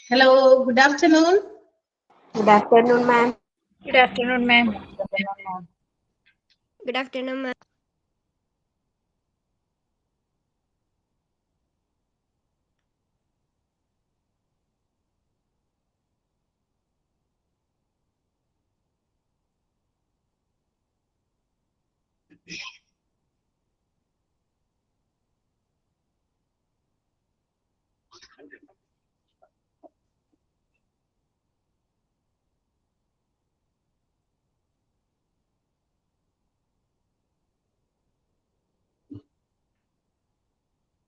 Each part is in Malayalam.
Hello, good afternoon. Good afternoon, ma'am. Good afternoon, ma'am. Good afternoon, ma'am.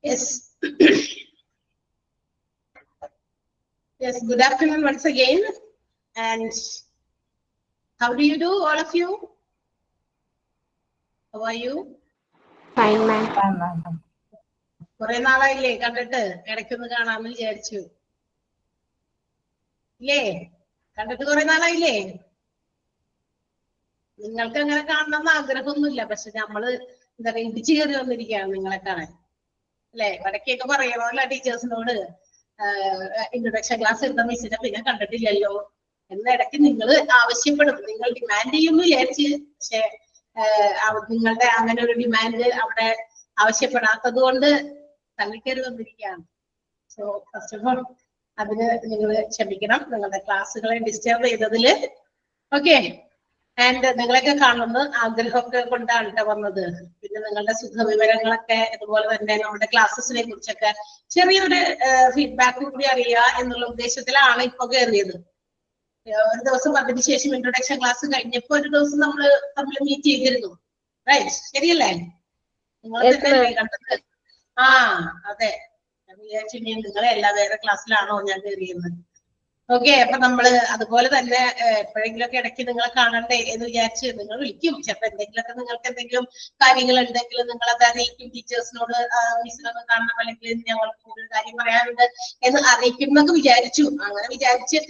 Yes. Yes, good afternoon once again. And how do you do, all of you? How are you? Fine, ma'am. കുറെ നാളായില്ലേ കണ്ടിട്ട്, ഇടയ്ക്കൊന്ന് കാണാമെന്ന് വിചാരിച്ചു. ഇല്ലേ, കണ്ടിട്ട് കുറെ നാളായില്ലേ? നിങ്ങൾക്ക് അങ്ങനെ കാണണമെന്ന് ആഗ്രഹമൊന്നുമില്ല, പക്ഷെ നമ്മള് എന്താ പറയുക ഇടിച്ചു കയറി വന്നിരിക്കുകയാണ് നിങ്ങളെ കാണാൻ അല്ലെ. ഇടയ്ക്കൊക്കെ പറയണമല്ലോ ടീച്ചേഴ്സിനോട്, ഇൻട്രൊഡക്ഷൻ ക്ലാസ് എടുത്ത മിസ്സിനെ പിന്നെ കണ്ടിട്ടില്ലല്ലോ എന്ന ഇടയ്ക്ക് നിങ്ങൾ ആവശ്യപ്പെടും, നിങ്ങൾ ഡിമാൻഡ് ചെയ്യുമെന്ന് വിചാരിച്ച്. പക്ഷെ നിങ്ങളുടെ അങ്ങനെ ഒരു ഡിമാൻഡ് അവിടെ ആവശ്യപ്പെടാത്തത് കൊണ്ട് തള്ളിക്കയറി വന്നിരിക്കുകയാണ്. സോ ഫസ്റ്റ് ഓഫ് ഓൾ അതിന് നിങ്ങൾ ക്ഷമിക്കണം, നിങ്ങളുടെ ക്ലാസ്സുകളെ ഡിസ്റ്റർബ് ചെയ്തതില്. ഓക്കെ, ആൻഡ് നിങ്ങളെയൊക്കെ കാണുന്നത് ആഗ്രഹമൊക്കെ കൊണ്ടാണ് കേട്ടോ വന്നത്. പിന്നെ നിങ്ങളുടെ സുഖവിവരങ്ങളൊക്കെ, അതുപോലെ തന്നെ നമ്മുടെ ക്ലാസ്സസിനെ കുറിച്ചൊക്കെ ചെറിയൊരു ഫീഡ്ബാക്ക് കൂടി അറിയുക എന്നുള്ള ഉദ്ദേശത്തിലാണ് ഇപ്പൊ കയറിയത്. ഒരു ദിവസം അതിന് ശേഷം ഇൻട്രൊഡക്ഷൻ ക്ലാസ് കഴിഞ്ഞപ്പോ ഒരു ദിവസം നമ്മൾ തമ്മിൽ മീറ്റ് ചെയ്തിരുന്നു, റൈറ്റ്? ശരിയല്ലേ? നിങ്ങൾ തന്നെയല്ലേ കണ്ടത്? ആ അതെ, ഞാൻ വിചാരിച്ചു നിങ്ങളെ എല്ലാ വേറെ ക്ലാസ്സിലാണോ ഞാൻ കയറിയത്. ഓക്കെ, അപ്പൊ നമ്മള് അതുപോലെ തന്നെ എപ്പോഴെങ്കിലൊക്കെ ഇടയ്ക്ക് നിങ്ങളെ കാണണ്ടേ എന്ന് വിചാരിച്ച് നിങ്ങൾ വിളിക്കും. ചിലപ്പോ എന്തെങ്കിലുമൊക്കെ നിങ്ങൾക്ക് എന്തെങ്കിലും കാര്യങ്ങൾ ഉണ്ടെങ്കിൽ നിങ്ങൾ അത് അറിയിക്കും ടീച്ചേഴ്സിനോട്, മിസ്സിനൊന്ന് കാണണം അല്ലെങ്കിൽ ഞങ്ങൾക്ക് ഒരു കാര്യം പറയാനുണ്ട് എന്ന് അറിയിക്കും എന്നൊക്കെ വിചാരിച്ചു. അങ്ങനെ വിചാരിച്ച്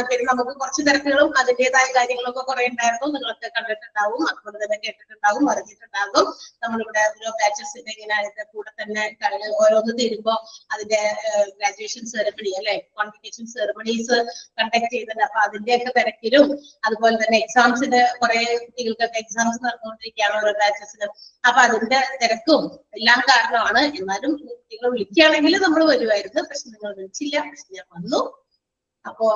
പിന്നെ നമുക്ക് കുറച്ച് തിരക്കുകളും അതിൻ്റെതായ കാര്യങ്ങളൊക്കെ കുറെ ഉണ്ടായിരുന്നു. നിങ്ങളൊക്കെ കണ്ടിട്ടുണ്ടാവും, അതുപോലെ തന്നെ കേട്ടിട്ടുണ്ടാവും, അറിഞ്ഞിട്ടുണ്ടാകും. നമ്മളിവിടെ ഓരോ ബാച്ചസിന്റെ ഇങ്ങനെ അതിന്റെ കൂടെ തന്നെ ഓരോന്ന് തരുമ്പോ അതിന്റെ ഗ്രാജുവേഷൻ സെറമണി അല്ലെ, കോൺവൊക്കേഷൻ സെറമണീസ് കണ്ടക്ട് ചെയ്യുന്നുണ്ട്. അപ്പൊ അതിന്റെയൊക്കെ തിരക്കിലും, അതുപോലെ തന്നെ എക്സാംസിന് കുറെ കുട്ടികൾക്കൊക്കെ എക്സാംസ് നടന്നുകൊണ്ടിരിക്കുകയാണ് ഓരോ ബാച്ചസിന്. അപ്പൊ അതിന്റെ തിരക്കും എല്ലാം കാരണമാണ്. എന്നാലും കുട്ടികൾ വിളിക്കുകയാണെങ്കിൽ നമ്മൾ വരുമായിരുന്നു, പക്ഷെ നിങ്ങൾ വിളിച്ചില്ല, പക്ഷെ ഞാൻ വന്നു. അപ്പോ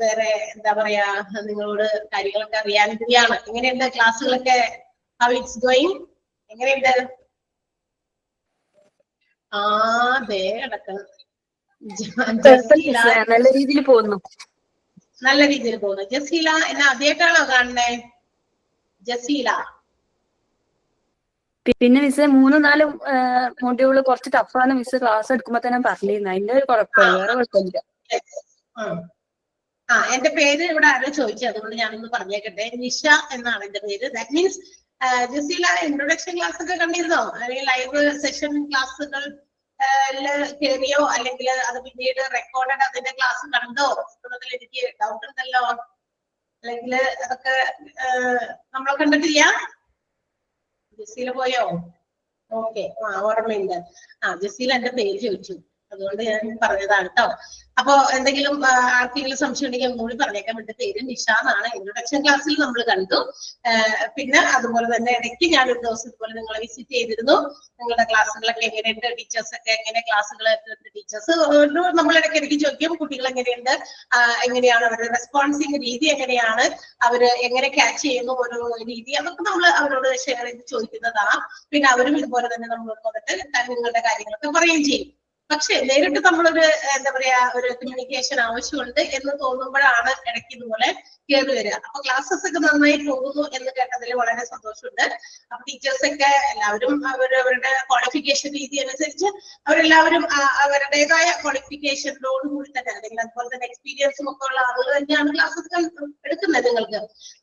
വേറെ എന്താ പറയാ, നിങ്ങളോട് കാര്യങ്ങളൊക്കെ അറിയാനിരിക്കുകയാണ്. എങ്ങനെയുണ്ട് ക്ലാസ്സുകളൊക്കെ? How it's going? എങ്ങനെയുണ്ട്? അതെ അടക്കം നല്ല രീതിയിൽ പോകുന്നു. നല്ല രീതിയിൽ പോകുന്നു. ജസീല എന്നെ ആദ്യമായിട്ടാണോ കാണണേ? ജസീല പിന്നെ മിസ് 3-4 മോഡ്യൂള് കുറച്ച് ടഫാണ് മിസ് ക്ലാസ് എടുക്കുമ്പോ തന്നെ പറഞ്ഞിരുന്നു. അതിന്റെ ഒരു കുഴപ്പമില്ല, വേറെ കുഴപ്പമില്ല. എന്റെ പേര് ഇവിടെ ആരോ ചോദിച്ചു, അതുകൊണ്ട് ഞാനൊന്ന് പറഞ്ഞേക്കട്ടെ. നിഷ എന്നാണ് എന്റെ പേര്. That means Jaseela introduction class ഒക്കെ കണ്ടിരുന്നോ? അല്ലെങ്കിൽ ലൈവ് സെഷൻ ക്ലാസ്സുകൾ കയറിയോ, അല്ലെങ്കിൽ അത് പിന്നീട് റെക്കോർഡഡ് അതിന്റെ ക്ലാസ് കണ്ടോ എന്നതിൽ എനിക്ക് ഡൗട്ട് ഉണ്ടല്ലോ. അല്ലെങ്കിൽ അതൊക്കെ നമ്മൾ കണ്ടിട്ടില്ല? ജസീല പോയോ? ഓക്കെ, ഓർമ്മയുണ്ട്. ജസീല എന്റെ പേര് ചോദിച്ചു, അതുകൊണ്ട് ഞാൻ പറഞ്ഞതാണ് കേട്ടോ. അപ്പൊ എന്തെങ്കിലും ആർക്കെങ്കിലും സംശയം ഉണ്ടെങ്കിൽ ഒന്നുകൂടി പറഞ്ഞേക്കാൻ. എന്റെ പേര് നിഷ എന്നാണ്. ഇൻട്രൊഡക്ഷൻ ക്ലാസ്സിൽ നമ്മൾ കണ്ടു. പിന്നെ അതുപോലെ തന്നെ ഇടയ്ക്ക് ഞാൻ ഒരു ദിവസം ഇതുപോലെ നിങ്ങളെ വിസിറ്റ് ചെയ്തിരുന്നു. നിങ്ങളുടെ ക്ലാസ്സുകളൊക്കെ എങ്ങനെയുണ്ട്, ടീച്ചേഴ്സ് ഒക്കെ എങ്ങനെ ക്ലാസ്സുകൾ, ടീച്ചേഴ്സ് നമ്മൾ ഇടയ്ക്കിടയ്ക്ക് ചോദിക്കും കുട്ടികൾ എങ്ങനെയുണ്ട്, എങ്ങനെയാണ് അവരുടെ റെസ്പോൺസിങ് രീതി, എങ്ങനെയാണ് അവര് എങ്ങനെ ക്യാച്ച് ചെയ്യുന്നു ഓരോ രീതി, അതൊക്കെ നമ്മൾ അവരോട് ഷെയർ ചെയ്ത് ചോദിക്കുന്നതാണ്. പിന്നെ അവരും ഇതുപോലെ തന്നെ നമ്മളോട് വന്നിട്ട് നിങ്ങളുടെ കാര്യങ്ങളൊക്കെ പറയുകയും ചെയ്യും. പക്ഷെ നേരിട്ട് നമ്മളൊരു എന്താ പറയാ ഒരു കമ്മ്യൂണിക്കേഷൻ ആവശ്യമുണ്ട് എന്ന് തോന്നുമ്പോഴാണ് ഇടയ്ക്ക് ഇതുപോലെ കയറി വരിക. അപ്പൊ ക്ലാസ്സസ് ഒക്കെ നന്നായി പോകുന്നു എന്ന് കേട്ടതിൽ വളരെ സന്തോഷമുണ്ട്. അപ്പൊ ടീച്ചേഴ്സ് ഒക്കെ എല്ലാവരും അവരവരുടെ ക്വാളിഫിക്കേഷൻ രീതി അനുസരിച്ച് അവരെല്ലാവരും അവരുടേതായ ക്വാളിഫിക്കേഷനോട് കൂടി തന്നെ, അല്ലെങ്കിൽ അതുപോലെ തന്നെ എക്സ്പീരിയൻസും ഒക്കെ ഉള്ള ആളുകൾ തന്നെയാണ് ക്ലാസ്സസ് എടുക്കുന്നത്.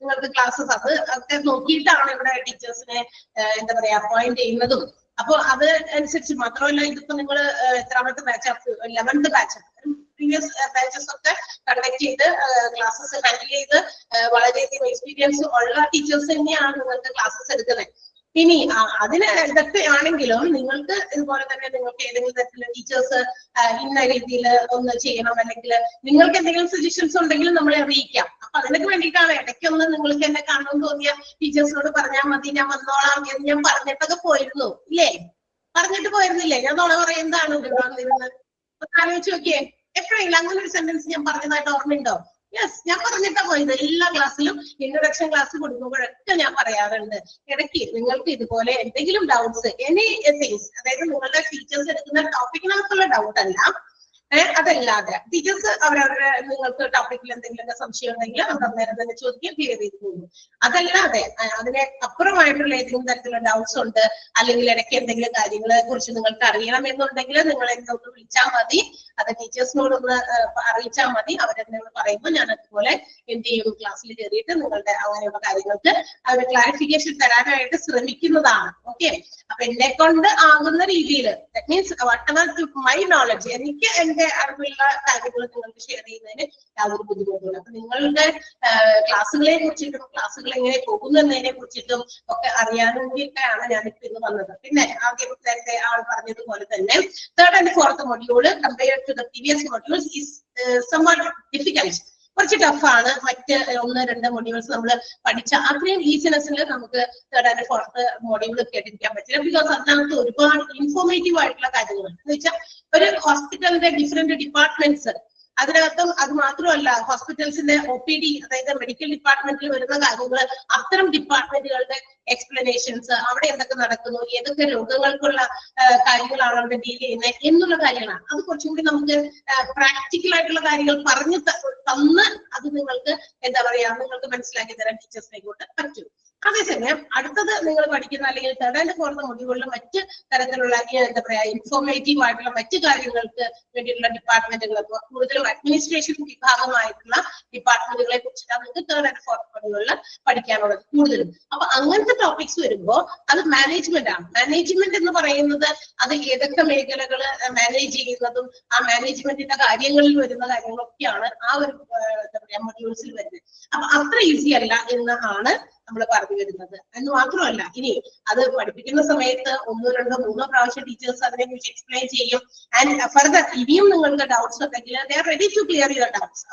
നിങ്ങൾക്ക് ക്ലാസ്സസ് അത് ഒക്കെ നോക്കിയിട്ടാണ് ഇവിടെ ടീച്ചേഴ്സിനെ എന്താ പറയാ അപ്പോയിന്റ് ചെയ്യുന്നതും. അപ്പൊ അത് അനുസരിച്ച് മാത്രമല്ല, ഇതിപ്പോ നിങ്ങൾ എത്രാമത്തെ batch? 11th batch. Previous batches ഒക്കെ കണ്ടക്ട് ചെയ്ത് ക്ലാസ്സസ് ഹാൻഡിൽ ചെയ്ത് വളരെയധികം എക്സ്പീരിയൻസ് ഉള്ള ടീച്ചേഴ്സ് തന്നെയാണ് നിങ്ങൾക്ക് ക്ലാസ്സസ് എടുക്കുന്നത്. ഇനി അതിന് ഇതൊക്കെ ആണെങ്കിലും നിങ്ങൾക്ക് ഇതുപോലെ തന്നെ നിങ്ങൾക്ക് ഏതെങ്കിലും തരത്തിലുള്ള ടീച്ചേഴ്സ് ഇന്ന രീതിയിൽ ഒന്ന് ചെയ്യണം, അല്ലെങ്കിൽ നിങ്ങൾക്ക് എന്തെങ്കിലും സജഷൻസ് ഉണ്ടെങ്കിൽ നമ്മളെ അറിയിക്കാം. അപ്പൊ അതിനൊക്കെ വേണ്ടിയിട്ടാണ് ഇടയ്ക്കൊന്ന് നിങ്ങൾക്ക് എന്നെ കാണണമെന്ന് തോന്നിയ ടീച്ചേഴ്സിനോട് പറഞ്ഞാൽ മതി, ഞാൻ വന്നോളാം എന്ന് ഞാൻ പറഞ്ഞിട്ടൊക്കെ പോയിരുന്നു ഇല്ലേ? പറഞ്ഞിട്ട് പോയിരുന്നില്ലേ? ഞാൻ നുണ പറയുന്നതാണ് വന്നിരുന്നത്. ആലോചിച്ച് നോക്കിയേ, എപ്പോഴെങ്കിലും അങ്ങനെ ഒരു സെന്റൻസ് ഞാൻ പറഞ്ഞതായിട്ട് ഓർമ്മയുണ്ടോ? യെസ്, ഞാൻ പറഞ്ഞിട്ടാ പോയത്. എല്ലാ ക്ലാസ്സിലും ഇൻട്രൊഡക്ഷൻ ക്ലാസ് കൊടുക്കുമ്പോഴൊക്കെ ഞാൻ പറയാറുണ്ട്, ഇടയ്ക്ക് നിങ്ങൾക്ക് ഇതുപോലെ എന്തെങ്കിലും ഡൗട്ട്സ് എനി തിങ്സ്, അതായത് നിങ്ങളുടെ ടീച്ചേഴ്സ് എടുക്കുന്ന ടോപ്പിക്കിനകത്തുള്ള ഡൗട്ട് അല്ല, അതല്ലാതെ ടീച്ചേഴ്സ് അവരവരുടെ നിങ്ങൾക്ക് ടോപ്പിക്കിൽ എന്തെങ്കിലും സംശയം ഉണ്ടെങ്കിൽ അവർ അന്നേരം തന്നെ ചോദിക്കാൻ ക്ലിയർ ചെയ്ത് പോകും. അതല്ലാതെ അതിനെ അപ്പുറമായിട്ടുള്ള ഏതെങ്കിലും തരത്തിലുള്ള ഡൗട്ട്സ് ഉണ്ട്, അല്ലെങ്കിൽ ഇടയ്ക്ക് എന്തെങ്കിലും കാര്യങ്ങളെ കുറിച്ച് നിങ്ങൾക്ക് അറിയണം എന്നുണ്ടെങ്കിൽ നിങ്ങൾ എന്നെ ഒന്ന് വിളിച്ചാൽ മതി, അത് ടീച്ചേഴ്സിനോടൊന്ന് അറിയിച്ചാൽ മതി. അവരെന്നോട് പറയുമ്പോൾ ഞാൻ അതുപോലെ എന്ത് ചെയ്യും, ക്ലാസ്സിൽ കയറിയിട്ട് നിങ്ങളുടെ അങ്ങനെയുള്ള കാര്യങ്ങൾക്ക് അവർ ക്ലാരിഫിക്കേഷൻ തരാനായിട്ട് ശ്രമിക്കുന്നതാണ്. ഓക്കെ, അപ്പൊ എന്നെ കൊണ്ട് ആകുന്ന രീതിയിൽ, ദാറ്റ് മീൻസ് വട്ടവർ മൈ നോളജ്, എനിക്ക് എന്റെ അറിവുള്ള കാര്യങ്ങൾ നിങ്ങൾക്ക് ഷെയർ ചെയ്യുന്നതിന് യാതൊരു ബുദ്ധിമുട്ടില്ല. അപ്പൊ നിങ്ങളുടെ ക്ലാസ്സുകളെ കുറിച്ചിട്ടും ക്ലാസ്സുകൾ എങ്ങനെ പോകുന്നതിനെ കുറിച്ചിട്ടും ഒക്കെ അറിയാൻ വേണ്ടിയിട്ടാണ് ഞാനിപ്പോ ഇന്ന് വന്നത്. പിന്നെ ആദ്യം നേരത്തെ ആൾ പറഞ്ഞതുപോലെ തന്നെ third and fourth module compare to the previous modules is somewhat difficult, കുറച്ച് ടഫാണ്. മറ്റ് 1-2 മൊഡ്യൂൾസ് നമ്മൾ പഠിച്ച അത്രയും ഈസിനെസ്സിൽ നമുക്ക് തേർഡ് ആൻഡ് ഫോർത്ത് മൊഡ്യൂൾ കേട്ടിരിക്കാൻ പറ്റില്ല. ബിക്കോസ് അതിനകത്ത് ഒരുപാട് ഇൻഫോർമേറ്റീവ് ആയിട്ടുള്ള കാര്യങ്ങൾ എന്ന് വെച്ചാൽ ഒരു ഹോസ്പിറ്റലിന്റെ ഡിഫറെന്റ് ഡിപ്പാർട്ട്മെന്റ്സ്, അതിനകത്തും അത് മാത്രമല്ല ഹോസ്പിറ്റൽസിന്റെ OPD, അതായത് മെഡിക്കൽ ഡിപ്പാർട്ട്മെന്റിൽ വരുന്ന കാര്യങ്ങൾ, അത്തരം ഡിപ്പാർട്ട്മെന്റുകളുടെ എക്സ്പ്ലനേഷൻസ്, അവിടെ എന്തൊക്കെ നടക്കുന്നു, ഏതൊക്കെ രോഗങ്ങൾക്കുള്ള കാര്യങ്ങളാണ് അവിടെ ഡീൽ ചെയ്യുന്നത് എന്നുള്ള കാര്യങ്ങളാണ്. അത് കുറച്ചും കൂടി നമുക്ക് പ്രാക്ടിക്കൽ ആയിട്ടുള്ള കാര്യങ്ങൾ പറഞ്ഞു തന്ന് അത് നിങ്ങൾക്ക് എന്താ പറയാ, നിങ്ങൾക്ക് മനസ്സിലാക്കി തരാൻ ടീച്ചേഴ്സിനെ കൊണ്ട് പറ്റും. അതേസമയം അടുത്തത് നിങ്ങൾ പഠിക്കുന്ന അല്ലെങ്കിൽ തേർഡ് ആൻഡ് ഫോർത്ത് മൊഡ്യൂളിൽ മറ്റ് തരത്തിലുള്ള എന്താ പറയാ ഇൻഫോർമേറ്റീവ് ആയിട്ടുള്ള മറ്റു കാര്യങ്ങൾക്ക് വേണ്ടിയിട്ടുള്ള ഡിപ്പാർട്ട്മെന്റുകൾ, കൂടുതലും അഡ്മിനിസ്ട്രേഷൻ വിഭാഗമായിട്ടുള്ള ഡിപ്പാർട്ട്മെന്റുകളെ കുറിച്ചിട്ടാണ് നിങ്ങൾക്ക് തേർഡ് ആൻഡ് ഫോർത്ത് മൊഡ്യൂളിൽ പഠിക്കാനുള്ളത് കൂടുതലും. അപ്പൊ അങ്ങനത്തെ ടോപ്പിക്സ് വരുമ്പോൾ അത് മാനേജ്മെന്റ് ആണ്. മാനേജ്മെന്റ് എന്ന് പറയുന്നത് അത് ഏതൊക്കെ മേഖലകൾ മാനേജ് ചെയ്യുന്നതും ആ മാനേജ്മെന്റിന്റെ കാര്യങ്ങളിൽ വരുന്ന കാര്യങ്ങളൊക്കെയാണ് ആ ഒരു എന്താ പറയാ മൊഡ്യൂൾസിൽ വരുന്നത്. അപ്പൊ അത്ര ഈസി അല്ല എന്നാണ് നമ്മൾ പറഞ്ഞു വരുന്നത്. എന്ന് മാത്രമല്ല, ഇനി അത് പഠിപ്പിക്കുന്ന സമയത്ത് 1, 2, 3 പ്രാവശ്യം ടീച്ചേഴ്സ് അതിനെ കുറിച്ച് എക്സ്പ്ലെയിൻ ചെയ്യും. ആൻഡ് ഫർദർ ഇനിയും നിങ്ങൾക്ക് ഡൗട്ട്സ് ഉണ്ടെങ്കിൽ they are ready to clear your doubts.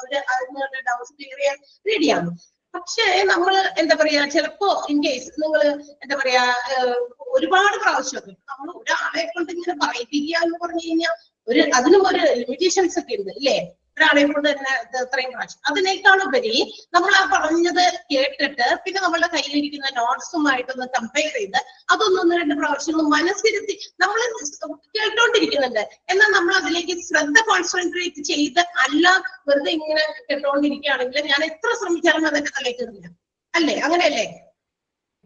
നിങ്ങളുടെ ഡൗട്ട്സ് ക്ലിയർ ചെയ്യാൻ റെഡിയാണ്. പക്ഷേ നമ്മൾ എന്താ പറയാ, ചിലപ്പോ ഇൻ കേസ് നിങ്ങൾ എന്താ പറയാ ഒരുപാട് പ്രാവശ്യം നമ്മൾ ഒരാളെ കൊണ്ട് ഇങ്ങനെ പറയിപ്പിക്കുക എന്ന് പറഞ്ഞു കഴിഞ്ഞാൽ അതിനും ഒരു ലിമിറ്റേഷൻസ് ഒക്കെ ഉണ്ട് ഇല്ലേ? ഒരാളെ കൊണ്ട് തന്നെ ഇത്രയും പ്രാവശ്യം, അതിനേക്കാളുപരി നമ്മൾ ആ പറഞ്ഞത് കേട്ടിട്ട് പിന്നെ നമ്മളുടെ കയ്യിലിരിക്കുന്ന നോട്ട്സുമായിട്ടൊന്ന് കമ്പയർ ചെയ്ത് അതൊന്ന് 2 പ്രാവശ്യം മനസ്സിരുത്തി നമ്മൾ കേട്ടോണ്ടിരിക്കുന്നുണ്ട്. എന്നാൽ നമ്മൾ അതിലേക്ക് ശ്രദ്ധ കോൺസെൻട്രേറ്റ് ചെയ്ത് അല്ല വെറുതെ ഇങ്ങനെ കേട്ടോണ്ടിരിക്കുകയാണെങ്കിൽ ഞാൻ എത്ര ശ്രമിച്ചാലും അതെന്റെ തലയിൽ കയറില്ല അല്ലേ? അങ്ങനെയല്ലേ?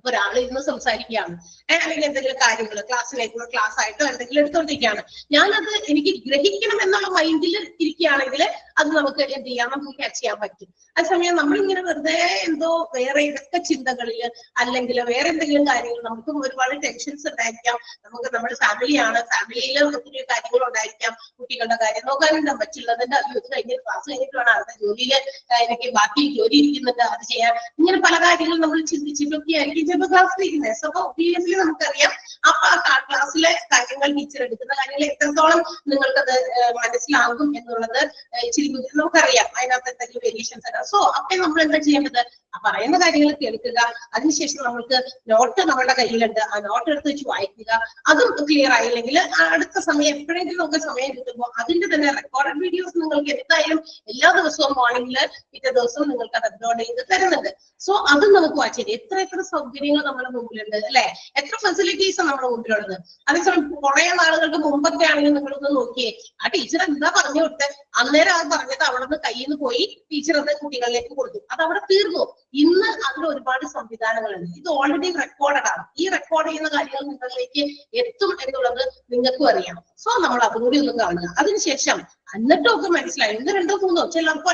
ഒരാൾ ഇന്ന് സംസാരിക്കുകയാണ്, അല്ലെങ്കിൽ എന്തെങ്കിലും കാര്യങ്ങൾ ക്ലാസ്സിലേക്കുള്ള ക്ലാസ് ആയിട്ടോ എന്തെങ്കിലും എടുത്തോണ്ടിരിക്കുകയാണ്, ഞാനത് എനിക്ക് ഗ്രഹിക്കണം എന്നുള്ള മൈൻഡിൽ ഇരിക്കുകയാണെങ്കിൽ അത് നമുക്ക് എന്ത് ചെയ്യാം, നമുക്ക് ക്യാച്ച് ചെയ്യാൻ പറ്റും. അതേസമയം നമ്മളിങ്ങനെ വെറുതെ എന്തോ വേറെ ഇതൊക്കെ ചിന്തകളിൽ അല്ലെങ്കിൽ വേറെ എന്തെങ്കിലും കാര്യങ്ങൾ, നമുക്കും ഒരുപാട് ടെൻഷൻസ് ഉണ്ടായിരിക്കാം, നമുക്ക് നമ്മുടെ ഫാമിലിയാണ്, ഫാമിലിയിൽ ഒത്തിരി കാര്യങ്ങൾ ഉണ്ടായിരിക്കാം, കുട്ടികളുടെ കാര്യം നോക്കാനുണ്ട്, മറ്റുള്ളതിന്റെ ഇത് കഴിഞ്ഞ് ക്ലാസ് കഴിഞ്ഞിട്ട് വേണം അടുത്ത ജോലിയിൽ എനിക്ക് ബാക്കി ജോലി ഇരിക്കുന്നുണ്ട് അത് ചെയ്യാൻ, ഇങ്ങനെ പല കാര്യങ്ങളും നമ്മൾ ചിന്തിച്ചിട്ടൊക്കെ ആയിരിക്കും ചിലപ്പോൾ ക്ലാസ്സിലിരിക്കുന്നത്. സോ ഒബിയസ്ലി നമുക്കറിയാം അപ്പൊ ആ ക്ലാസ്സിലെ കാര്യങ്ങൾ ടീച്ചർ എടുക്കുന്ന കാര്യങ്ങൾ എത്രത്തോളം നിങ്ങൾക്കത് മനസ്സിലാകും എന്നുള്ളത് ഇച്ചിരി നമുക്കറിയാം. അതിനകത്ത് എന്തെങ്കിലും വേരിയേഷൻസ് ആണ്. സോ അപ്പൊ നമ്മൾ എന്താ ചെയ്യേണ്ടത്, ആ പറയുന്ന കാര്യങ്ങൾ കേൾക്കുക, അതിനുശേഷം നമ്മൾക്ക് നോട്ട് നമ്മളുടെ കയ്യിലുണ്ട്, ആ നോട്ട് എടുത്ത് വെച്ച് വായിക്കുക. അതും ക്ലിയർ ആയില്ലെങ്കിൽ അടുത്ത സമയം എപ്പോഴെങ്കിലും നമുക്ക് സമയം കിട്ടുമ്പോൾ അതിന്റെ തന്നെ റെക്കോർഡഡ് വീഡിയോസ് നിങ്ങൾക്ക് എന്തായാലും എല്ലാ ദിവസവും മോർണിംഗിൽ പിറ്റേ ദിവസവും നിങ്ങൾക്ക് അത് അപ്ലോഡ് ചെയ്ത് തരുന്നുണ്ട്. സോ അതും നമുക്ക് വാച്ച് ചെയ്യാം. എത്ര സൗകര്യങ്ങൾ നമ്മുടെ മുമ്പിലുണ്ട് അല്ലെ, എത്ര ഫെസിലിറ്റീസ് നമ്മുടെ മുമ്പിലുള്ളത്. അതേസമയം കുറെ നാളുകൾക്ക് മുമ്പൊക്കെ ആണെങ്കിൽ നിങ്ങളൊന്ന് നോക്കിയേ, ആ ടീച്ചർ എന്താ പറഞ്ഞു കൊടുത്തത്, അന്നേരം അത് പറഞ്ഞത് അവിടെ നിന്ന് കയ്യിൽ നിന്ന് പോയി ടീച്ചർ അത് കുട്ടികളിലേക്ക് കൊടുത്തു, അത് അവിടെ തീർന്നു. ഇന്ന് അതിൽ ഒരുപാട് സംവിധാനങ്ങളുണ്ട്. ഇത് ഓൾറെഡി റെക്കോർഡഡ് ആണ്. ഈ റെക്കോർഡ് ചെയ്യുന്ന കാര്യങ്ങൾ നിങ്ങളിലേക്ക് എത്തും എന്നുള്ളത് നിങ്ങൾക്കും അറിയാം. സോ നമ്മൾ അതുകൂടി ഒന്ന് കാണുക. അതിനുശേഷം എന്നിട്ടും ഒക്കെ മനസ്സിലായി 1, 2, 3 ചിലർക്ക്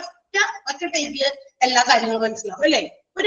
ഒറ്റ ടൈപ്പില് എല്ലാ കാര്യങ്ങളും മനസ്സിലാവും അല്ലെ?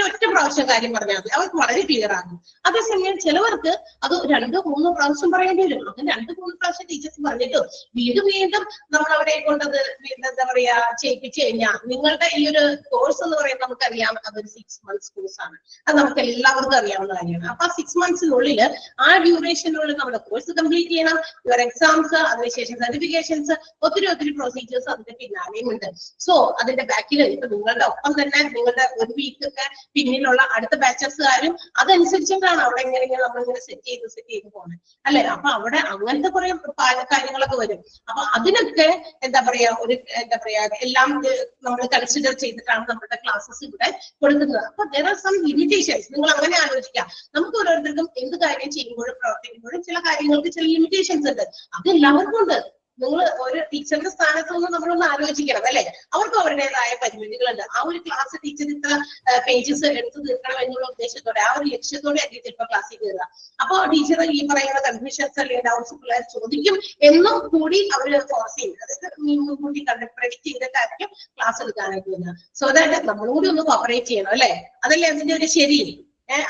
ഒറ്റ പ്രാവശ്യം കാര്യം പറഞ്ഞാൽ മതി, അവർക്ക് വളരെ ക്ലിയർ ആകും. അതേസമയം ചിലവർക്ക് അത് 2-3 പ്രാവശ്യം പറയേണ്ടി വരും. അങ്ങനെ 2-3 പ്രാവശ്യം ടീച്ചേഴ്സ് പറഞ്ഞിട്ട് വീണ്ടും വീണ്ടും നമ്മൾ അവരെ കൊണ്ടത് എന്താ പറയാ ചെയ്യിപ്പിച്ചു കഴിഞ്ഞാൽ നിങ്ങളുടെ ഈ ഒരു കോഴ്സ് എന്ന് പറയുന്നത് നമുക്കറിയാം അതൊരു 6 months കോഴ്സാണ്. അത് നമുക്ക് എല്ലാവർക്കും അറിയാവുന്ന കാര്യമാണ്. അപ്പൊ 6 monthsനുള്ളിൽ ആ ഡ്യൂറേഷനുള്ളിൽ നമ്മുടെ കോഴ്സ് കംപ്ലീറ്റ് ചെയ്യണം. യുവർ എക്സാംസ്, അതിനുശേഷം സർട്ടിഫിക്കേഷൻസ്, ഒത്തിരി പ്രൊസീജിയേഴ്സ് അതിന്റെ പിന്നാലെയും ഉണ്ട്. സോ അതിന്റെ ബാക്കിൽ ഇപ്പൊ നിങ്ങളുടെ ഒപ്പം തന്നെ നിങ്ങളുടെ ഒരു വീക്ക് ഒക്കെ പിന്നിലുള്ള അടുത്ത ബാച്ചസുകാരും അതനുസരിച്ചിട്ടാണ് അവിടെ എങ്ങനെയെങ്കിലും നമ്മളിങ്ങനെ സെറ്റ് ചെയ്ത് പോകണം അല്ലെ. അപ്പൊ അവിടെ അങ്ങനത്തെ കുറെ കാര്യങ്ങളൊക്കെ വരും. അപ്പൊ അതിനൊക്കെ എന്താ പറയാ എല്ലാം നമ്മൾ കൺസിഡർ ചെയ്തിട്ടാണ് നമ്മുടെ ക്ലാസ്സസ് ഇവിടെ കൊടുക്കുന്നത്. അപ്പൊ there are some limitations. നിങ്ങൾ അങ്ങനെ ആലോചിക്കാം, നമുക്ക് ഓരോരുത്തർക്കും എന്ത് കാര്യം ചെയ്യുമ്പോഴും പ്രവർത്തിക്കുമ്പോഴും ചില കാര്യങ്ങൾക്ക് ചില ലിമിറ്റേഷൻസ് ഉണ്ട്. അത് എല്ലാവർക്കും ഉണ്ട്. നിങ്ങൾ ഒരു ടീച്ചറിന്റെ സ്ഥാനത്ത് നിന്ന് നമ്മളൊന്ന് ആലോചിക്കണം അല്ലെ. അവർക്ക് അവരുടേതായ പരിമിതികളുണ്ട്. ആ ഒരു ക്ലാസ് ടീച്ചർ ഇത്ര പേജസ് എടുത്തു തീർക്കണം എന്നുള്ള ഉദ്ദേശത്തോടെ ആ ഒരു ലക്ഷ്യത്തോടെ ആയിരിക്കും ചിലപ്പോൾ ക്ലാസ്സിൽ കയറുക. അപ്പൊ ടീച്ചർ ഈ പറയുന്ന കൺഫ്യൂഷൻസ് അല്ലെങ്കിൽ ഡൗട്ട്സ് പിള്ളേർ ചോദിക്കും എന്നും കൂടി അവര് ഫോഴ്സ് ചെയ്യും. അതായത് മുൻകൂട്ടി പ്രെഡിക്റ്റ് ചെയ്തിട്ടായിരിക്കും ക്ലാസ് എടുക്കാനായിട്ട് വരുന്നത്. സോ ദാറ്റ് നമ്മളും കൂടി ഒന്ന് കോപ്പറേറ്റ് ചെയ്യണം അല്ലെ. അതല്ലേ അതിന്റെ ഒരു ശരി.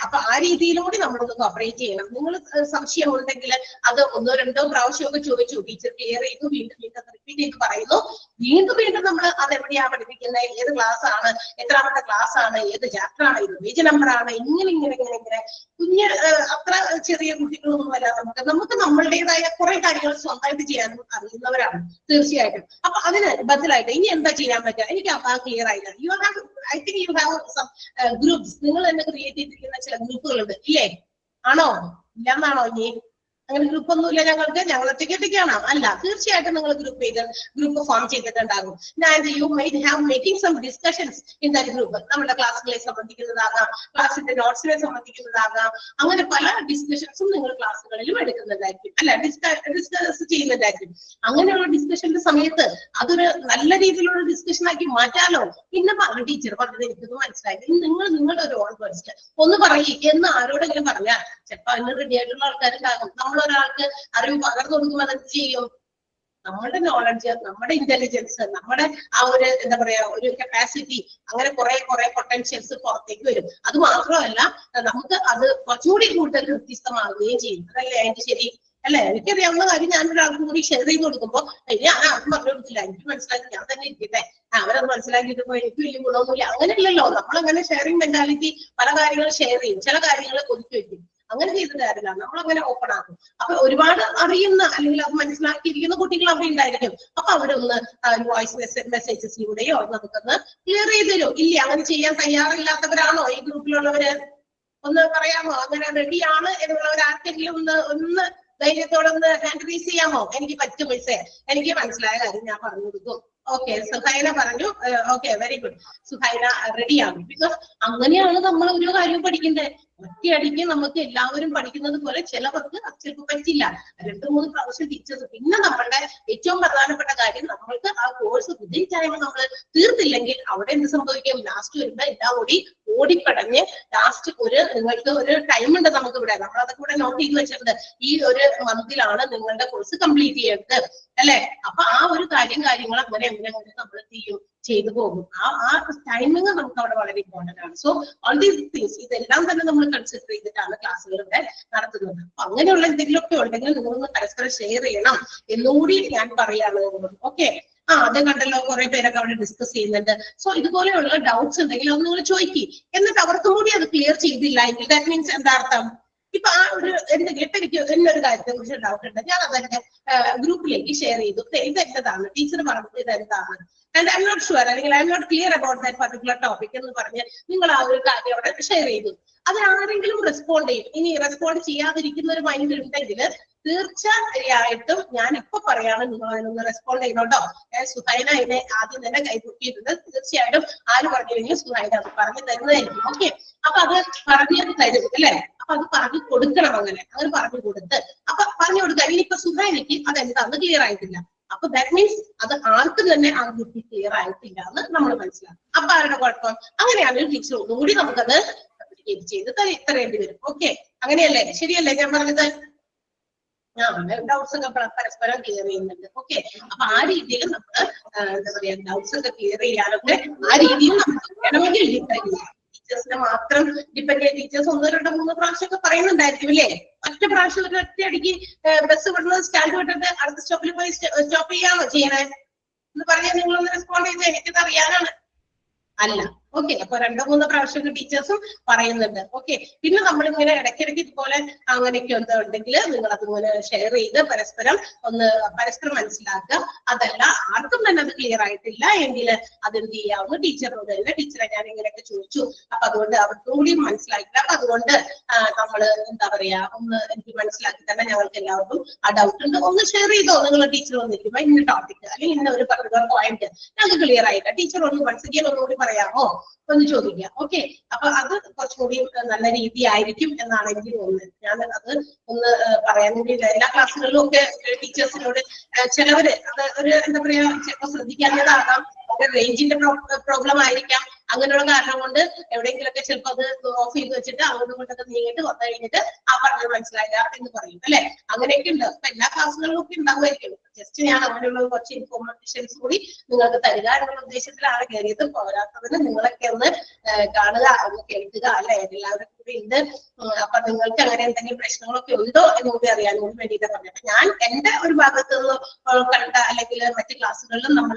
അപ്പൊ ആ രീതിയിലൂടെ നമ്മളൊന്ന് കോപ്പറേറ്റ് ചെയ്യണം. നിങ്ങൾ സംശയം ഉണ്ടെങ്കിൽ അത് 1-2 പ്രാവശ്യമൊക്കെ ചോദിച്ചു, ടീച്ചർ ക്ലിയർ ചെയ്തു, വീണ്ടും റിപ്പീറ്റ് ചെയ്ത് പറയുന്നു, വീണ്ടും നമ്മൾ അതെവിടെയാ പഠിപ്പിക്കുന്നത്, ഏത് ക്ലാസ് ആണ്, എത്രാമത്തെ ക്ലാസ് ആണ്, ഏത് ചാപ്റ്റർ ആണ്, ഇത് പേജ് നമ്പർ ആണ്, ഇങ്ങനെ കുഞ്ഞ് അത്ര ചെറിയ കുട്ടികളൊന്നും അല്ല. നമുക്ക് നമ്മളുടേതായ കുറെ കാര്യങ്ങൾ സ്വന്തമായിട്ട് ചെയ്യാനും അറിയുന്നവരാണ് തീർച്ചയായിട്ടും. അപ്പൊ അതിന് ബദലായിട്ട് ഇനി എന്താ ചെയ്യാൻ പറ്റുക, എനിക്ക് അപ്പൊ ക്ലിയർ ആയില്ല. I think you have some groups. നിങ്ങൾ തന്നെ ക്രിയേറ്റ് ചെയ്തിരിക്കുന്ന ചില ഗ്രൂപ്പുകളുണ്ട് ഇല്ലേ? ആണോ? ഇല്ലെന്നാണോ? ഇനി അങ്ങനെ ഗ്രൂപ്പ് ഒന്നുമില്ല ഞങ്ങൾക്ക്, ഞങ്ങൾ ഒറ്റയ്ക്കാണോ? അല്ല, തീർച്ചയായിട്ടും നിങ്ങൾ ഗ്രൂപ്പ് ഫോം ചെയ്തിട്ടുണ്ടാകും. You might have making some discussions in that group. നമ്മുടെ ക്ലാസ്സുകളെ സംബന്ധിക്കുന്നതാകാം, ക്ലാസ്സിന്റെ നോട്ട്സിനെ സംബന്ധിക്കുന്നതാകാം, അങ്ങനെ പല ഡിസ്കഷൻസും നിങ്ങൾ ക്ലാസ്സുകളിലും എടുക്കുന്നതായിരിക്കും അല്ല, ഡിസ്കസ് ചെയ്യുന്നതായിരിക്കും. അങ്ങനെയുള്ള ഡിസ്കഷന്റെ സമയത്ത് അതൊരു നല്ല രീതിയിലുള്ള ഡിസ്കഷൻ ആക്കി മാറ്റാലോ. പിന്നെ ടീച്ചർ പറഞ്ഞത് എനിക്കത് മനസ്സിലായി, നിങ്ങൾ നിങ്ങളുടെ ഒരു ഓൺ വേർഡ്സ് ഒന്ന് പറയും എന്ന് ആരോടെങ്കിലും പറഞ്ഞാൽ ചിലപ്പോ അതിന് റെഡി ആയിട്ടുള്ള ആൾക്കാരുണ്ടാകും. നമ്മളൊരാൾക്ക് അറിവ് പകർന്നു കൊടുക്കുമ്പോൾ അതെന്ത് ചെയ്യും? നമ്മുടെ നോളജ്, നമ്മുടെ ഇന്റലിജൻസ്, നമ്മുടെ ആ ഒരു എന്താ പറയാ ഒരു കപ്പാസിറ്റി, അങ്ങനെ കുറെ പൊട്ടൻഷ്യൽസ് പുറത്തേക്ക് വരും. അത് മാത്രമല്ല നമുക്ക് അത് കുറച്ചുകൂടി കൂടുതൽ വ്യത്യസ്തമാവുകയും ചെയ്യും. അതല്ലേ അതിന്റെ ശരി അല്ലെ? എനിക്കറിയാവുന്ന കാര്യം ഞാൻ ഒരാൾക്കും കൂടി ഷെയർ ചെയ്ത് കൊടുക്കുമ്പോ ഞാൻ ആർക്കും പറഞ്ഞു കൊടുക്കില്ല, എനിക്ക് മനസ്സിലാക്കി ഞാൻ തന്നെ ഇരിക്കട്ടെ, അവരത് മനസ്സിലാക്കിയിട്ടിപ്പോ എനിക്ക് വലിയ ഗുണമൊന്നുമില്ല. അങ്ങനെയല്ലല്ലോ. നമ്മളങ്ങനെ ഷെയറിംഗ് മെന്റാലിറ്റി പല കാര്യങ്ങളും ഷെയർ ചെയ്യും, ചില കാര്യങ്ങൾ ഒതുക്കി വെക്കും. അങ്ങനെ ചെയ്തിട്ട് കാര്യമില്ല, നമ്മളങ്ങനെ ഓപ്പൺ ആക്കും. അപ്പൊ ഒരുപാട് അറിയുന്ന അല്ലെങ്കിൽ അത് മനസ്സിലാക്കിയിരിക്കുന്ന കുട്ടികൾ അവിടെ ഉണ്ടായിരിക്കും. അപ്പൊ അവരൊന്ന് വോയിസ് മെസ്സേജസിലൂടെയോ നമുക്കൊന്ന് ക്ലിയർ ചെയ്ത് തരും. ഇല്ല, അങ്ങനെ ചെയ്യാൻ തയ്യാറില്ലാത്തവരാണോ ഈ ഗ്രൂപ്പിലുള്ളവര്? ഒന്ന് പറയാമോ? അങ്ങനെ റെഡിയാണ് എന്നുള്ളവർ ആർക്കെങ്കിലും ഒന്ന് ധൈര്യത്തോടെ ഒന്ന് ഹാൻഡ് റൈസ് ചെയ്യാമോ? എനിക്ക് പറ്റും മിസ്സേ, എനിക്ക് മനസ്സിലായ കാര്യം ഞാൻ പറഞ്ഞു കൊടുക്കും. ഓക്കെ, സുഹൈന പറഞ്ഞു. Okay, very good. സുഹൈന റെഡിയാണ്. ബിക്കോസ് അങ്ങനെയാണ് നമ്മൾ ഓരോ കാര്യവും പഠിക്കേണ്ടത്. ഒറ്റയടിക്ക് നമുക്ക് എല്ലാവരും പഠിക്കുന്നത് പോലെ ചിലവർക്ക് ചിലപ്പോൾ പറ്റില്ല. 2-3 പ്രാവശ്യം ടീച്ചേഴ്സ്. പിന്നെ നമ്മളുടെ ഏറ്റവും പ്രധാനപ്പെട്ട കാര്യം, നമ്മൾക്ക് ആ കോഴ്സ് വിതിൻ ടൈം നമ്മൾ തീർത്തില്ലെങ്കിൽ അവിടെ എന്ത് സംഭവിക്കും? ലാസ്റ്റ് വരുമ്പോ എല്ലാം കൂടി ഓടിപ്പടഞ്ഞ് ലാസ്റ്റ് നിങ്ങൾക്ക് ഒരു ടൈം ഉണ്ട് നമുക്ക് ഇവിടെ, നമ്മളതൊക്കെ ഇവിടെ നോട്ട് ചെയ്ത് വെച്ചിട്ടുണ്ട്. ഈ ഒരു മന്തിലാണ് നിങ്ങളുടെ കോഴ്സ് കംപ്ലീറ്റ് ചെയ്യേണ്ടത് അല്ലെ? അപ്പൊ ആ ഒരു കാര്യങ്ങൾ അങ്ങനെ നമ്മൾ ചെയ്തു പോകും. ആ ടൈമിങ് നമുക്ക് അവിടെ വളരെ ഇമ്പോർട്ടന്റ് ആണ്. സോ ഓൾ ദീസ് തിങ്സ് ഇതെല്ലാം തന്നെ നമ്മൾ കൺസിഡർ ചെയ്തിട്ടാണ് ക്ലാസ്സുകൾ ഇവിടെ നടത്തുന്നത്. അപ്പൊ അങ്ങനെയുള്ള എന്തെങ്കിലുമൊക്കെ ഉണ്ടെങ്കിൽ നിങ്ങളൊന്ന് പരസ്പരം ഷെയർ ചെയ്യണം എന്നുകൂടി ഞാൻ പറയാണ്. ഓക്കെ, അത് കണ്ടല്ലോ, കുറെ പേരൊക്കെ അവിടെ ഡിസ്കസ് ചെയ്യുന്നുണ്ട്. സോ ഇതുപോലെയുള്ള ഡൗട്ട്സ് ഉണ്ടെങ്കിൽ അത് നിങ്ങൾ ചോദിക്കും. എന്നിട്ട് അവർക്കും കൂടി അത് ക്ലിയർ ചെയ്തില്ല എങ്കിൽ ദാറ്റ് മീൻസ് എന്താ അർത്ഥം? ഇപ്പൊ ആ ഒരു എനിക്ക് എന്നൊരു കാര്യത്തെ കുറിച്ച് ഡൗട്ട് ഉണ്ട്, ഞാൻ അതെന്റെ ഗ്രൂപ്പിലേക്ക് ഷെയർ ചെയ്തു. ഇതെന്താണ് ടീച്ചർ പറഞ്ഞത്, ഇതെന്താണ്, and I'm not sure, അല്ലെങ്കിൽ I'm not clear about that particular topic എന്ന് പറഞ്ഞ് നിങ്ങൾ ആ ഒരു കാര്യം അവിടെ ഷെയർ ചെയ്തു. അത് ആരെങ്കിലും റെസ്പോണ്ട് ചെയ്യും. ഇനി റെസ്പോണ്ട് ചെയ്യാതിരിക്കുന്ന ഒരു മൈൻഡ് ഉണ്ടെങ്കിൽ തീർച്ചയായിട്ടും ഞാൻ ഇപ്പൊ പറയാണ്, നിങ്ങൾ അതിനൊന്ന് റെസ്പോണ്ട് ചെയ്യണോട്ടോ. സുഹൈന ഇതിനെ ആദ്യം തന്നെ കൈപൊക്കിയിട്ടുണ്ട്. തീർച്ചയായിട്ടും ആര് പറഞ്ഞില്ലെങ്കിൽ സുഹൈന അത് പറഞ്ഞു തരുന്നതായിരിക്കും. ഓക്കെ, അപ്പൊ അത് പറഞ്ഞു തരും അല്ലെ? അപ്പൊ അത് പറഞ്ഞു കൊടുക്കണം. അങ്ങനെ പറഞ്ഞു കൊടുത്ത് അപ്പൊ പറഞ്ഞു കൊടുക്കുക. ഇനിയിപ്പൊ സുഹൈനയ്ക്ക് അതെന്താന്ന് ക്ലിയർ ആയിട്ടില്ല. അപ്പൊ ദാറ്റ് മീൻസ് അത് ആർക്കും തന്നെ ആ കുട്ടി ക്ലിയർ ആയിട്ടില്ല എന്ന് നമ്മൾ മനസ്സിലാക്കും. അപ്പൊ ആരുടെ കുഴപ്പം? അങ്ങനെയാണെങ്കിൽ ടീച്ചർ ഒന്നുകൂടി നമുക്കത് ചെയ്ത് തരേണ്ടി വരും. ഓക്കെ, അങ്ങനെയല്ലേ? ശരിയല്ലേ ഞാൻ പറഞ്ഞത്? ഡൗട്ട്സ് ഒക്കെ പരസ്പരം ക്ലിയർ ചെയ്യുന്നുണ്ട്. ഓക്കെ, അപ്പൊ ആ രീതിയിൽ നമ്മൾ എന്താ പറയാ ഡൗട്ട്സ് ഒക്കെ ക്ലിയർ ചെയ്യാനൊക്കെ ആ രീതിയിൽ നമുക്ക് വേണമെങ്കിൽ ടീച്ചർ ടീച്ചേഴ്സിനെ മാത്രം ഡിപ്പെൻഡ് ചെയ്ത് ടീച്ചേഴ്സ് 1, 2, 3 പ്രാവശ്യമൊക്കെ പറയുന്നുണ്ടായിരിക്കും അല്ലേ? ഒറ്റ പ്രാവശ്യം ഒരു ഒറ്റയടിക്ക് ബസ് വിടുന്നത് സ്റ്റാൻഡ് വിട്ടിട്ട് അടുത്ത സ്റ്റോപ്പിൽ പോയി സ്റ്റോപ്പ് ചെയ്യാണോ ചെയ്യണേ എന്ന് പറഞ്ഞാൽ നിങ്ങളൊന്ന് റെസ്പോണ്ട് ചെയ്ത് എനിക്കത് അറിയാനാണ്. അല്ല. ഓക്കെ, അപ്പൊ 2, 3 പ്രാവശ്യമൊക്കെ ടീച്ചേഴ്സും പറയുന്നുണ്ട്. ഓക്കെ, പിന്നെ നമ്മളിങ്ങനെ ഇടയ്ക്കിടയ്ക്ക് ഇതുപോലെ അങ്ങനെയൊക്കെ ഉണ്ടെങ്കിൽ നിങ്ങൾ അതുപോലെ ഷെയർ ചെയ്ത് പരസ്പരം മനസ്സിലാക്കുക. അതല്ല ആർക്കും തന്നെ അത് ക്ലിയർ ആയിട്ടില്ല എങ്കിൽ അതെന്ത് ചെയ്യാവുന്ന ടീച്ചറിനോട് തന്നെ, ടീച്ചറെ ഞാൻ ഇങ്ങനെയൊക്കെ ചോദിച്ചു, അപ്പൊ അതുകൊണ്ട് അവർക്കും കൂടി മനസ്സിലായില്ല, അപ്പൊ അതുകൊണ്ട് നമ്മള് എന്താ പറയാ ഒന്ന് എനിക്ക് മനസ്സിലാക്കി തന്നെ ഞങ്ങൾക്ക് എല്ലാവർക്കും ആ ഡൗട്ട് ഉണ്ട്, ഒന്ന് ഷെയർ ചെയ്തോ നിങ്ങൾ ടീച്ചർ വന്നിരിക്കുമ്പോ ഇന്ന ടോപ്പിക് അല്ലെങ്കിൽ ഇന്ന ഒരു പർട്ടിക്കുലർ പോയിന്റ് ഞങ്ങൾക്ക് ക്ലിയർ ആയില്ല, ടീച്ചർ ഒന്ന് മനസ്സിലാക്കിയാൽ ഒന്നുകൂടി പറയാമോ ഒന്ന് ചോദിക്കാം. ഓക്കെ, അപ്പൊ അത് കുറച്ചുകൂടി നല്ല രീതി ആയിരിക്കും എന്നാണ് എനിക്ക് തോന്നുന്നത്. ഞാൻ അത് ഒന്ന് പറയാൻ വേണ്ടി എല്ലാ ക്ലാസ്സുകളിലും ഒക്കെ ടീച്ചേഴ്സിനോട് ചിലവര് അത് ഒരു എന്താ പറയാ ചിലപ്പോൾ ശ്രദ്ധിക്കാത്തതാകാം, റേഞ്ചിന്റെ പ്രോബ്ലം ആയിരിക്കാം, അങ്ങനെയുള്ള കാരണം കൊണ്ട് എവിടെയെങ്കിലൊക്കെ ചിലപ്പോൾ അത് ഓഫ് ചെയ്ത് വെച്ചിട്ട് അങ്ങോട്ടും ഇങ്ങോട്ടൊക്കെ നീങ്ങിട്ട് വന്നു കഴിഞ്ഞിട്ട് ആ പറഞ്ഞത് മനസ്സിലായില്ല എന്ന് പറയും അല്ലെ? അങ്ങനെയൊക്കെ ഉണ്ട്. അപ്പൊ എല്ലാ ക്ലാസ്സുകളിലും ഒക്കെ ഉണ്ടാവുമായിരിക്കും. ജസ്റ്റ് ഞാൻ അങ്ങനെയുള്ള കുറച്ച് ഇൻഫോർമേഷൻസ് കൂടി നിങ്ങൾക്ക് തരിക എന്നുള്ള ഉദ്ദേശത്തിലാണ് കയറിയത്. പോരാത്തതിന് നിങ്ങളൊക്കെ ഒന്ന് കാണുക, ഒന്ന് കേൾക്കുക അല്ലെ? എല്ലാവരും കൂടി ഉണ്ട്. അപ്പൊ നിങ്ങൾക്ക് അങ്ങനെ എന്തെങ്കിലും പ്രശ്നങ്ങളൊക്കെ ഉണ്ടോ എന്ന് കൂടി അറിയാൻ കൂടി വേണ്ടിയിട്ട് പറഞ്ഞത്. ഞാൻ എന്റെ ഒരു ഭാഗത്ത് നിന്ന് കണ്ട അല്ലെങ്കിൽ മറ്റു ക്ലാസ്സുകളിലും നമ്മൾ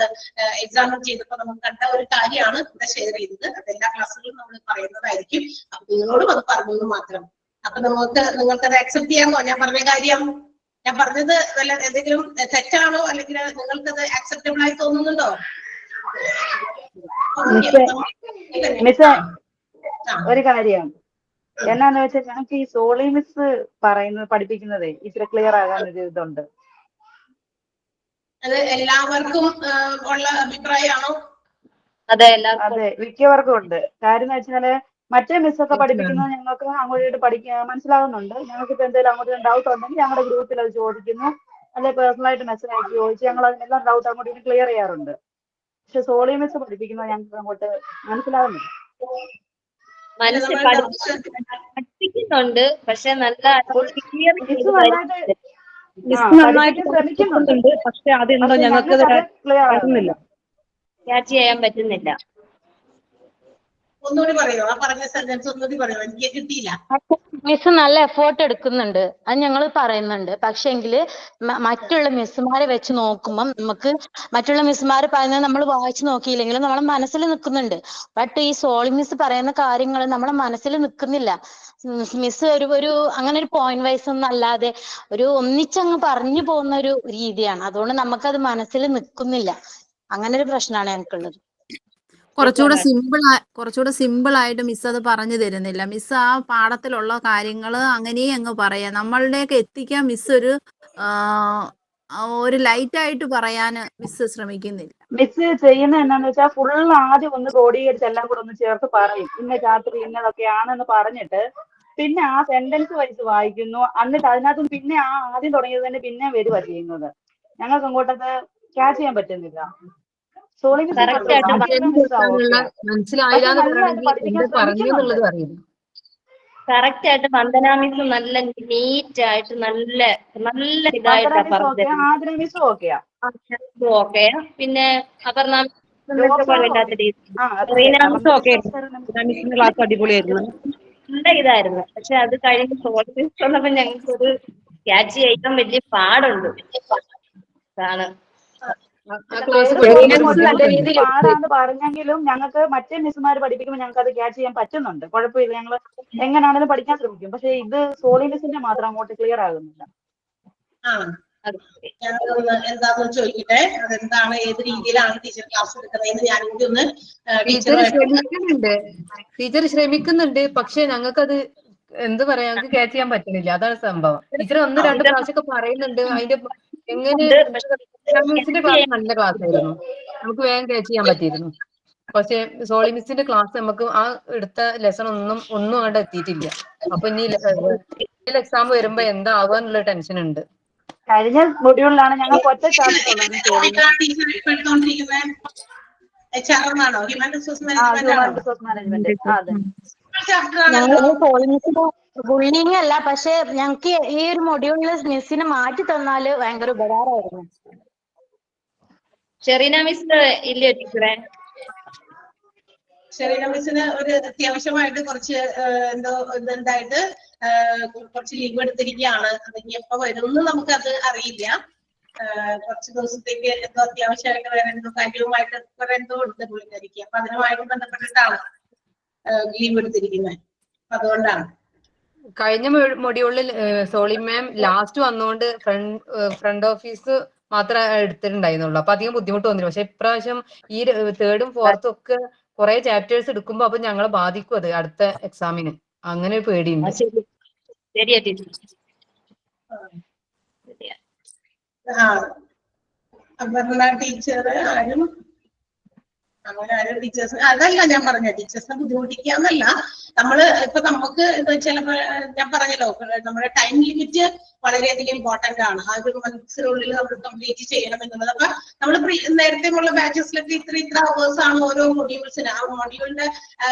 എക്സാമിൻ ചെയ്തപ്പോൾ നമുക്ക് കണ്ട ഒരു കാര്യമാണ് ഇവിടെ ഷെയർ ചെയ്തത്. അത് എല്ലാ ക്ലാസ്സുകളിലും നമ്മൾ പറയുന്നതായിരിക്കും. അപ്പൊ നിങ്ങളോടും അത് പറഞ്ഞത് മാത്രം. അപ്പൊ നിങ്ങൾക്കത് അക്സെപ്റ്റ് ചെയ്യാമോ ഞാൻ പറഞ്ഞ കാര്യം? ഞാൻ പറഞ്ഞത് വല്ല എന്തെങ്കിലും തെറ്റാണോ അല്ലെങ്കിൽ നിങ്ങൾക്കത് അക്സെപ്റ്റബിൾ ആയി തോന്നുന്നുണ്ടോ? മിസ് ഒരു കാര്യം എന്നാന്ന് വെച്ചാൽ ഞങ്ങൾക്ക് ഈ സോളി മിസ് പഠിപ്പിക്കുന്നതേ ഇച്ചിരി ക്ലിയർ ആകാൻ ഒരു ഇതുണ്ട്. അത് എല്ലാവർക്കും ഉള്ള അഭിപ്രായമാണോ? അതെ, മിക്കവർക്കും ഉണ്ട്. കാര്യം എന്ന് വെച്ചാല് മറ്റേ മിസ്സൊക്കെ പഠിപ്പിക്കുന്നത് ഞങ്ങൾക്ക് അങ്ങോട്ട് മനസ്സിലാകുന്നുണ്ട്. ഞങ്ങൾക്ക് ഇപ്പൊ എന്തെങ്കിലും അങ്ങോട്ട് ഡൗട്ട് ഉണ്ടെങ്കിൽ ഞങ്ങളുടെ ഗ്രൂപ്പിൽ അത് ചോദിക്കുന്നു, അല്ലെങ്കിൽ പേഴ്സണലായിട്ട് മെസ്സേജ് അയച്ച് ചോദിച്ച് ഞങ്ങൾ അതിനെല്ലാം ഡൗട്ട് അങ്ങോട്ട് ക്ലിയർ ചെയ്യാറുണ്ട്. പക്ഷെ സോളി മിസ് പഠിപ്പിക്കുന്നത് ഞങ്ങൾക്ക് അങ്ങോട്ട് മനസ്സിലാകുന്നില്ല. പഠിപ്പിക്കുന്നുണ്ട്, പക്ഷെ നല്ല നന്നായിട്ട് ശ്രമിക്കുന്നുണ്ട്, പക്ഷെ അതെന്തോ ഞങ്ങൾക്ക് ക്യാച്ച് ചെയ്യാൻ പറ്റുന്നില്ല. ഒന്നുകൂടി പറയോ? ആ പറഞ്ഞ സെന്റൻസ് ഒന്നുകൂടി പറയോ? എനിക്ക് കിട്ടിയില്ല. മിസ് നല്ല എഫേർട്ട് എടുക്കുന്നുണ്ട്, അത് ഞങ്ങൾ പറയുന്നുണ്ട്. പക്ഷെങ്കില് മറ്റുള്ള മിസ്സുമാരെ വെച്ച് നോക്കുമ്പോൾ നമുക്ക് മറ്റുള്ള മിസ്സുമാർ പറയുന്നത് നമ്മൾ വായിച്ചു നോക്കിയില്ലെങ്കിലും നമ്മളെ മനസ്സിൽ നിൽക്കുന്നുണ്ട്. ബട്ട് ഈ സോളി മിസ് പറയുന്ന കാര്യങ്ങൾ നമ്മളെ മനസ്സിൽ നിൽക്കുന്നില്ല. മിസ് ഒരു അങ്ങനെ ഒരു പോയിന്റ് വൈസ് ഒന്നും അല്ലാതെ ഒരു ഒന്നിച്ചങ്ങ് പറഞ്ഞു പോകുന്ന ഒരു രീതിയാണ്. അതുകൊണ്ട് നമുക്കത് മനസ്സിൽ നിൽക്കുന്നില്ല. അങ്ങനെ ഒരു പ്രശ്നമാണ് ഞങ്ങൾക്കുള്ളത്. കുറച്ചുകൂടെ സിമ്പിൾ ആയിട്ട് മിസ് അത് പറഞ്ഞു തരുന്നില്ല. മിസ് ആ പാഠത്തിലുള്ള കാര്യങ്ങൾ അങ്ങനെ അങ്ങ് പറയാ, നമ്മളുടെയൊക്കെ എത്തിക്കാൻ മിസ് ഒരു ലൈറ്റ് ആയിട്ട് പറയാൻ മിസ് ശ്രമിക്കുന്നില്ല. മിസ് ചെയ്യുന്ന എന്താന്ന് വെച്ചാൽ ഫുൾ ആദ്യം ഒന്ന് ക്രോഡീകരിച്ച് എല്ലാം കൂടെ ഒന്ന് ചേർത്ത് പറയും, ഇന്ന രാത്രി ഇന്നതൊക്കെയാണെന്ന് പറഞ്ഞിട്ട് പിന്നെ ആ സെന്റൻസ് വൈസ് വായിക്കുന്നു. എന്നിട്ട് അതിനകത്ത് പിന്നെ ആ ആദ്യം തുടങ്ങിയത് തന്നെ പിന്നെ വരുവാ ചെയ്യുന്നത്. ഞങ്ങൾക്ക് അങ്ങോട്ടത് ക്യാച്ച് ചെയ്യാൻ പറ്റുന്നില്ല. കറക്റ്റ് ആയിട്ട് വന്ദന മിസ് നല്ല നീറ്റ് ആയിട്ട് നല്ല ഇതായിട്ടാ പറഞ്ഞത്. ഓക്കെ, പിന്നെ അപർണ ക്ലാസ് അടിപൊളിയായിരുന്നു, നല്ല ഇതായിരുന്നു. പക്ഷെ അത് കഴിഞ്ഞ് സോൾവ് വന്നപ്പോ ഞങ്ങൾക്കൊരു ക്യാച്ച് ചെയ്യാൻ വലിയ പാടുണ്ട്. അതാണ് പാടാന്ന് പറഞ്ഞെങ്കിലും ഞങ്ങൾക്ക് മറ്റേ മിസ്സുമാർ പഠിപ്പിക്കുമ്പോൾ ഞങ്ങൾക്ക് അത് ക്യാച്ച് ചെയ്യാൻ പറ്റുന്നുണ്ട്. കുഴപ്പമില്ല, ഞങ്ങൾ എങ്ങനെയാണെങ്കിലും പഠിക്കാൻ ശ്രമിക്കും. പക്ഷെ ഇത് സോളി മിസ്സിന്റെ മാത്രം അങ്ങോട്ട് ക്ലിയർ ആകുന്നില്ല. എന്താന്ന് ചോദിക്കട്ടെ, അതെന്താണ്, ഏത് രീതിയിലാണ് ടീച്ചർ ക്ലാസ് എടുക്കുന്നതെന്ന് ഞാൻ കൂടി ഒന്ന്. ടീച്ചർ ശ്രമിക്കുന്നുണ്ട്, പക്ഷെ ഞങ്ങൾക്കത് എന്ത് പറയാ, ഞങ്ങൾക്ക് ക്യാച്ച് ചെയ്യാൻ പറ്റുന്നില്ല. അതാണ് സംഭവം. ടീച്ചർ 1-2 പ്രാവശ്യമൊക്കെ പറയുന്നുണ്ട്. അതിന്റെ എങ്ങനെ മിസ്സിന്റെ ക്ലാസ് നല്ല ക്ലാസ് ആയിരുന്നു, നമുക്ക് വേഗം ക്യാച്ച് ചെയ്യാൻ പറ്റിയിരുന്നു. പക്ഷെ സോളി മിസ്സിന്റെ ക്ലാസ് നമുക്ക് ആ എടുത്ത ലെസൺ ഒന്നും അവിടെ എത്തിയിട്ടില്ല. അപ്പൊ ഇനി എക്സാം വരുമ്പോ എന്താവുക എന്നുള്ള ടെൻഷൻ ഉണ്ട്. കഴിഞ്ഞ മൊഡ്യൂളിലാണ് ഞങ്ങൾക്ക് ഒറ്റ ചാപ്റ്റർ ബുള്ളിങ് അല്ല, പക്ഷെ ഞങ്ങൾക്ക് ഈ ഒരു മൊഡ്യൂളിൽ മിസ്സിനെ മാറ്റി തന്നാല് ഭയങ്കര ഉപകാരമായിരുന്നു. ഷെറീന മിസ് ഇല്ലേ ടീച്ചറെ? ഷെറീന മിസ്സിന് ഒരു അത്യാവശ്യമായിട്ട് കുറച്ച് എന്തോ ഇതുണ്ടായിട്ട് കുറച്ച് ലീവ് എടുത്തിരിക്കുകയാണ്. അത് ഇനി എപ്പോ വരുമെന്ന് നമുക്കത് അറിയില്ല. കുറച്ച് ദിവസത്തേക്ക് എന്തോ അത്യാവശ്യമായിട്ട് വേറെ എന്തോ കാര്യവുമായിട്ട് കുറെ എന്തോ ഉണ്ട് പുള്ളിക്കാരിക്ക്. അപ്പൊ അതിനുമായിട്ട് ബന്ധപ്പെട്ടിട്ടാണ് ലീവ് എടുത്തിരിക്കുന്നത്. അതുകൊണ്ടാണ് കഴിഞ്ഞ മൊഡ്യൂളിൽ സോളി മാം ലാസ്റ്റ് വന്നുകൊണ്ട് ഫ്രണ്ട് ഓഫീസ് മാത്രമേ എടുത്തിട്ടുണ്ടായിരുന്നുള്ളൂ. അപ്പൊ അധികം ബുദ്ധിമുട്ട് വന്നില്ല. പക്ഷെ ഇപ്രാവശ്യം ഈ 3rd ഉം 4th ഒക്കെ കുറെ ചാപ്റ്റേഴ്സ് എടുക്കുമ്പോ അപ്പൊ ഞങ്ങളെ ബാധിക്കും അത് അടുത്ത എക്സാമിന്. അങ്ങനെ ഒരു പേടിയുണ്ട്. ശരിയാ ടീച്ചർ. അപർണ ടീച്ചർ ആരും അങ്ങനെ ആരും ടീച്ചേഴ്സ് അതല്ല ഞാൻ പറഞ്ഞ ടീച്ചേഴ്സിനെ ബുദ്ധിമുട്ടിക്കാന്നല്ല. നമ്മള് ഇപ്പൊ നമുക്ക് ചിലപ്പോ ഞാൻ പറഞ്ഞല്ലോ നമ്മുടെ ടൈം ലിമിറ്റ് വളരെയധികം ഇമ്പോർട്ടന്റ് ആണ്. ആ ഒരു മന്ത്സിനുള്ളിൽ നമ്മൾ കംപ്ലീറ്റ് ചെയ്യണം എന്നുള്ളത്. അപ്പൊ നമ്മൾ നേരത്തെ ഉള്ള ബാച്ചസിലൊക്കെ ഇത്ര അവേഴ്സ് ആണ് ഓരോ മൊഡ്യൂൾസിന്. ആ മൊഡ്യൂളിന്റെ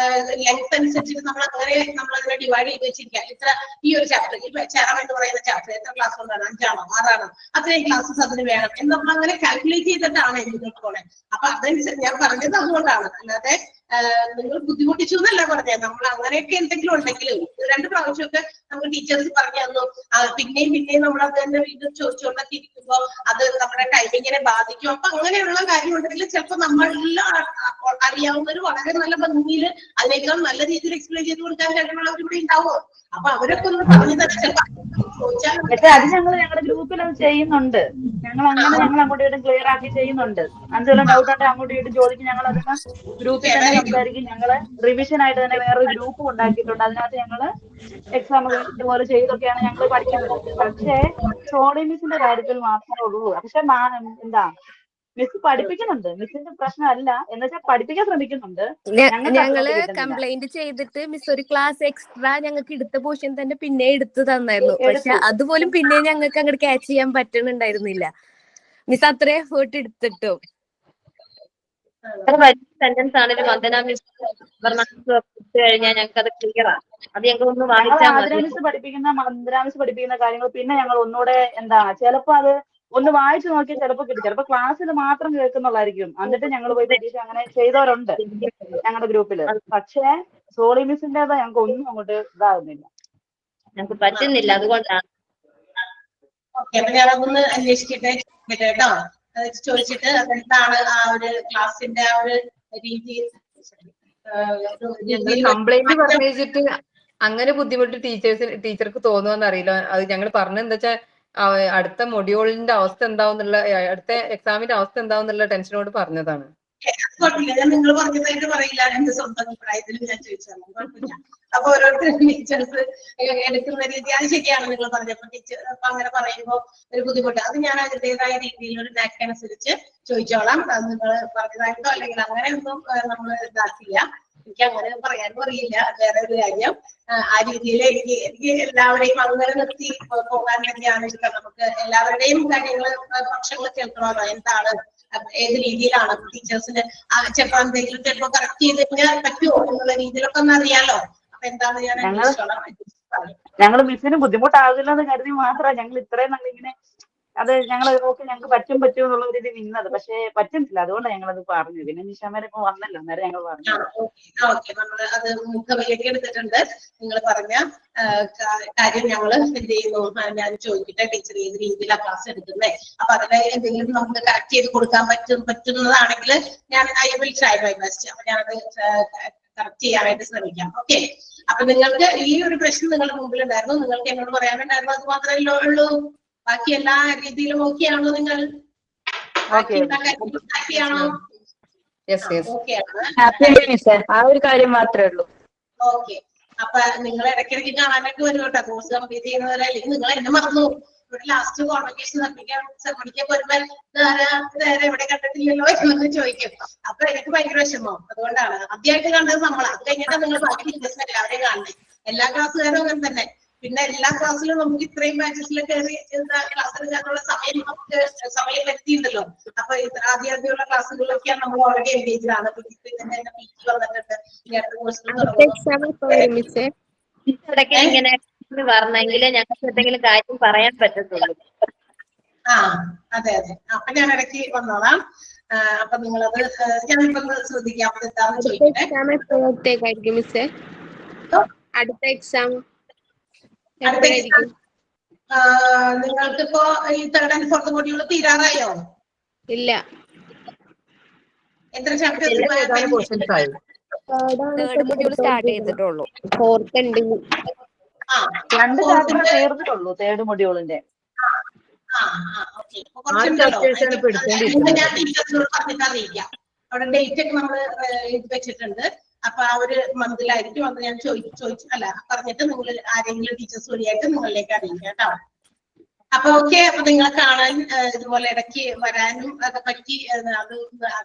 ലെങ്ത് അനുസരിച്ചിട്ട് നമ്മളതിനെ ഡിവൈഡ് ചെയ്ത് വെച്ചിരിക്കാം. ഇത്ര ഈ ഒരു ചാപ്റ്റർ ചേരാം എന്ന് പറയുന്ന ചാപ്റ്റർ എത്ര ക്ലാസ് കൊണ്ടാണ്, 5ആണോ 6ആണോ, അത്രയും ക്ലാസ്സസ് അതിന് വേണം എന്ന് നമ്മൾ അങ്ങനെ കാൽക്കുലേറ്റ് ചെയ്തിട്ടാണ് നിങ്ങൾക്ക് പോണേ. അപ്പൊ അതനുസരിച്ച് ഞാൻ പറഞ്ഞത് അതുകൊണ്ടാണ്. അല്ലാതെ നിങ്ങൾ ബുദ്ധിമുട്ടിച്ചു എന്നല്ല പറഞ്ഞത്. നമ്മൾ അങ്ങനെയൊക്കെ എന്തെങ്കിലും ഉണ്ടെങ്കിൽ 2 പ്രാവശ്യമൊക്കെ നമ്മൾ ടീച്ചേഴ്സ് പറഞ്ഞു തന്നു. പിന്നെയും നമ്മൾ അത് തന്നെ വീണ്ടും ചോദിച്ചുകൊണ്ടൊക്കെ ഇരിക്കുമ്പോൾ അത് നമ്മുടെ ടൈമിങ്ങിനെ ബാധിക്കും. അപ്പൊ അങ്ങനെയുള്ള കാര്യം ഉണ്ടെങ്കിൽ ചിലപ്പോൾ നമ്മളെല്ലാം അറിയാവുന്നവർ വളരെ നല്ല ഭംഗിയിൽ അതിനേക്കാൾ നല്ല രീതിയിൽ എക്സ്പ്ലെയിൻ ചെയ്ത് കൊടുക്കാൻ കഴിവുള്ളവർ ഇവിടെ ഉണ്ടാവുമോ? അപ്പൊ അവരൊക്കെ ഒന്ന് പറഞ്ഞു തന്നെ ചിലപ്പോൾ ചോദിച്ചാൽ അത് ഞങ്ങളുടെ ഗ്രൂപ്പിൽ അത് ചെയ്യുന്നുണ്ട്. ഞങ്ങൾ അങ്ങോട്ടും ക്ലിയർ ആക്കി ചെയ്യുന്നുണ്ട്. എന്തെങ്കിലും ഡൗട്ട് ഉണ്ടെങ്കിൽ അങ്ങോട്ടും ചോദിക്കും. ഞങ്ങൾ അതിന് ഗ്രൂപ്പിൽ തന്നെ സംസാരിക്കും. ഞങ്ങള് റിവിഷൻ ആയിട്ട് തന്നെ വേറൊരു ഗ്രൂപ്പും ഉണ്ടാക്കിയിട്ടുണ്ട്. അതിനകത്ത് ഞങ്ങള് എക്സാം ഇതുപോലെ ചെയ്തൊക്കെയാണ് ഞങ്ങൾ പഠിക്കുന്നത്. പക്ഷേ സോളി മിസ്സിന്റെ കാര്യത്തിൽ മാത്രമേ ഉള്ളൂ. പക്ഷെ എന്താ മിസ് പഠിപ്പിക്കുന്നുണ്ട്. മിസ്സിന്റെ പ്രശ്നമല്ല എന്ന് വെച്ചാൽ പഠിപ്പിക്കാൻ ശ്രമിക്കുന്നുണ്ട്. ഞങ്ങള് കംപ്ലൈന്റ് ചെയ്തിട്ട് മിസ് ഒരു ക്ലാസ് എക്സ്ട്രാ ഞങ്ങൾക്ക് എടുത്ത പോർഷൻ തന്നെ പിന്നെ എടുത്തു തന്നായിരുന്നു. പക്ഷെ അതുപോലും പിന്നെ ഞങ്ങൾക്ക് അങ്ങോട്ട് ക്യാച്ച് ചെയ്യാൻ പറ്റുന്നുണ്ടായിരുന്നില്ല. മിസ് അത്രയും എഫേർട്ട് എടുത്തിട്ടും സെന്റൻസ് ആണെങ്കിലും വന്ദന മിസ് കഴിഞ്ഞാൽ ഞങ്ങൾക്ക് അത് ക്ലിയർ ആണ്. അത് ഞങ്ങൾ ഒന്ന് വായിച്ചാൽ മതി. മന്ദന മിസ് പഠിപ്പിക്കുന്ന കാര്യങ്ങൾ പിന്നെ ഞങ്ങൾ ഒന്നുകൂടെ ചിലപ്പോ അത് ഒന്ന് വായിച്ചു നോക്കിയാൽ ചിലപ്പോൾ കിട്ടും. ചിലപ്പോൾ ക്ലാസ്സിൽ മാത്രം കേൾക്കുന്നുള്ളായിരിക്കും. എന്നിട്ട് ഞങ്ങൾ പോയി പരീക്ഷ അങ്ങനെ ചെയ്തവരുണ്ട് ഞങ്ങളുടെ ഗ്രൂപ്പില്. പക്ഷേ സോളി മിസ്സിന്റെ ഞങ്ങൾക്ക് ഒന്നും അങ്ങോട്ട് ഇതാകുന്നില്ല, ഞങ്ങൾക്ക് പറ്റുന്നില്ല. അതുകൊണ്ടാണ്. ഓക്കെ, അപ്പൊ ഞാനതൊന്ന് അന്വേഷിക്കട്ടെ കേട്ടോ. ചോദിച്ചിട്ട് അതെന്താണ് ആ ഒരു ക്ലാസിന്റെ ആ ഒരു രീതി കംപ്ലൈന്റ് പറഞ്ഞിട്ട് അങ്ങനെ ബുദ്ധിമുട്ട് ടീച്ചർക്ക് തോന്നുമെന്ന് അറിയില്ല. അത് ഞങ്ങൾ പറഞ്ഞെന്താ വെച്ചാൽ അടുത്ത മൊഡ്യൂളിന്റെ അവസ്ഥ എന്താവുന്നുള്ള, അടുത്ത എക്സാമിന്റെ അവസ്ഥ എന്താവുന്നുള്ള ടെൻഷനോട് പറഞ്ഞതാണ്. ഞാൻ നിങ്ങൾ പറഞ്ഞതായിട്ട് പറയില്ല, എന്റെ സ്വന്തം അഭിപ്രായത്തിൽ ഞാൻ ചോദിച്ചാൽ കുഴപ്പമില്ല. അപ്പൊ ഓരോരുത്തരും ടീച്ചേഴ്സ് എടുക്കുന്ന രീതി അത് ശരിയാണ്. നിങ്ങൾ പറഞ്ഞപ്പോ ടീച്ചർ അപ്പൊ അങ്ങനെ പറയുമ്പോൾ ഒരു ബുദ്ധിമുട്ട്, അത് ഞാൻ അതിൻ്റെതായ രീതിയിൽ ഒരു നാക്ക് അനുസരിച്ച് ചോദിച്ചോളാം. അത് നിങ്ങൾ പറഞ്ഞതായിട്ടോ അല്ലെങ്കിൽ അങ്ങനെ ഒന്നും നമ്മൾ ഇതാക്കില്ല. എനിക്ക് അങ്ങനെ പറയാനും അറിയില്ല. വേറെ ഒരു കാര്യം, ആ രീതിയിൽ എനിക്ക് എല്ലാവരെയും അങ്ങനെ നിർത്തി പോകാൻ തന്നെയാണ് ഇഷ്ടം. നമുക്ക് എല്ലാവരുടെയും കാര്യങ്ങൾ പക്ഷങ്ങൾ കേൾക്കണമല്ലോ. എന്താണ്, ഏത് രീതിയിലാണ് ടീച്ചേഴ്സിന് ചിലപ്പോ എന്തെങ്കിലും ചിലപ്പോ കറക്റ്റ് ചെയ്ത് കഴിഞ്ഞാൽ പറ്റുമോ എന്നുള്ള രീതിയിലൊക്കെ ഒന്ന് അറിയാലോ. അപ്പൊ എന്താണ് ഞാൻ ഞങ്ങൾ മിസ്സിന് ബുദ്ധിമുട്ടാകില്ലെന്ന് കരുതി മാത്രമാണ് ഞങ്ങൾ ഇത്രയും നമ്മളിങ്ങനെ അത് ഞങ്ങൾ ഞങ്ങൾക്ക് പറ്റും എന്നുള്ള ഒരു ഇത് നിന്നത്. പക്ഷെ പറ്റുന്നില്ല. അതുകൊണ്ടാണ് ഞങ്ങളത് പറഞ്ഞു. പിന്നെ നിഷാമേരെ ഇപ്പൊ വന്നല്ലോ, അന്നേരം ഞങ്ങൾ പറഞ്ഞു. ഓക്കെ, നമ്മള് അത് മുഖവിലേക്ക് എടുത്തിട്ടുണ്ട്. നിങ്ങൾ പറഞ്ഞ കാര്യം ഞങ്ങൾ എന്ത് ചെയ്യുന്നു, ഞാൻ ചോദിക്കട്ടെ ടീച്ചർ ഏത് രീതിയിലാണ് ക്ലാസ് എടുക്കുന്നത്. അപ്പൊ അതിനെ എന്തെങ്കിലും നമുക്ക് കറക്റ്റ് ചെയ്ത് കൊടുക്കാൻ പറ്റുന്നതാണെങ്കിൽ ഞാൻ I will try my best. അപ്പൊ ഞാനത് കറക്റ്റ് ചെയ്യാനായിട്ട് ശ്രമിക്കാം. ഓക്കെ, അപ്പൊ നിങ്ങൾക്ക് ഈ ഒരു പ്രശ്നം നിങ്ങളുടെ മുമ്പിലുണ്ടായിരുന്നു. നിങ്ങൾക്ക് എന്നോട് പറയാനുണ്ടായിരുന്നു. അത് മാത്രമേ ഉള്ളൂ. ബാക്കി എല്ലാ രീതിയിലും ഓക്കെയാണോ? നിങ്ങൾ ഹാപ്പിയാണോ? ആ ഒരു കാര്യം മാത്രമേ ഉള്ളൂ. ഓക്കെ, അപ്പൊ നിങ്ങൾ ഇടയ്ക്കിടയ്ക്ക് കാണാനൊക്കെ വരും കേട്ടോ. കോഴ്സ് കംപ്ലീറ്റ് ചെയ്യുന്നവരെ. അല്ലെങ്കിൽ നിങ്ങൾ എന്നെ മറന്നു. ഇവിടെ ലാസ്റ്റ് കോൺവെക്കേഷൻ പഠിക്കാൻ വരുമ്പോൾ എവിടെ കണ്ടിട്ടില്ലല്ലോ എന്നൊക്കെ ചോദിക്കും. അപ്പൊ എനിക്ക് ഭയങ്കര വിഷമോ. അതുകൊണ്ടാണ് ആദ്യമായിട്ട് കണ്ടത് നമ്മൾ. അത് കഴിഞ്ഞിട്ട് നിങ്ങൾ ബാക്കി ടീച്ചേഴ്സ് എല്ലാവരെയും കാണുന്നത്. എല്ലാ ക്ലാസ്സുകാരും അങ്ങനെ തന്നെ. പിന്നെ എല്ലാ ക്ലാസ്സിലും നമുക്ക് ഇത്രയും ബാച്ചസിൽ കയറി ക്ലാസ് എടുക്കാനുള്ള സമയം വരുത്തിയിട്ടുണ്ടല്ലോ. അപ്പൊ ആദ്യമുള്ള ക്ലാസ്സുകളിലൊക്കെയാണ് നമ്മൾ ഓൾറെഡി എൻഗേജ് ആണ്. പിന്നെ പി വന്നിട്ടുണ്ട്. ഇടയ്ക്ക് ഇങ്ങനെ പറഞ്ഞെങ്കിലേ ഞങ്ങൾക്ക് എന്തെങ്കിലും കാര്യം പറയാൻ പറ്റത്തുള്ളൂ. അതെ. അപ്പൊ ഞാൻ ഇടയ്ക്ക് വന്നോളാം. അപ്പൊ നിങ്ങളത് ഞാനിപ്പോ ശ്രദ്ധിക്കാം എന്താണെന്ന് ചോദിക്കട്ടെ. എക്സാം എപ്പോഴത്തേക്കായിരിക്കും മിസ്സേ? അടുത്ത എക്സാം നിങ്ങൾക്കിപ്പോ ഈ 3rd and 4th മൊഡ്യൂൾ തീരാറായോ? ഇല്ല, എത്ര ചാപ്റ്റേഴ്സ്? തേർഡ് മൊഡ്യൂൾ സ്റ്റാർട്ട് ചെയ്തിട്ടുള്ളൂ, 4th ഉണ്ട്. 2 ചാപ്റ്റർ തീർന്നിട്ടുള്ളൂ 3rd മൊഡ്യൂളിന്റെ. ഞാൻ ടീച്ചേഴ്സിനോട് പറഞ്ഞിട്ട് അറിയിക്കാം. അവിടെ ഡേറ്റ് ഒക്കെ നമ്മൾ എഴുതി വെച്ചിട്ടുണ്ട്. അപ്പൊ ആ ഒരു മന്തിലായിരിക്കും അത് ഞാൻ ചോദിച്ചു അല്ല പറഞ്ഞിട്ട് നിങ്ങൾ ആരെങ്കിലും ടീച്ചേഴ്സ് വഴിയായിട്ട് നിങ്ങളിലേക്ക് അറിയിക്കാം കേട്ടോ. അപ്പൊ ഓക്കെ, അപ്പൊ നിങ്ങളെ കാണാൻ ഇതുപോലെ ഇടയ്ക്ക് വരാനും ഒക്കെ പറ്റി അത്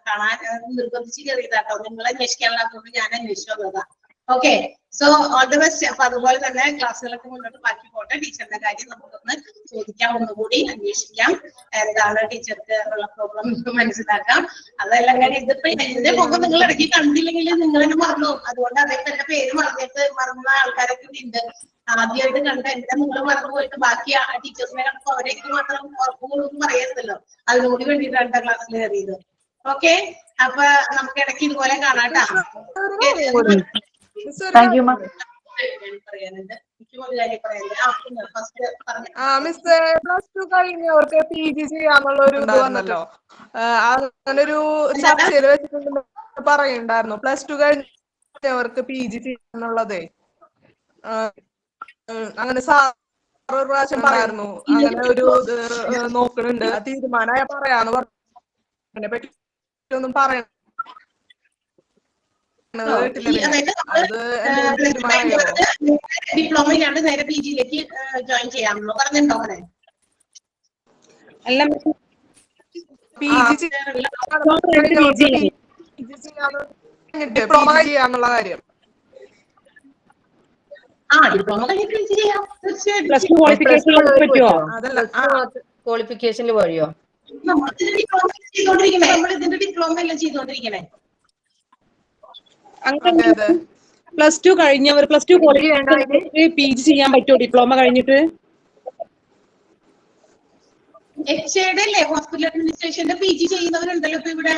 കാണാൻ നിർബന്ധിച്ച് കയറിയതാട്ടോ. നിങ്ങളെ അന്വേഷിക്കാനുള്ളതുകൊണ്ട് ഞാൻ അന്വേഷിച്ചു വന്നതാ. Okay, so all the best. അപ്പൊ അതുപോലെ തന്നെ ക്ലാസ്സുകളൊക്കെ മുന്നോട്ട് ബാക്കി പോട്ടെ. ടീച്ചറിന്റെ കാര്യം നമുക്കൊന്ന് ചോദിക്കാം, ഒന്നുകൂടി അന്വേഷിക്കാം, എന്താണ് ടീച്ചർക്ക് ഉള്ള പ്രോബ്ലം മനസ്സിലാക്കാം. അതെല്ലാം കാര്യം ഇതിപ്പോ എന്റെ മുഖം നിങ്ങൾ ഇടയ്ക്ക് കണ്ടില്ലെങ്കിൽ നിങ്ങൾ തന്നെ മറന്നു. അതുകൊണ്ട് അദ്ദേഹത്തെ എന്റെ പേര് മറന്ന ആൾക്കാരൊക്കെ ഉണ്ട്. ആദ്യമായിട്ട് കണ്ട എന്റെ നിങ്ങൾ മറന്നു പോയിട്ട് ബാക്കി ടീച്ചേഴ്സിനെ കണ്ടപ്പോ അവരേക്ക് മാത്രം ഉറപ്പുകളൊന്നും പറയരുതല്ലോ. അതിനുകൂടി വേണ്ടിയിട്ടാണ് 2ാം ക്ലാസ്സിൽ കയറിയത്. ഓക്കെ, അപ്പൊ നമുക്ക് ഇടയ്ക്ക് ഇതുപോലെ കാണാട്ടാ. Thank you ma'am. പറയാനുണ്ട്, എനിക്കും ഒരു കാര്യം പറയാനുണ്ട്. ഫസ്റ്റ് പറഞ്ഞു മിസ് +2 കഴിഞ്ഞവർക്ക് PG ചെയ്യാന്നുള്ള ഒരു ഇത് വന്നല്ലോ, അങ്ങനെ ഒരു ചർച്ചയിൽ വെച്ചിട്ടുണ്ടെന്ന് പറയുണ്ടായിരുന്നു. +2 കഴിഞ്ഞവർക്ക് PG ചെയ്യാന്നുള്ളതേ അങ്ങനെ ഒരു പ്രാവശ്യം പറയായിരുന്നു. അങ്ങനെ ഒരു നോക്കണുണ്ട്, തീരുമാനമായ പറയാന്ന് പറഞ്ഞു. അതിനെ പറ്റി ഒന്നും പറയണം. ഡിപ്ലോമയിലാണ് നേരെ PGയിലേക്ക് ജോയിൻ ചെയ്യാമെന്ന് പറഞ്ഞിട്ടുണ്ടോ? അങ്ങനെ അല്ല, ഡിപ്ലോമ ചെയ്യാന്നുള്ള കാര്യം. ഡിപ്ലോമ കഴിഞ്ഞിട്ട് PG ചെയ്യാം തീർച്ചയായിട്ടും. ക്വാളിഫിക്കേഷനിൽ വഴിയോ? നമ്മളിതിന്റെ ഡിപ്ലോമ എല്ലാം ചെയ്തോണ്ടിരിക്കണേ. +2 കഴിഞ്ഞവർ +2 PG ചെയ്യാൻ പറ്റുമോ ഡിപ്ലോമ കഴിഞ്ഞിട്ട്? HAD അല്ലേ, ഹോസ്പിറ്റൽ അഡ്മിനിസ്ട്രേഷന്റെ PG ചെയ്യുന്നവരുണ്ടല്ലോ ഇപ്പൊ ഇവിടെ.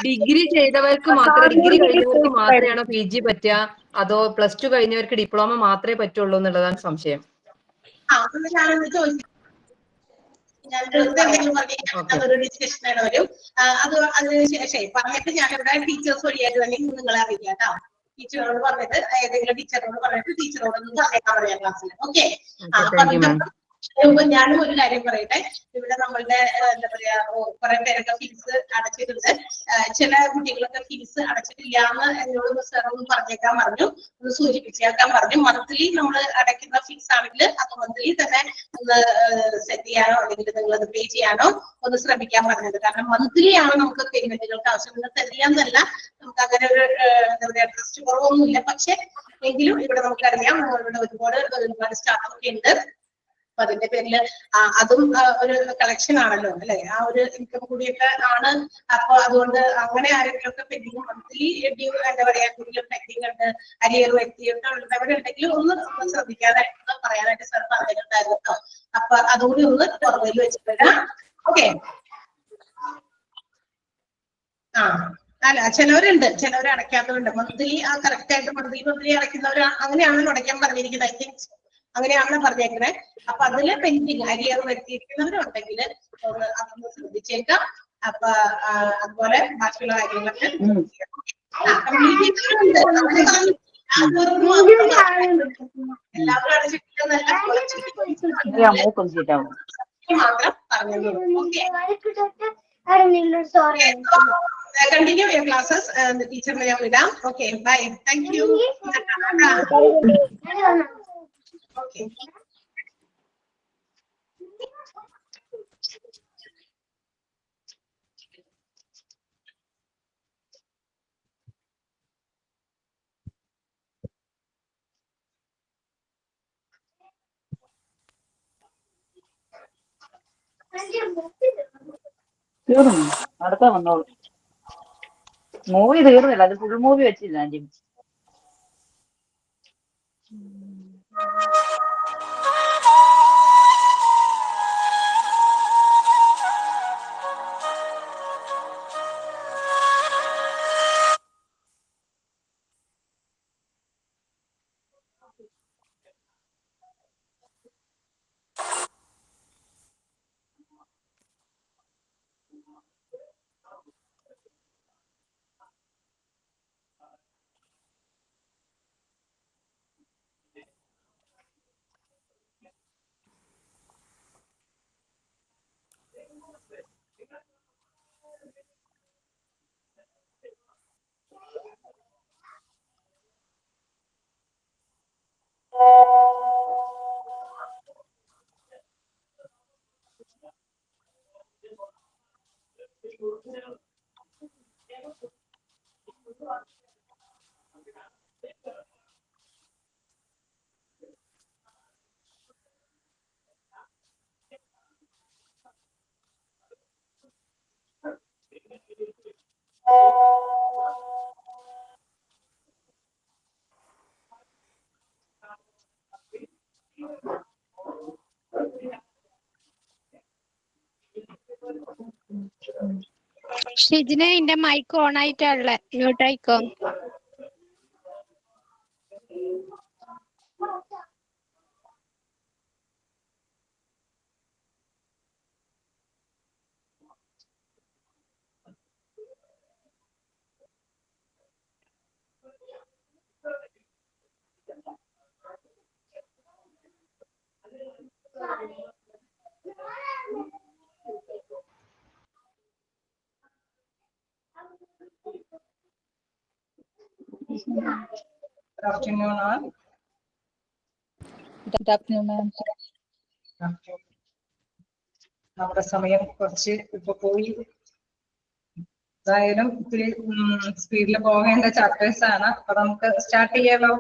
ഡിഗ്രി ചെയ്തവർക്ക് മാത്രമേ, ഡിഗ്രി കഴിഞ്ഞവർക്ക് മാത്രമാണോ PG പറ്റുക, അതോ +2 കഴിഞ്ഞവർക്ക് ഡിപ്ലോമ മാത്രമേ പറ്റുള്ളൂ എന്നുള്ളതാണ് സംശയം. ഞാനൊന്ന് ചോദിച്ചു, ഞാൻ എന്തെങ്കിലും അതൊരു ഡിസ്കഷനാണ് വരും. അതിനുശേഷം പറഞ്ഞിട്ട് ഞാനിവിടെ ടീച്ചേഴ്സ് വഴിയായിട്ട് തന്നെ നിങ്ങളെ അറിയിക്കാം കേട്ടോ. ടീച്ചറോട് പറഞ്ഞിട്ട് ഏതെങ്കിലും ടീച്ചറോട് പറഞ്ഞിട്ട് ടീച്ചറോടൊന്ന് പറഞ്ഞേക്കാൻ പറയാം ക്ലാസ്സിൽ. ഓക്കെ, ഞാനും ഒരു കാര്യം പറയട്ടെ. ഇവിടെ നമ്മളുടെ എന്താ പറയാ കുറെ പേരൊക്കെ ഫീസ് അടച്ചിട്ടുണ്ട്. ചില കുട്ടികളൊക്കെ ഫീസ് അടച്ചിട്ടില്ല എന്ന് എന്നോട് സാർ ഒന്ന് പറഞ്ഞേക്കാൻ പറഞ്ഞു, ഒന്ന് സൂചിപ്പിച്ചേക്കാൻ പറഞ്ഞു. മന്ത്ലി നമ്മൾ അടയ്ക്കുന്ന ഫീസ് ആണെങ്കിൽ അത് മന്ത്ലി തന്നെ ഒന്ന് സെറ്റ് ചെയ്യാനോ അല്ലെങ്കിൽ നിങ്ങൾ അത് പേ ചെയ്യാനോ ഒന്ന് ശ്രമിക്കാൻ പറഞ്ഞത്. കാരണം മന്ത്ലി ആണ് നമുക്ക് പേയ്മെന്റുകൾക്ക് ആവശ്യം. നിങ്ങൾ തരികയെന്നല്ല, നമുക്ക് അങ്ങനെ ഒരു എന്താ പറയാ ട്രസ്റ്റ് കുറവൊന്നുമില്ല. പക്ഷെ എങ്കിലും ഇവിടെ നമുക്കറിയാം ഇവിടെ ഒരുപാട് സ്റ്റാഫ് ഒക്കെ ഉണ്ട്. അപ്പൊ അതിന്റെ പേരില് അതും ഒരു കളക്ഷൻ ആണല്ലോ അല്ലെ, ആ ഒരു ഇൻകം കൂടിയൊക്കെ ആണ്. അപ്പൊ അതുകൊണ്ട് അങ്ങനെ ആരെങ്കിലും ഒക്കെ പെൻഡിങ് മന്ത്ലി എന്താ പറയാ പെൻഡിങ് ഉണ്ട്, അരിയർ വ്യക്തിയൊക്കെ ഉള്ളവരുണ്ടെങ്കിൽ ഒന്ന് ശ്രദ്ധിക്കാനായിട്ട് പറയാനായിട്ട് സാർ പറഞ്ഞിട്ടുണ്ടായിരുന്നു കേട്ടോ. അപ്പൊ അതുകൂടി ഒന്ന് പുറകിൽ വെച്ചിട്ട് ഓക്കെ. അല്ല, ചിലവരുണ്ട്, ചിലവർ അടയ്ക്കാത്തവരുണ്ട്. മന്ത്ലി കറക്റ്റ് ആയിട്ട് മന്ത്ലി അടയ്ക്കുന്നവർ അങ്ങനെയാണല്ലോ അടയ്ക്കാൻ പറഞ്ഞിരിക്കുന്നത്. ഐ തിങ്ക് അങ്ങനെയാണ് പറഞ്ഞേക്കണേ. അപ്പൊ അതില് പെൻഡിങ് അരിയർ വരുത്തിയിരിക്കുന്നവരുണ്ടെങ്കിൽ അതൊന്ന് ശ്രദ്ധിച്ചേക്കാം. അപ്പൊ അതുപോലെ ബാക്കിയുള്ള കാര്യങ്ങളൊക്കെ എല്ലാവരും അടച്ചിട്ടില്ലെന്നല്ല, മാത്രം പറഞ്ഞോളൂ. Continue your classes. ടീച്ചറിനെ ഞാൻ വിടാം. Okay, bye, thank you. Okay, തീർന്നു, അടുത്ത വന്നോളൂ. മൂവി തീർന്നില്ല, അത് ഫുൾ മൂവി വെച്ചില്ല ആന്റി. ഷിജിനെ എന്റെ മൈക്ക് ഓൺ ആയിട്ടാണല്ലേ, മ്യൂട്ട് ആയിക്കോ. Good afternoon, all. Good afternoon, ma'am. നമ്മുടെ സമയം കുറച്ച് ഇപ്പൊ പോയി. എന്തായാലും ഇത്തിരി സ്പീഡിൽ പോകേണ്ട ചാപ്റ്റേഴ്സ് ആണ്. അപ്പൊ നമുക്ക് സ്റ്റാർട്ട് ചെയ്യാലോ.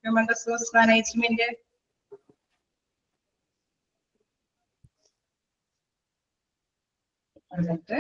Human resource management. എന്നിട്ട്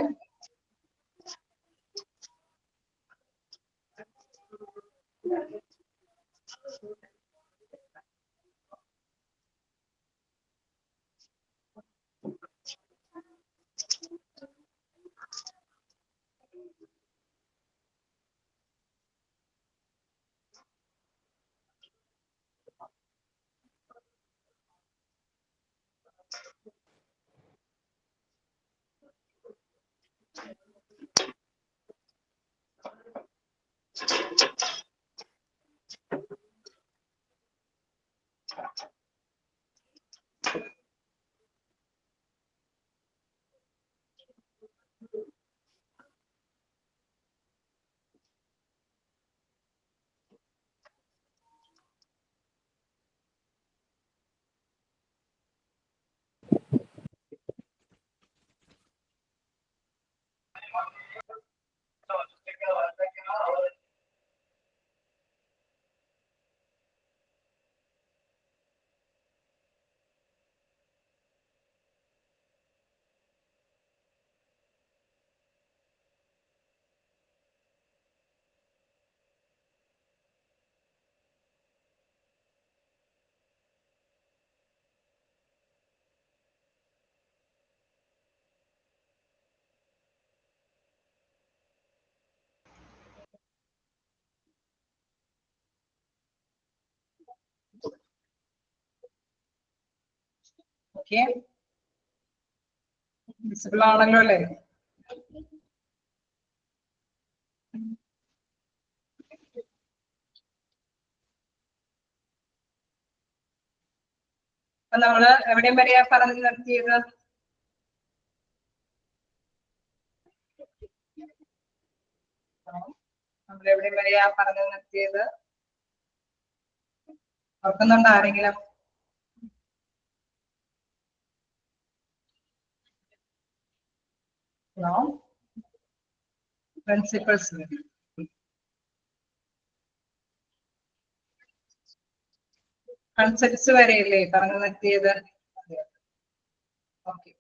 ഓക്കെ, വിസിബിൾ ആണല്ലോ അല്ലേ? അപ്പൊ നമ്മള് എവിടെയും വരെയാ പറഞ്ഞു നിർത്തിയത്? നമ്മൾ എവിടെയും വരെയാ പറഞ്ഞു നിർത്തിയത്? ഓർക്കുന്നുണ്ടോ ആരെങ്കിലും? പ്രിൻസിപ്പൽസ് കൺസെപ്റ്റ്സ് വരെയല്ലേ പറഞ്ഞു നിർത്തിയത്? ഓക്കെ,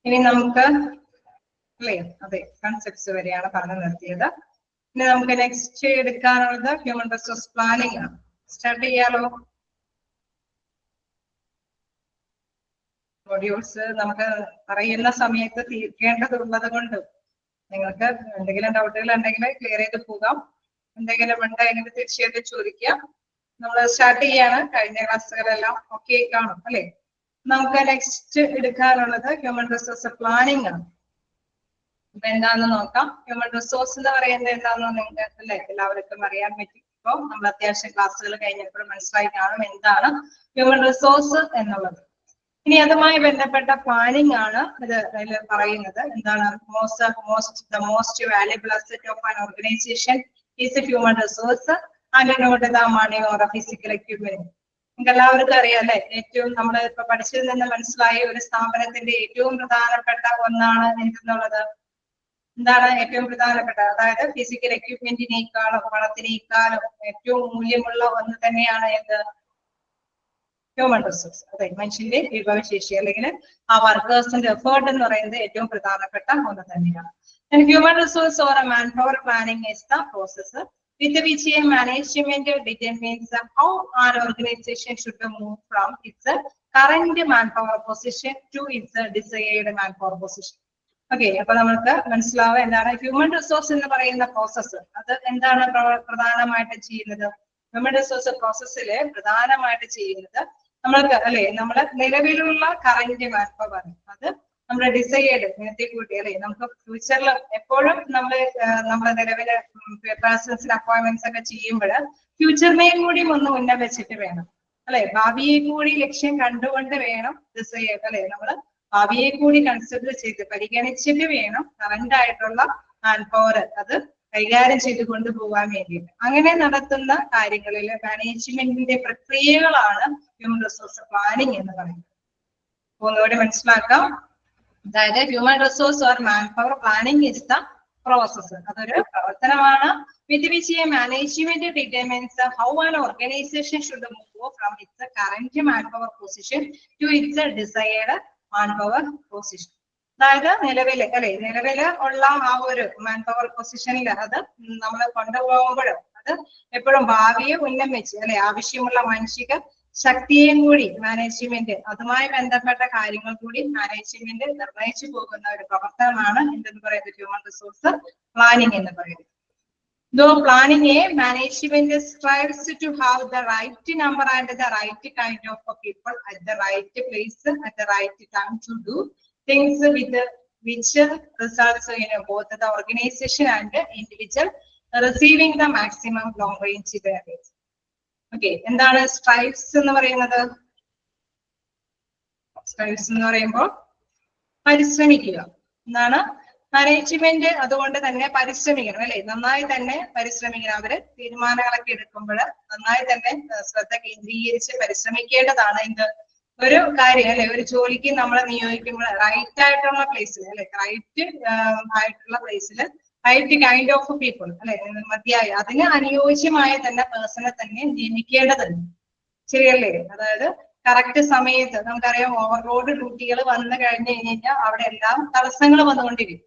ഇനി നമുക്ക് അല്ലേ? അതെ, കൺസെപ്റ്റ്സ് വരെയാണ് പറഞ്ഞു നിർത്തിയത്. ഇനി നമുക്ക് നെക്സ്റ്റ് എടുക്കാനുള്ളത് ഹ്യൂമൻ റിസോഴ്സ് പ്ലാനിങ് ആണ്. സ്റ്റാർട്ട് ചെയ്യാലോ. മൊഡ്യൂൾസ് നമുക്ക് പറയുന്ന സമയത്ത് തീർക്കേണ്ടതുള്ളത് കൊണ്ട് നിങ്ങൾക്ക് എന്തെങ്കിലും ഡൗട്ടുകൾ ഉണ്ടെങ്കിൽ ക്ലിയർ ചെയ്ത് പോകാം. എന്തെങ്കിലും ഉണ്ടെങ്കിൽ തീർച്ചയായിട്ടും ചോദിക്കാം. നമ്മൾ സ്റ്റാർട്ട് ചെയ്യാണ്. കഴിഞ്ഞ ക്ലാസ്സുകളെല്ലാം ഓക്കെ കാണും അല്ലെ? നമുക്ക് നെക്സ്റ്റ് എടുക്കാനുള്ളത് ഹ്യൂമൻ റിസോഴ്സ് പ്ലാനിങ് ആണ്. അപ്പൊ എന്താണെന്ന് നോക്കാം. ഹ്യൂമൻ റിസോഴ്സ് എന്ന് പറയുന്നത് എന്താണെന്ന് നിങ്ങൾക്ക് അല്ലെ എല്ലാവർക്കും അറിയാൻ പറ്റും. ഇപ്പൊ നമ്മൾ അത്യാവശ്യം ക്ലാസ്സുകൾ കഴിഞ്ഞപ്പോൾ മനസ്സിലായി കാണും എന്താണ് ഹ്യൂമൻ റിസോഴ്സ് എന്നുള്ളത്. ഇനി അതുമായി ബന്ധപ്പെട്ട പ്ലാനിങ് ആണ് ഇത് പറയുന്നത്. എന്താണ് most valuable asset of an organisation is a human resource and not the money or physical equipment. നിങ്ങൾക്ക് എല്ലാവർക്കും അറിയാം അല്ലെ, ഏറ്റവും നമ്മൾ ഇപ്പൊ പഠിച്ചതിൽ നിന്ന് മനസ്സിലായ ഒരു സ്ഥാപനത്തിന്റെ ഏറ്റവും പ്രധാനപ്പെട്ട ഒന്നാണ് എന്തെന്നുള്ളത്. എന്താണ് ഏറ്റവും പ്രധാനപ്പെട്ട, അതായത് ഫിസിക്കൽ എക്യുപ്മെന്റിനേക്കാളും പണത്തിനേക്കാളും ഏറ്റവും മൂല്യമുള്ള ഒന്ന് തന്നെയാണ് എന്ത് ഹ്യൂമൻ റിസോഴ്സ്. അതെ, മനുഷ്യന്റെ വിഭവശേഷി അല്ലെങ്കിൽ ആ വർക്കേഴ്സിന്റെ എഫേർട്ട് എന്ന് പറയുന്നത് ഏറ്റവും പ്രധാനപ്പെട്ട ഒന്ന് തന്നെയാണ്. Human resource or man power planning is the process with which a management determines how an organization should move from its current manpower position to its desired manpower position. Okay, അപ്പൊ നമുക്ക് മനസ്സിലാവുക എന്താണ് ഹ്യൂമൻ റിസോഴ്സ് എന്ന് പറയുന്ന പ്രോസസ്സ്. അത് എന്താണ് പ്രധാനമായിട്ട് ചെയ്യുന്നത്? ഹ്യൂമൻ റിസോഴ്സ് പ്രോസസ്സില് പ്രധാനമായിട്ട് ചെയ്യുന്നത് നമ്മൾക്ക് അല്ലെ നമ്മളെ നിലവിലുള്ള കറന്റ് മാൻപവർ അത് നമ്മുടെ ഡിസൈഡ് നേരത്തെ കൂട്ടി അല്ലെ നമുക്ക് ഫ്യൂച്ചറിൽ എപ്പോഴും നമ്മളെ നിലവിലെ പേഴ്സൺസിന് അപ്പോയിന്റ്മെന്റ്സ് ഒക്കെ ചെയ്യുമ്പോൾ ഫ്യൂച്ചറിനെയും കൂടി ഒന്ന് മുന്നേ വെച്ചിട്ട് വേണം അല്ലെ, ഭാവിയെ കൂടി ലക്ഷ്യം കണ്ടുകൊണ്ട് വേണം ഡിസൈഡ് അല്ലെ നമ്മൾ ഭാവിയെ കൂടി കൺസിഡർ ചെയ്ത് പരിഗണിച്ചിട്ട് വേണം കറന്റ് ആയിട്ടുള്ള മാൻപവർ അത് കൈകാര്യം ചെയ്ത് കൊണ്ടുപോകാൻ വേണ്ടിയിട്ട്. അങ്ങനെ നടത്തുന്ന കാര്യങ്ങളിൽ മാനേജ്മെന്റിന്റെ പ്രക്രിയകളാണ് ഹ്യൂമൻ റിസോഴ്സ് പ്ലാനിങ് എന്ന് പറയുന്നത്. ഒന്നുകൂടി മനസ്സിലാക്കാം. അതായത് human resource or man power planning is the process. അതൊരു പ്രവർത്തനമാണ് with which a management determines how an organization should move from its current manpower position to its desired manpower position. അതായത് നിലവില് ഉള്ള ആ ഒരു മാൻ പവർ പൊസിഷനിൽ അത് നമ്മൾ കൊണ്ടുപോകുമ്പോഴും അത് എപ്പോഴും ഭാവിയെ ഉന്നമിച്ച് അല്ലെ ആവശ്യമുള്ള മാനസിക ശക്തിയെയും കൂടി മാനേജ്മെന്റ് അതുമായി ബന്ധപ്പെട്ട കാര്യങ്ങൾ കൂടി മാനേജ്മെന്റ് നിർണയിച്ചു പോകുന്ന ഒരു പ്രവർത്തനമാണ് എന്തെന്ന് പറയുന്നത് ഹ്യൂമൻ റിസോഴ്സ് പ്ലാനിങ് എന്ന് പറയുന്നത്. Though planning a management strives to have the right number and the right kind of people at the right place at the right time to do things with which results in both the organization and the individual receiving the maximum long range benefits. Okay, എന്താണ് സ്ട്രൈവ്സ് എന്ന് പറയുന്നത്? സ്ട്രൈവ്സ് എന്ന് പറയുമ്പോൾ പരിശ്രമിക്കുക എന്നാണ്. മാനേജ്മെന്റ് അതുകൊണ്ട് തന്നെ പരിശ്രമിക്കണം അല്ലെ, നന്നായി തന്നെ പരിശ്രമിക്കണം. അവര് തീരുമാനങ്ങളൊക്കെ എടുക്കുമ്പോൾ നന്നായി തന്നെ ശ്രദ്ധ കേന്ദ്രീകരിച്ച് പരിശ്രമിക്കേണ്ടതാണ്. എന്ത് ഒരു കാര്യം അല്ലെ, ഒരു ജോലിക്ക് നമ്മളെ നിയോഗിക്കുമ്പോൾ റൈറ്റ് ആയിട്ടുള്ള പ്ലേസിൽ അല്ലെ, റൈറ്റ് ആയിട്ടുള്ള പ്ലേസിൽ റൈറ്റ് കൈൻഡ് ഓഫ് പീപ്പിൾ അല്ലെ, മതിയായ അതിന് അനുയോജ്യമായ തന്നെ പേഴ്സണെ തന്നെ നിയമിക്കേണ്ടതുണ്ട്. ശരിയല്ലേ? അതായത് കറക്റ്റ് സമയത്ത് നമുക്കറിയാം ഓവർലോഡ് ഡ്യൂട്ടികൾ വന്നു കഴിഞ്ഞു കഴിഞ്ഞാൽ അവിടെ എല്ലാം തടസ്സങ്ങൾ വന്നുകൊണ്ടിരിക്കും.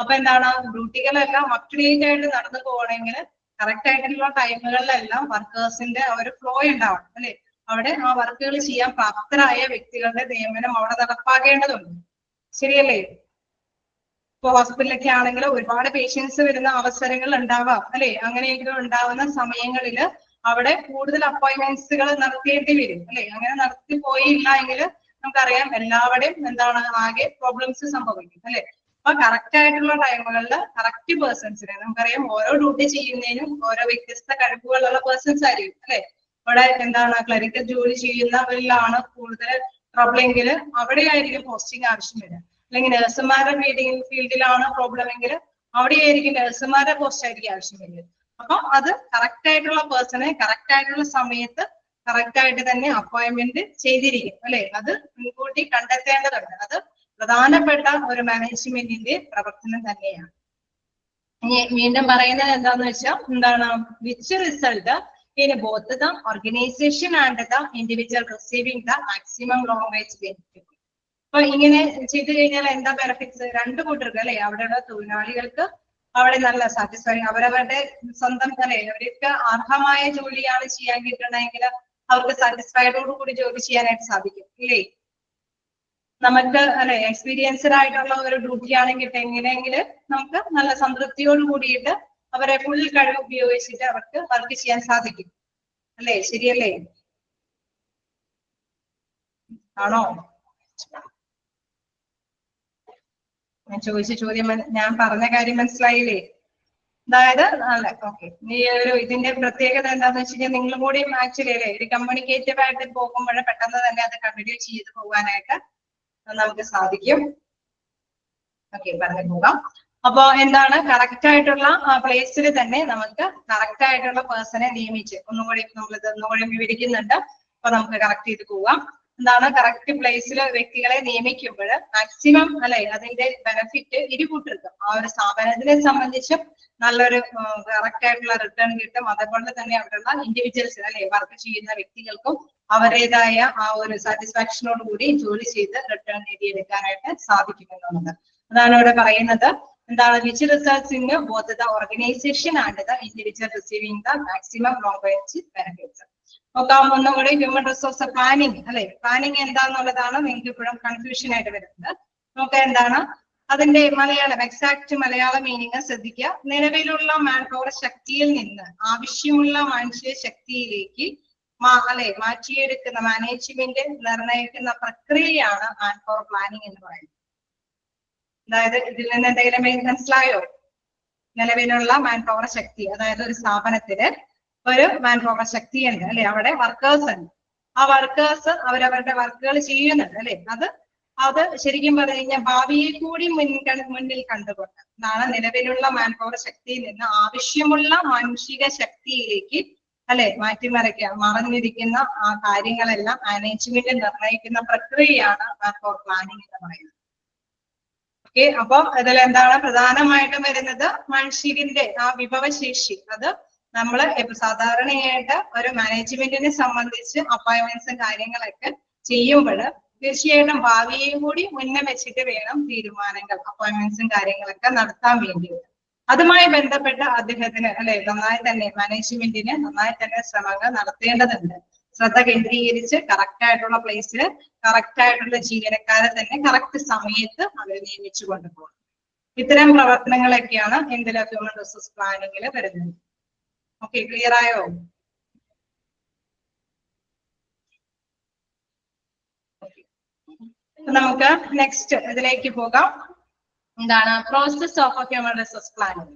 അപ്പൊ എന്താണ് ഡ്യൂട്ടികളെല്ലാം അപ്ഡേറ്റ് ആയിട്ട് നടന്നു പോകണമെങ്കിൽ കറക്റ്റ് ആയിട്ടുള്ള ടൈമുകളിലെല്ലാം വർക്കേഴ്സിന്റെ ഒരു ഫ്ലോ ഉണ്ടാവണം അല്ലെ. അവിടെ ആ വർക്കുകൾ ചെയ്യാൻ പ്രാപ്തരായ വ്യക്തികളുടെ നിയമനം അവിടെ നടപ്പാക്കേണ്ടതുണ്ട്. ശരിയല്ലേ? ഇപ്പൊ ഹോസ്പിറ്റലൊക്കെ ആണെങ്കിൽ ഒരുപാട് പേഷ്യൻസ് വരുന്ന അവസരങ്ങൾ ഉണ്ടാവാം അല്ലെ. അങ്ങനെയെങ്കിലും ഉണ്ടാവുന്ന സമയങ്ങളിൽ അവിടെ കൂടുതൽ അപ്പോയിന്റ്മെന്റ്സുകൾ നടത്തേണ്ടി വരും അല്ലെ. അങ്ങനെ നടത്തി പോയില്ല എങ്കിൽ നമുക്കറിയാം എല്ലാവരുടെയും എന്താണ് ആകെ പ്രോബ്ലംസ് സംഭവിക്കും അല്ലെ. അപ്പൊ കറക്റ്റ് ആയിട്ടുള്ള ടൈമുകളിൽ കറക്റ്റ് പേഴ്സൺസിനെ നമുക്കറിയാം ഓരോ ഡ്യൂട്ടി ചെയ്യുന്നതിനും ഓരോ വ്യത്യസ്ത കഴിവുകളുള്ള പേഴ്സൺസ് ആയിരിക്കും അല്ലെ. അവിടെ എന്താണ് ക്ലറിക്കൽ ജോലി ചെയ്യുന്നവരിലാണ് കൂടുതൽ ട്രബിൾ എങ്കിൽ അവിടെ ആയിരിക്കും പോസ്റ്റിംഗ് ആവശ്യം വരിക. അല്ലെങ്കിൽ നഴ്സുമാരുടെ ഫീൽഡിലാണ് പ്രോബ്ലം എങ്കിൽ അവിടെ ആയിരിക്കും നഴ്സുമാരുടെ പോസ്റ്റ് ആയിരിക്കും ആവശ്യം വരിക. അപ്പൊ അത് കറക്റ്റ് ആയിട്ടുള്ള പേഴ്സണെ കറക്റ്റ് ആയിട്ടുള്ള സമയത്ത് കറക്റ്റ് ആയിട്ട് തന്നെ അപ്പോയിന്റ്മെന്റ് ചെയ്തിരിക്കും അല്ലെ. അത് മുൻകൂട്ടി കണ്ടെത്തേണ്ടതുണ്ട്. അത് പ്രധാനപ്പെട്ട ഒരു മാനേജ്മെന്റിന്റെ പ്രവർത്തനം തന്നെയാണ്. ഇനി വീണ്ടും പറയുന്നത് എന്താന്ന് വെച്ചാൽ എന്താണ് which result in both the organization and the individual receiving the maximum long range benefit. അപ്പൊ ഇങ്ങനെ ചെയ്തു കഴിഞ്ഞാൽ എന്താ ബെനിഫിറ്റ്സ്? രണ്ടു കൂട്ടർക്ക് അല്ലെ, അവിടെയുള്ള തൊഴിലാളികൾക്ക് അവിടെ നല്ല സാറ്റിസ്ഫൈ അവരവരുടെ സ്വന്തം അല്ലെ അവർക്ക് അർഹമായ ജോലിയാണ് ചെയ്യാൻ കിട്ടണമെങ്കിൽ അവർക്ക് സാറ്റിസ്ഫൈഡോട് കൂടി ജോലി ചെയ്യാനായിട്ട് സാധിക്കും ഇല്ലേ. നമുക്ക് അല്ലെ എക്സ്പീരിയൻസ്ഡ് ആയിട്ടുള്ള ഒരു ഡ്യൂട്ടി ആണെങ്കിൽ എങ്ങനെയെങ്കിൽ നമുക്ക് നല്ല സംതൃപ്തിയോട് കൂടിയിട്ട് അവരെ ഫുൾ കഴിവ് ഉപയോഗിച്ചിട്ട് അവർക്ക് വർക്ക് ചെയ്യാൻ സാധിക്കും അല്ലേ. ശരിയല്ലേ? ആണോ? ഞാൻ ചോദിച്ച ചോദ്യം ഞാൻ പറഞ്ഞ കാര്യം മനസ്സിലായില്ലേ? അതായത് ഓക്കെ, ഇതിന്റെ പ്രത്യേകത എന്താന്ന് വെച്ച് കഴിഞ്ഞാൽ നിങ്ങളും കൂടി ആക്ച്വലി അല്ലേ ഒരു കമ്മ്യൂണിക്കേറ്റീവ് ആയിട്ട് പോകുമ്പോൾ പെട്ടെന്ന് തന്നെ അത് കണ്ടിന്യൂ ചെയ്ത് പോകാനായിട്ട് നമുക്ക് സാധിക്കും. ഓക്കെ, പറഞ്ഞു പോകാം. അപ്പൊ എന്താണ് കറക്റ്റ് ആയിട്ടുള്ള പ്ലേസിൽ തന്നെ നമുക്ക് കറക്റ്റ് ആയിട്ടുള്ള പേഴ്സണെ നിയമിച്ച് ഒന്നുകൂടി നമ്മളിത് ഒന്നുകൂടി വിവരിക്കുന്നുണ്ട്. അപ്പൊ നമുക്ക് കറക്റ്റ് ചെയ്ത് പോവാം. എന്താണ് കറക്റ്റ് പ്ലേസിൽ വ്യക്തികളെ നിയമിക്കുമ്പോൾ മാക്സിമം അല്ലെ അതിന്റെ ബെനിഫിറ്റ് ഇരുകൂട്ടർക്കും ആ ഒരു സ്ഥാപനത്തിനെ സംബന്ധിച്ചും നല്ലൊരു കറക്റ്റ് ആയിട്ടുള്ള റിട്ടേൺ കിട്ടും. അതുപോലെ തന്നെ അവിടെയുള്ള ഇൻഡിവിജ്വൽസ് അല്ലെ വർക്ക് ചെയ്യുന്ന വ്യക്തികൾക്കും അവരുടേതായ ആ ഒരു സാറ്റിസ്ഫാക്ഷനോട് കൂടി ജോലി ചെയ്ത് റിട്ടേൺ നേടിയെടുക്കാനായിട്ട് സാധിക്കുമെന്നുള്ളത്. അതാണ് ഇവിടെ പറയുന്നത്. എന്താണ് which results in both the organisation and the individual receiving the maximum long range benefits. നോക്കാം ഒന്നും കൂടി ഹ്യൂമൻ റിസോഴ്സ് പ്ലാനിങ് അല്ലെ. പ്ലാനിങ് എന്താന്നുള്ളതാണ് നിങ്ങൾക്ക് ഇപ്പോഴും കൺഫ്യൂഷൻ ആയിട്ട് വരുന്നത്. നോക്കാം എന്താണ് അതിന്റെ മലയാളം എക്സാക്ട് മലയാള മീനിങ് ശ്രദ്ധിക്കുക. നിലവിലുള്ള മാൻ പവർ ശക്തിയിൽ നിന്ന് ആവശ്യമുള്ള മനുഷ്യ ശക്തിയിലേക്ക് മാറ്റിയെടുക്കുന്ന മാനേജ്മെന്റ് നിർണ്ണയിക്കുന്ന പ്രക്രിയയാണ് മാൻ പവർ പ്ലാനിങ് എന്ന് പറയുന്നത്. അതായത് ഇതിൽ നിന്ന് എന്തെങ്കിലും മനസ്സിലായോ? നിലവിലുള്ള മാൻ പവർ ശക്തി, അതായത് ഒരു സ്ഥാപനത്തില് ഒരു മാൻ പവർ ശക്തി ഉണ്ട് അല്ലെ, അവിടെ വർക്കേഴ്സ് ഉണ്ട്. ആ വർക്കേഴ്സ് അവരവരുടെ വർക്കുകൾ ചെയ്യുന്നുണ്ട് അല്ലെ. അത് ശരിക്കും പറഞ്ഞു കഴിഞ്ഞാൽ ഭാവിയെ കൂടി മുന്നിൽ കണ്ടുകൊണ്ട് എന്നാണ് നിലവിലുള്ള മാൻ പവർ ശക്തിയിൽ നിന്ന് ആവശ്യമുള്ള മാനുഷിക ശക്തിയിലേക്ക് അല്ലെ മറഞ്ഞിരിക്കുന്ന ആ കാര്യങ്ങളെല്ലാം മാനേജ്മെന്റ് നിർണ്ണയിക്കുന്ന പ്രക്രിയയാണ് മാൻ പവർ പ്ലാനിങ് എന്ന് പറയുന്നത്. ഓക്കെ, അപ്പൊ ഇതിൽ എന്താണ് പ്രധാനമായിട്ടും വരുന്നത് മനുഷ്യന്റെ ആ വിഭവശേഷി. അത് നമ്മള് സാധാരണയായിട്ട് ഒരു മാനേജ്മെന്റിനെ സംബന്ധിച്ച് അപ്പോയിന്റ്മെന്റ്സും കാര്യങ്ങളൊക്കെ ചെയ്യുമ്പോൾ തീർച്ചയായിട്ടും ഭാവിയെയും കൂടി മുന്നേ വെച്ചിട്ട് വേണം തീരുമാനങ്ങൾ അപ്പോയിന്റ്മെന്റ്സും കാര്യങ്ങളൊക്കെ നടത്താൻ വേണ്ടിയിട്ട്. അതുമായി ബന്ധപ്പെട്ട് അദ്ദേഹത്തിന് അല്ലെ നന്നായി തന്നെ മാനേജ്മെന്റിന് നന്നായി തന്നെ ശ്രമങ്ങൾ നടത്തേണ്ടതുണ്ട്. ശ്രദ്ധ കേന്ദ്രീകരിച്ച് കറക്റ്റ് ആയിട്ടുള്ള പ്ലേസിൽ കറക്റ്റ് ആയിട്ടുള്ള ജീവനക്കാരെ തന്നെ കറക്റ്റ് സമയത്ത് അവർ നിയമിച്ചു കൊണ്ടുപോകണം. ഇത്തരം പ്രവർത്തനങ്ങളൊക്കെയാണ് എന്തിലെ ഹ്യൂമൻ റിസോഴ്സ് പ്ലാനിങ്ങിൽ വരുന്നത്. ഓക്കെ, ക്ലിയർ ആയോ? നമുക്ക് നെക്സ്റ്റ് ഇതിലേക്ക് പോകാം. എന്താണ് process of human resource planning.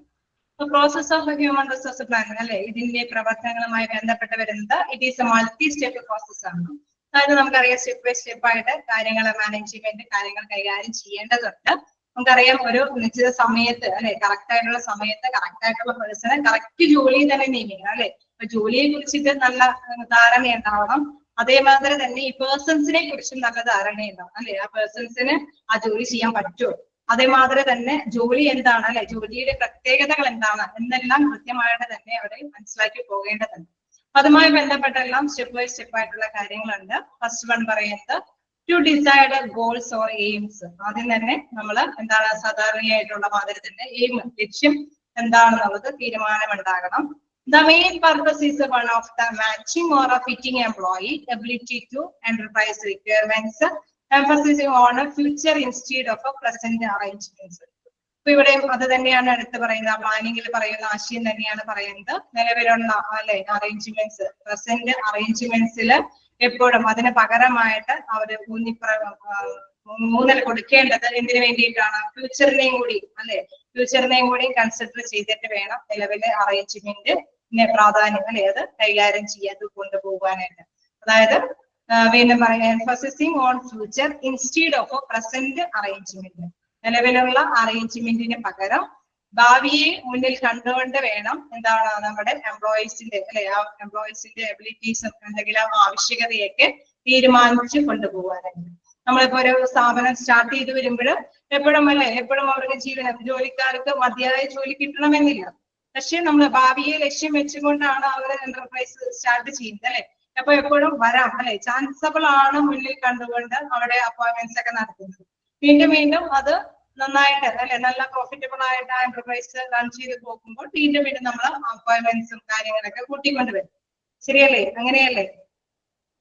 Process of human resource planning അല്ലെ ഇതിന്റെ പ്രവർത്തനങ്ങളുമായി ബന്ധപ്പെട്ട് വരുന്നത് it is A multi step process ആണ്. അതായത് നമുക്കറിയാം സ്റ്റെപ്പ് ബൈ സ്റ്റെപ്പ് ആയിട്ട് കാര്യങ്ങൾ മാനേജ്മെന്റ് കാര്യങ്ങൾ കൈകാര്യം ചെയ്യേണ്ടതുണ്ട്. നമുക്കറിയാം ഒരു നിശ്ചിത സമയത്ത് അല്ലെ കറക്റ്റ് ആയിട്ടുള്ള സമയത്ത് കറക്റ്റ് ആയിട്ടുള്ള പേഴ്സണെ കറക്റ്റ് ജോലി തന്നെ നിയമിക്കണം അല്ലെ. അപ്പൊ ജോലിയെ കുറിച്ചിട്ട് നല്ല ധാരണ ഉണ്ടാവണം. അതേമാതിരി തന്നെ ഈ പേഴ്സൺസിനെ കുറിച്ചും നല്ല ധാരണയുണ്ടാവും അല്ലെ. ആ പേഴ്സൺസിന് ആ ജോലി ചെയ്യാൻ പറ്റുമോ, അതേമാതിരി തന്നെ ജോലി എന്താണ് അല്ലെ, ജോലിയുടെ പ്രത്യേകതകൾ എന്താണ് എന്നെല്ലാം കൃത്യമായിട്ട് തന്നെ അവിടെ മനസ്സിലാക്കി പോകേണ്ടതുണ്ട്. അതുമായി ബന്ധപ്പെട്ടെല്ലാം സ്റ്റെപ്പ് ബൈ സ്റ്റെപ്പ് ആയിട്ടുള്ള കാര്യങ്ങളുണ്ട്. ഫസ്റ്റ് വൺ പറയുന്നത് to decide goals or aims. ആദ്യം തന്നെ നമ്മൾ എന്താണ് സാധാരണയായിട്ടുള്ള മാതിരി തന്നെ എയിം ലക്ഷ്യം എന്താണെന്നുള്ളത് തീരുമാനമുണ്ടാകണം. The main purpose is one of the matching or a fitting employee ability to enterprise requirements, emphasizing on a future instead of a present arrangements. അപ്പൊ ഇവിടെയും അത് തന്നെയാണ് എടുത്ത് പറയുന്നത്. പ്ലാനിങ്ങിൽ പറയുന്ന ആശയം തന്നെയാണ് പറയുന്നത്. നിലവിലുള്ള അല്ലെ അറേഞ്ച്മെന്റ്സ് പ്രസന്റ് അറേഞ്ച്മെന്റ്സിൽ എപ്പോഴും അതിന് പകരമായിട്ട് അവര് ഊന്നൽ കൊടുക്കേണ്ടത് എന്തിനു വേണ്ടിയിട്ടാണ്? ഫ്യൂച്ചറിനെയും കൂടി അല്ലെ ഫ്യൂച്ചറിനെയും കൂടി കൺസിഡർ ചെയ്തിട്ട് വേണം നിലവിലെ അറേഞ്ച്മെന്റ് പ്രാധാന്യം അല്ലെ അത് കൈകാര്യം ചെയ്യാൻ കൊണ്ടുപോകാനായിട്ട്. അതായത് വീണ്ടും പറയാം emphasising on future instead of present arrangement. നിലവിലുള്ള അറേഞ്ച്മെന്റിന് പകരം ഭാവിയെ മുന്നിൽ കണ്ടുകൊണ്ട് വേണം എന്താണ് നമ്മുടെ എംപ്ലോയീസിന്റെ അല്ലെ ആ എംപ്ലോയീസിന്റെ എബിലിറ്റീസും എന്തെങ്കിലും ആവശ്യകതയൊക്കെ തീരുമാനിച്ചു കൊണ്ടുപോകാനായിട്ട്. നമ്മളിപ്പോ ഒരു സ്ഥാപനം സ്റ്റാർട്ട് ചെയ്ത് വരുമ്പോൾ എപ്പോഴും അവർക്ക് ജോലിക്കാർക്ക് മതിയായ ജോലി കിട്ടണമെന്നില്ല. പക്ഷെ നമ്മൾ ഭാവിയെ ലക്ഷ്യം വെച്ചുകൊണ്ടാണ് അവർ എന്റർപ്രൈസ് സ്റ്റാർട്ട് ചെയ്യുന്നത് അല്ലെ. അപ്പൊ എപ്പോഴും വരാം അല്ലെ, ചാൻസബിൾ ആണ് മുന്നിൽ കണ്ടുകൊണ്ട് അവിടെ അപ്പോയിന്റ്മെന്റ്സ് ഒക്കെ നടത്തുന്നത്. വീണ്ടും അത് നന്നായിട്ട് അല്ലെ നല്ല പ്രോഫിറ്റബിൾ ആയിട്ട് ആ എന്റർപ്രൈസ് റൺ ചെയ്ത് പോകുമ്പോൾ വീണ്ടും നമ്മൾ അപ്പോയിന്റ്മെന്റ്സും കാര്യങ്ങളൊക്കെ കൂട്ടിക്കൊണ്ടുവരും. ശരിയല്ലേ? അങ്ങനെയല്ലേ?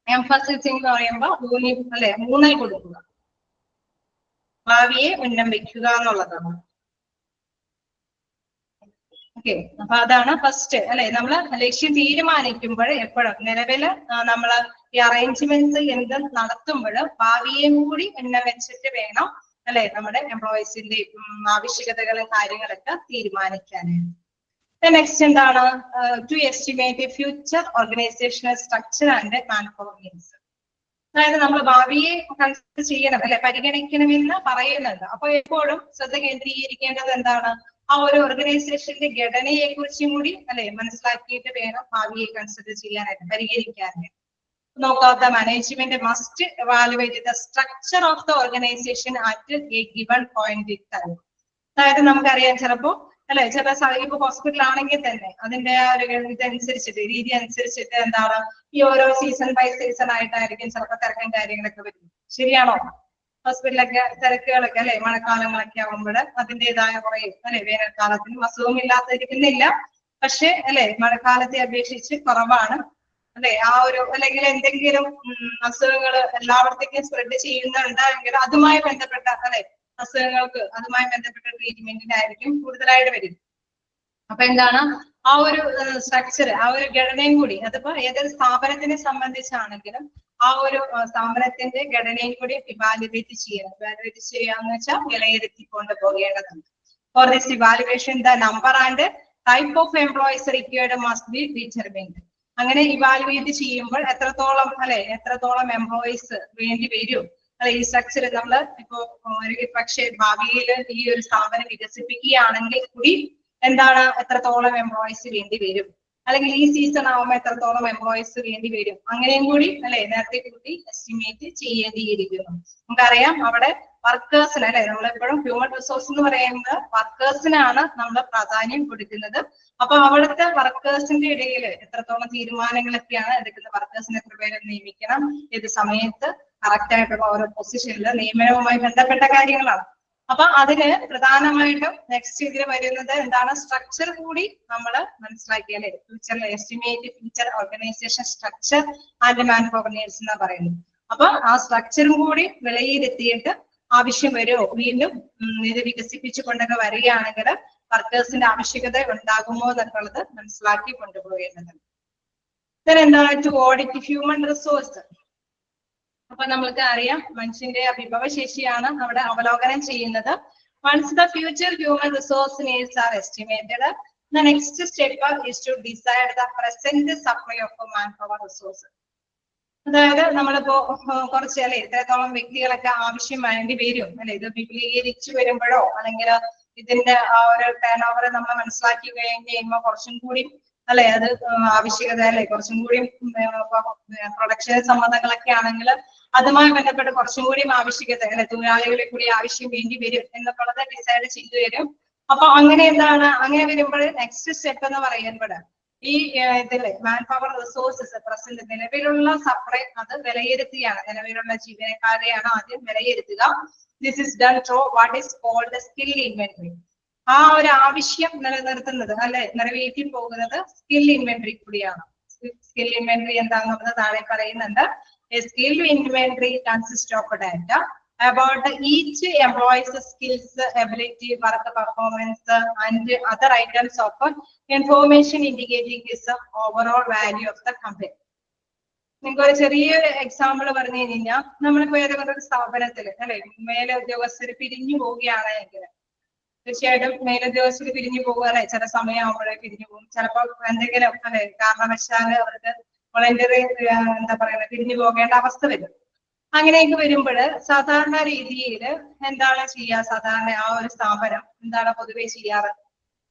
എംഫസിസിംഗ് എന്ന് പറയുമ്പോൾ ഊന്നൽ കൊടുക്കുക, ഭാവിയെ ഉന്നം വെക്കുക എന്നുള്ളതാണ്. ഓക്കെ, അപ്പൊ അതാണ് ഫസ്റ്റ് അല്ലെ. നമ്മള് ലക്ഷ്യം തീരുമാനിക്കുമ്പോൾ എപ്പോഴും നിലവില് നമ്മള് ഈ അറേഞ്ച്മെന്റ്സ് എന്ത് നടത്തുമ്പോൾ ഭാവിയെ കൂടി ഉന്നം വെച്ചിട്ട് വേണം അല്ലെ നമ്മുടെ എംപ്ലോയീസിന്റെ ആവശ്യകതകളും കാര്യങ്ങളൊക്കെ തീരുമാനിക്കാനായിട്ട്. നെക്സ്റ്റ് എന്താണ്? To estimate future organisational structure and manpower needs. അതായത് നമ്മൾ ഭാവിയെ കൺസിഡർ ചെയ്യണം അല്ലെ, പരിഗണിക്കണമെന്ന് പറയുന്നുണ്ട്. അപ്പൊ എപ്പോഴും ശ്രദ്ധ കേന്ദ്രീകരിക്കേണ്ടത് എന്താണ്? ആ ഒരു ഓർഗനൈസേഷന്റെ ഘടനയെ കുറിച്ചും കൂടി അല്ലെ മനസ്സിലാക്കിയിട്ട് വേണം ഭാവിയെ കൺസിഡർ ചെയ്യാനായിട്ട്, പരിഹരിക്കാനായിട്ട്. നോക്കാത്ത management must evaluate the structure of the organization at a given point in time. അതായത് നമുക്കറിയാം ചിലപ്പോ അല്ലെ ചില ഇപ്പൊ ഹോസ്പിറ്റൽ ആണെങ്കിൽ തന്നെ അതിന്റെ ആ ഒരു ഇതനുസരിച്ചിട്ട് രീതി അനുസരിച്ചിട്ട് എന്താണ് ഈ ഓരോ സീസൺ ബൈ സീസൺ ആയിട്ടായിരിക്കും ചിലപ്പോ തിരക്കും കാര്യങ്ങളൊക്കെ വരും. ശരിയാണോ? ഹോസ്പിറ്റലൊക്കെ തിരക്കുകളൊക്കെ അല്ലെ മഴക്കാലങ്ങളൊക്കെ ആകുമ്പോൾ അതിൻ്റെതായ കുറയും അല്ലെ. വേനൽക്കാലത്തിനും അസുഖം ഇല്ലാതിരിക്കുന്നില്ല, പക്ഷെ അല്ലെ മഴക്കാലത്തെ അപേക്ഷിച്ച് കുറവാണ് അല്ലെ. ആ ഒരു അല്ലെങ്കിൽ എന്തെങ്കിലും അസുഖങ്ങൾ എല്ലാവർക്കും സ്പ്രെഡ് ചെയ്യുന്നുണ്ടെങ്കിൽ അതുമായി ബന്ധപ്പെട്ട അല്ലെ അസുഖങ്ങൾക്ക് അതുമായി ബന്ധപ്പെട്ട ട്രീറ്റ്മെന്റിനായിരിക്കും കൂടുതലായിട്ട് വരും. അപ്പൊ എന്താണ് ആ ഒരു സ്ട്രക്ചർ, ആ ഒരു ഘടനയും കൂടി, അതിപ്പോ ഏതൊരു സ്ഥാപനത്തിനെ സംബന്ധിച്ചാണെങ്കിലും ആ ഒരു സ്ഥാപനത്തിന്റെ ഘടനയും കൂടി ഇവാലുവേറ്റ് ചെയ്യണം. ഇവാലുവേറ്റ് ചെയ്യാന്ന് വെച്ചാൽ വിലയിരുത്തി കൊണ്ടുപോകേണ്ടതുണ്ട്. For this evaluation the number and type of employees required must be determined. അങ്ങനെ ഇവാലുവേറ്റ് ചെയ്യുമ്പോൾ എത്രത്തോളം അല്ലെ എത്രത്തോളം എംപ്ലോയീസ് വേണ്ടി വരും അല്ലെ ഈ സ്ട്രക്ചർ നമ്മൾ ഇപ്പോ പക്ഷേ ഭാവിയിൽ ഈ ഒരു സ്ഥാപനം വികസിപ്പിക്കുകയാണെങ്കിൽ കൂടി എന്താണ് എത്രത്തോളം എംപ്ലോയീസ് വേണ്ടി വരും, അല്ലെങ്കിൽ ഈ സീസൺ ആവുമ്പോൾ എത്രത്തോളം എംപ്ലോയീസ് വേണ്ടി വരും, അങ്ങനെയും കൂടി അല്ലെ നേരത്തെ കൂടി എസ്റ്റിമേറ്റ് ചെയ്യേണ്ടിയിരിക്കുന്നു. നമുക്കറിയാം അവിടെ വർക്കേഴ്സിന് അല്ലെ നമ്മളെപ്പോഴും ഹ്യൂമൻ റിസോഴ്സ് എന്ന് പറയുന്നത് വർക്കേഴ്സിനാണ് നമ്മൾ പ്രാധാന്യം കൊടുക്കുന്നത്. അപ്പൊ അവിടുത്തെ വർക്കേഴ്സിന്റെ ഇടയിൽ എത്രത്തോളം തീരുമാനങ്ങളൊക്കെയാണ് എടുക്കുന്നത്, വർക്കേഴ്സിന് എത്ര പേരെ നിയമിക്കണം, ഏത് സമയത്ത് കറക്റ്റ് ആയിട്ടുള്ള ഓരോ പൊസിഷനിൽ നിയമനവുമായി ബന്ധപ്പെട്ട കാര്യങ്ങളാണ്. അപ്പൊ അതിന് പ്രധാനമായിട്ടും നെക്സ്റ്റ് ഇതിൽ വരുന്നത് എന്താണ്? സ്ട്രക്ചർ കൂടി നമ്മൾ മനസ്സിലാക്കിയാലേ ഫ്യൂച്ചറിൽ estimate future organisation structure and manpower needs എന്നാ പറയുന്നത്. അപ്പൊ ആ സ്ട്രക്ചറും കൂടി വിലയിരുത്തിയിട്ട് ആവശ്യം വരുമോ, വീണ്ടും ഇത് വികസിപ്പിച്ചു കൊണ്ടൊക്കെ വരികയാണെങ്കിൽ വർക്കേഴ്സിന്റെ ആവശ്യകത ഉണ്ടാകുമോ എന്നുള്ളത് മനസ്സിലാക്കി കൊണ്ടുപോകേണ്ടതുണ്ട്. എന്താണ് ടു ഓഡിറ്റ് ഹ്യൂമൻ റിസോഴ്സ്. അപ്പൊ നമ്മൾക്ക് അറിയാം മനുഷ്യന്റെ വിഭവശേഷിയാണ് അവിടെ അവലോകനം ചെയ്യുന്നത്. Once the future human resource needs are estimated, the next step is to decide the present supply of man power resource. അതായത് നമ്മളിപ്പോ കുറച്ച് അല്ലെ ഇത്രത്തോളം വ്യക്തികളൊക്കെ ആവശ്യം വേണ്ടി വരും അല്ലെ, ഇത് വിപുലീകരിച്ചു വരുമ്പോഴോ അല്ലെങ്കിൽ ഇതിന്റെ ആ ഒരു ടേൺ ഓവർ നമ്മൾ മനസ്സിലാക്കി കഴിയുമ്പോൾ കുറച്ചും കൂടി അല്ലെ അത് ആവശ്യകത അല്ലെ കുറച്ചും കൂടി പ്രൊഡക്ഷൻ സംബന്ധങ്ങളൊക്കെ ആണെങ്കിൽ അതുമായി ബന്ധപ്പെട്ട് കുറച്ചും കൂടി ആവശ്യകത അല്ലെ തൊഴിലാളികളെ കൂടി ആവശ്യം വേണ്ടി വരും എന്നുള്ളത് ഡിസൈഡ് ചെയ്തു വരും. അപ്പൊ അങ്ങനെ എന്താണ് അങ്ങനെ വരുമ്പോൾ നെക്സ്റ്റ് സ്റ്റെപ്പ് എന്ന് പറയുമ്പോൾ ഈ ഇതില് മാൻ പവർ റിസോഴ്സസ് പ്രസന്റ് നിലവിലുള്ള സപ്ലൈ അത് വിലയിരുത്തുകയാണ്. നിലവിലുള്ള ജീവനക്കാരെയാണ് ആദ്യം വിലയിരുത്തുക. This is done through what is called skill inventory. ആ ഒരു ആവശ്യം നിലനിർത്തുന്നത് അല്ലെ നിറവേറ്റി പോകുന്നത് സ്കിൽ ഇൻവെന്ററി കൂടിയാണ്. സ്കിൽ ഇൻവെന്ററി എന്താണെന്നുള്ളത് താഴെ പറയുന്നുണ്ട്. Skill inventory consist of data about each employee's skills, ability, work performance, and other items of information indicating his overall value of the company. നിങ്ങൾക്ക് ഒരു ചെറിയൊരു എക്സാമ്പിൾ പറഞ്ഞു കഴിഞ്ഞാൽ നമ്മളിപ്പോ ഏതെങ്കിലും ഒരു സ്ഥാപനത്തിൽ അല്ലെ മേലുദ്യോഗസ്ഥർ പിരിഞ്ഞു പോവുകയാണെങ്കിൽ തീർച്ചയായിട്ടും മേലുദ്യോഗസ്ഥർ പിരിഞ്ഞു പോകുക അല്ലെ ചില സമയമാകുമ്പോഴേ പിരിഞ്ഞു പോകും. ചിലപ്പോൾ എന്തെങ്കിലും അല്ലെ കാരണവശാല് അവർക്ക് വോളണ്ടറി എന്താ പറയുക പിരിഞ്ഞു പോകേണ്ട അവസ്ഥ വരും. അങ്ങനെയൊക്കെ വരുമ്പോൾ സാധാരണ രീതിയിൽ എന്താണ് ചെയ്യുക, സാധാരണ ആ ഒരു സ്ഥാപനം എന്താണ് പൊതുവെ ചെയ്യാറ്,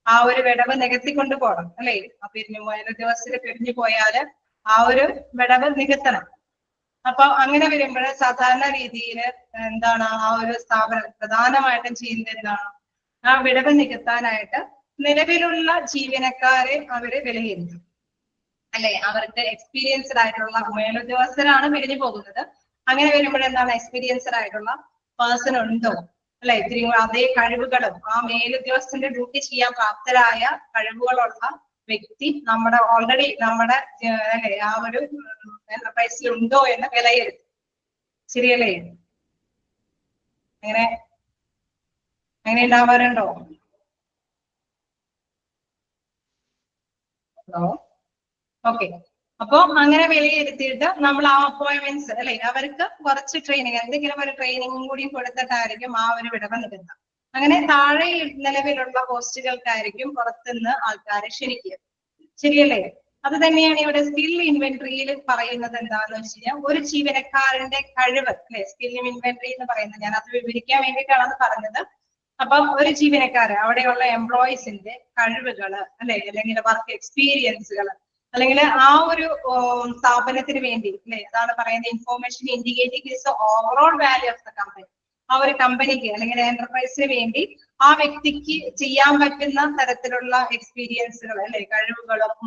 ആ ഒരു വിടവ് നികത്തിക്കൊണ്ട് പോകണം അല്ലെ. പിരിഞ്ഞു മേലുദ്യോഗസ്ഥര് പിരിഞ്ഞു പോയാല് ആ ഒരു വിടവ് നികത്തണം. അപ്പൊ അങ്ങനെ വരുമ്പോൾ സാധാരണ രീതിയിൽ എന്താണ് ആ ഒരു സ്ഥാപനം പ്രധാനമായിട്ടും ചെയ്യുന്നത് എന്താണ് ആ വിടവ് നികത്താനായിട്ട് നിലവിലുള്ള ജീവനക്കാരെ അവര് വിലയിരുത്തും അല്ലെ. അവർക്ക് എക്സ്പീരിയൻസ്ഡ് ആയിട്ടുള്ള മേലുദ്യോഗസ്ഥരാണ് പിരിഞ്ഞു പോകുന്നത്. അങ്ങനെ വരുമ്പോൾ എന്താണ് എക്സ്പീരിയൻസ്ഡ് ആയിട്ടുള്ള പേഴ്സൺ ഉണ്ടോ അല്ലെ, ഇത്തിരി അതേ കഴിവുകളും ആ മേലുദ്യോഗസ്ഥന്റെ ഡ്യൂട്ടി ചെയ്യാൻ പ്രാപ്തരായ കഴിവുകളുള്ള വ്യക്തി നമ്മുടെ ഓൾറെഡി നമ്മുടെ അല്ലെ ആ ഒരു എന്റർപ്രൈസിൽ ഉണ്ടോ എന്ന് വിലയിരുത്തും. ശരിയല്ലേ? അങ്ങനെ ഉണ്ടാവാറുണ്ടോ? Hello, okay. അപ്പൊ അങ്ങനെ വിലയിരുത്തിയിട്ട് നമ്മൾ ആ അപ്പോയിന്റ്മെന്റ്സ് അല്ലെ അവർക്ക് കുറച്ച് ട്രെയിനിങ് എന്തെങ്കിലും ഒരു ട്രെയിനിങ്ങും കൂടി കൊടുത്തിട്ടായിരിക്കും ആ ഒരു വിടവ് നിൽക്കുന്നത്. അങ്ങനെ താഴെ നിലവിലുള്ള പോസ്റ്റുകൾക്കായിരിക്കും പുറത്തുനിന്ന് ആൾക്കാരെ ക്ഷണിക്കുക. ശരിയല്ലേ? അത് തന്നെയാണ് ഇവിടെ സ്കിൽ ഇൻവെന്ററിയിൽ പറയുന്നത്. എന്താണെന്ന് വെച്ച് കഴിഞ്ഞാൽ ഒരു ജീവനക്കാരന്റെ കഴിവ് അല്ലെ സ്കിൽ ഇൻവെന്ററി എന്ന് പറയുന്നത്, ഞാൻ അത് വിവരിക്കാൻ വേണ്ടിയിട്ടാണ് അത് പറഞ്ഞത്. അപ്പം ഒരു ജീവനക്കാരൻ അവിടെയുള്ള എംപ്ലോയീസിന്റെ കഴിവുകള് അല്ലെ അല്ലെങ്കിൽ വർക്ക് എക്സ്പീരിയൻസുകൾ അല്ലെങ്കിൽ ആ ഒരു സ്ഥാപനത്തിന് വേണ്ടി അല്ലെ അതാണ് പറയുന്നത് information indicating is overall value of the company. ആ ഒരു കമ്പനിക്ക് അല്ലെങ്കിൽ എന്റർപ്രൈസിന് വേണ്ടി ആ വ്യക്തിക്ക് ചെയ്യാൻ പറ്റുന്ന തരത്തിലുള്ള എക്സ്പീരിയൻസുകൾ അല്ലെ കഴിവുകളും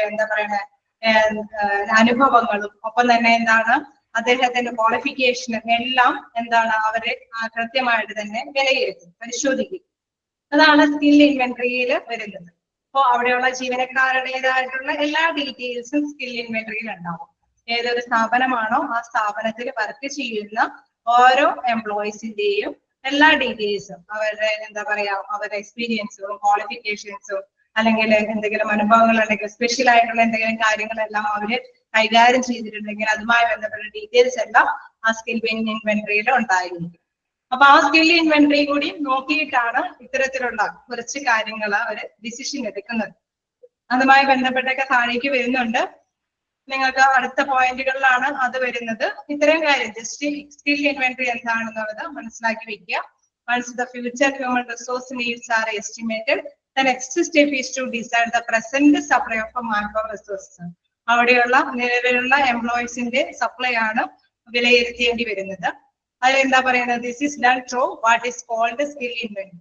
എന്താ പറയുക അനുഭവങ്ങളും ഒപ്പം തന്നെ എന്താണ് അദ്ദേഹത്തിന്റെ ക്വാളിഫിക്കേഷനും എല്ലാം എന്താണ് അവരെ കൃത്യമായിട്ട് തന്നെ വിലയിരുത്തും, പരിശോധിക്കും. അതാണ് സ്കിൽ ഇൻവെന്ററിയിൽ വരുന്നത്. അപ്പോൾ അവിടെയുള്ള ജീവനക്കാരുടേതായിട്ടുള്ള എല്ലാ ഡീറ്റെയിൽസും സ്കിൽ ഇൻവെന്ററിയിൽ ഉണ്ടാവും. ഏതൊരു സ്ഥാപനമാണോ ആ സ്ഥാപനത്തിൽ വർക്ക് ചെയ്യുന്ന ഓരോ എംപ്ലോയീസിന്റെയും എല്ലാ ഡീറ്റെയിൽസും അവരുടെ എന്താ പറയാ അവരുടെ എക്സ്പീരിയൻസും ക്വാളിഫിക്കേഷൻസും അല്ലെങ്കിൽ എന്തെങ്കിലും അനുഭവങ്ങൾ ഉണ്ടെങ്കിൽ സ്പെഷ്യൽ ആയിട്ടുള്ള എന്തെങ്കിലും കാര്യങ്ങളെല്ലാം അവര് കൈകാര്യം ചെയ്തിട്ടുണ്ടെങ്കിൽ അതുമായി ബന്ധപ്പെട്ട ഡീറ്റെയിൽസ് എല്ലാം ആ സ്കിൽ ഇൻവെന്ററിയിൽ ഉണ്ടായിരിക്കും. അപ്പൊ ആ സ്കിൽ ഇൻവെന്ററി കൂടി നോക്കിയിട്ടാണ് ഇത്തരത്തിലുള്ള കുറച്ച് കാര്യങ്ങൾ അവര് ഡിസിഷൻ എടുക്കുന്നത്. അതുമായി ബന്ധപ്പെട്ടൊക്കെ താഴേക്ക് വരുന്നുണ്ട്. നിങ്ങൾക്ക് അടുത്ത പോയിന്റുകളിലാണ് അത് വരുന്നത്. ഇത്രയും കാര്യം ജസ്റ്റ് സ്കിൽ ഇൻവെന്ററി എന്താണെന്നുള്ളത് മനസ്സിലാക്കി വെക്കുക. Once the future human resource needs are estimated, the next step is to decide the present supply of manpower resources. അവിടെയുള്ള നിലവിലുള്ള എംപ്ലോയീസിന്റെ സപ്ലൈ ആണ് വിലയിരുത്തേണ്ടി വരുന്നത്. അതിൽ എന്താ പറയുന്നത്? This is done through what is called skill inventory.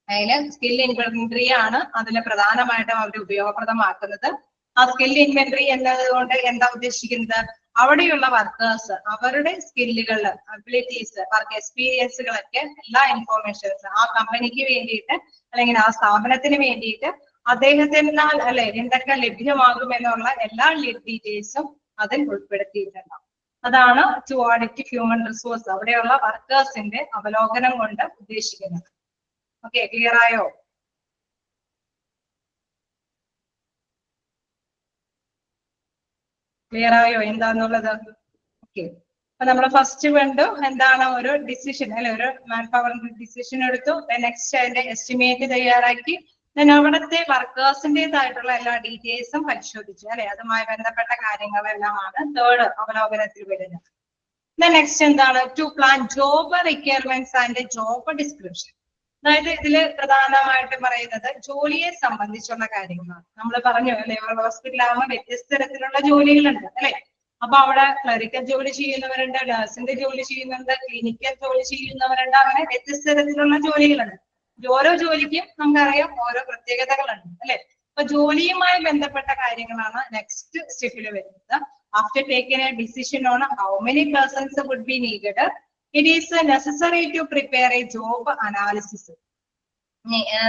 അതിൽ സ്കിൽ ഇൻവെന്ററി ആണ് അതിന് പ്രധാനമായിട്ടും അവർ ഉപയോഗപ്രദമാക്കുന്നത്. ആ സ്കിൽ ഇൻവെന്ററി എന്നതുകൊണ്ട് എന്താ ഉദ്ദേശിക്കുന്നത്? അവിടെയുള്ള വർക്കേഴ്സ് അവരുടെ സ്കില്ലുകൾ, അബിലിറ്റീസ്, വർക്ക് എക്സ്പീരിയൻസുകളൊക്കെ എല്ലാ ഇൻഫോർമേഷൻസ് ആ കമ്പനിക്ക് വേണ്ടിയിട്ട് അല്ലെങ്കിൽ ആ സ്ഥാപനത്തിന് വേണ്ടിയിട്ട് അദ്ദേഹത്തിനാൽ അല്ലെ എന്തൊക്കെ ലഭ്യമാകും എന്നുള്ള എല്ലാ ഡീറ്റെയിൽസും അതിൽ ഉൾപ്പെടുത്തിയിട്ടുണ്ടാവും. അതാണ് ടു ഓഡിറ്റ് ഹ്യൂമൻ റിസോഴ്സ് അവിടെയുള്ള വർക്കേഴ്സിന്റെ അവലോകനം കൊണ്ട് ഉദ്ദേശിക്കുന്നത്. ഓക്കെ, ക്ലിയർ ആയോ? ക്ലിയർ ആയോ എന്താന്നുള്ളത്? ഓക്കെ, അപ്പൊ നമ്മൾ ഫസ്റ്റ് കണ്ടു എന്താണ് ഒരു ഡിസിഷൻ അല്ലെ ഒരു മാൻ പവറിന്റെ ഡിസിഷൻ എടുത്തു. നെക്സ്റ്റ് അതിന്റെ എസ്റ്റിമേറ്റ് തയ്യാറാക്കി. അവിടുത്തെ വർക്കേഴ്സിന്റേതായിട്ടുള്ള എല്ലാ ഡീറ്റെയിൽസും പരിശോധിച്ചു അല്ലെ അതുമായി ബന്ധപ്പെട്ട കാര്യങ്ങളെല്ലാമാണ് തേർഡ് അവലോകനത്തിൽ വരുന്നത്. നെക്സ്റ്റ് എന്താണ്? To plan job requirements and job description. അതായത് ഇതില് പ്രധാനമായിട്ടും പറയുന്നത് ജോലിയെ സംബന്ധിച്ചുള്ള കാര്യങ്ങളാണ്. നമ്മൾ പറഞ്ഞു അല്ലെ ഹോസ്പിറ്റലാകുമ്പോൾ വ്യത്യസ്ത തരത്തിലുള്ള ജോലികളുണ്ട് അല്ലെ. അപ്പൊ അവിടെ ക്ലറിക്കൽ ജോലി ചെയ്യുന്നവരുണ്ട്, നഴ്സിന്റെ ജോലി ചെയ്യുന്നുണ്ട്, ക്ലിനിക്കൽ ജോലി ചെയ്യുന്നവരുണ്ട്, അങ്ങനെ വ്യത്യസ്ത തരത്തിലുള്ള ജോലികളുണ്ട്. ഓരോ ജോലിക്കും നമുക്കറിയാം ഓരോ പ്രത്യേകതകളുണ്ട് അല്ലെ. അപ്പൊ ജോലിയുമായി ബന്ധപ്പെട്ട കാര്യങ്ങളാണ് നെക്സ്റ്റ് സ്റ്റെപ്പിൽ വരുന്നത്. After taking a decision on how many persons would be needed, it is necessary to prepare a job analysis.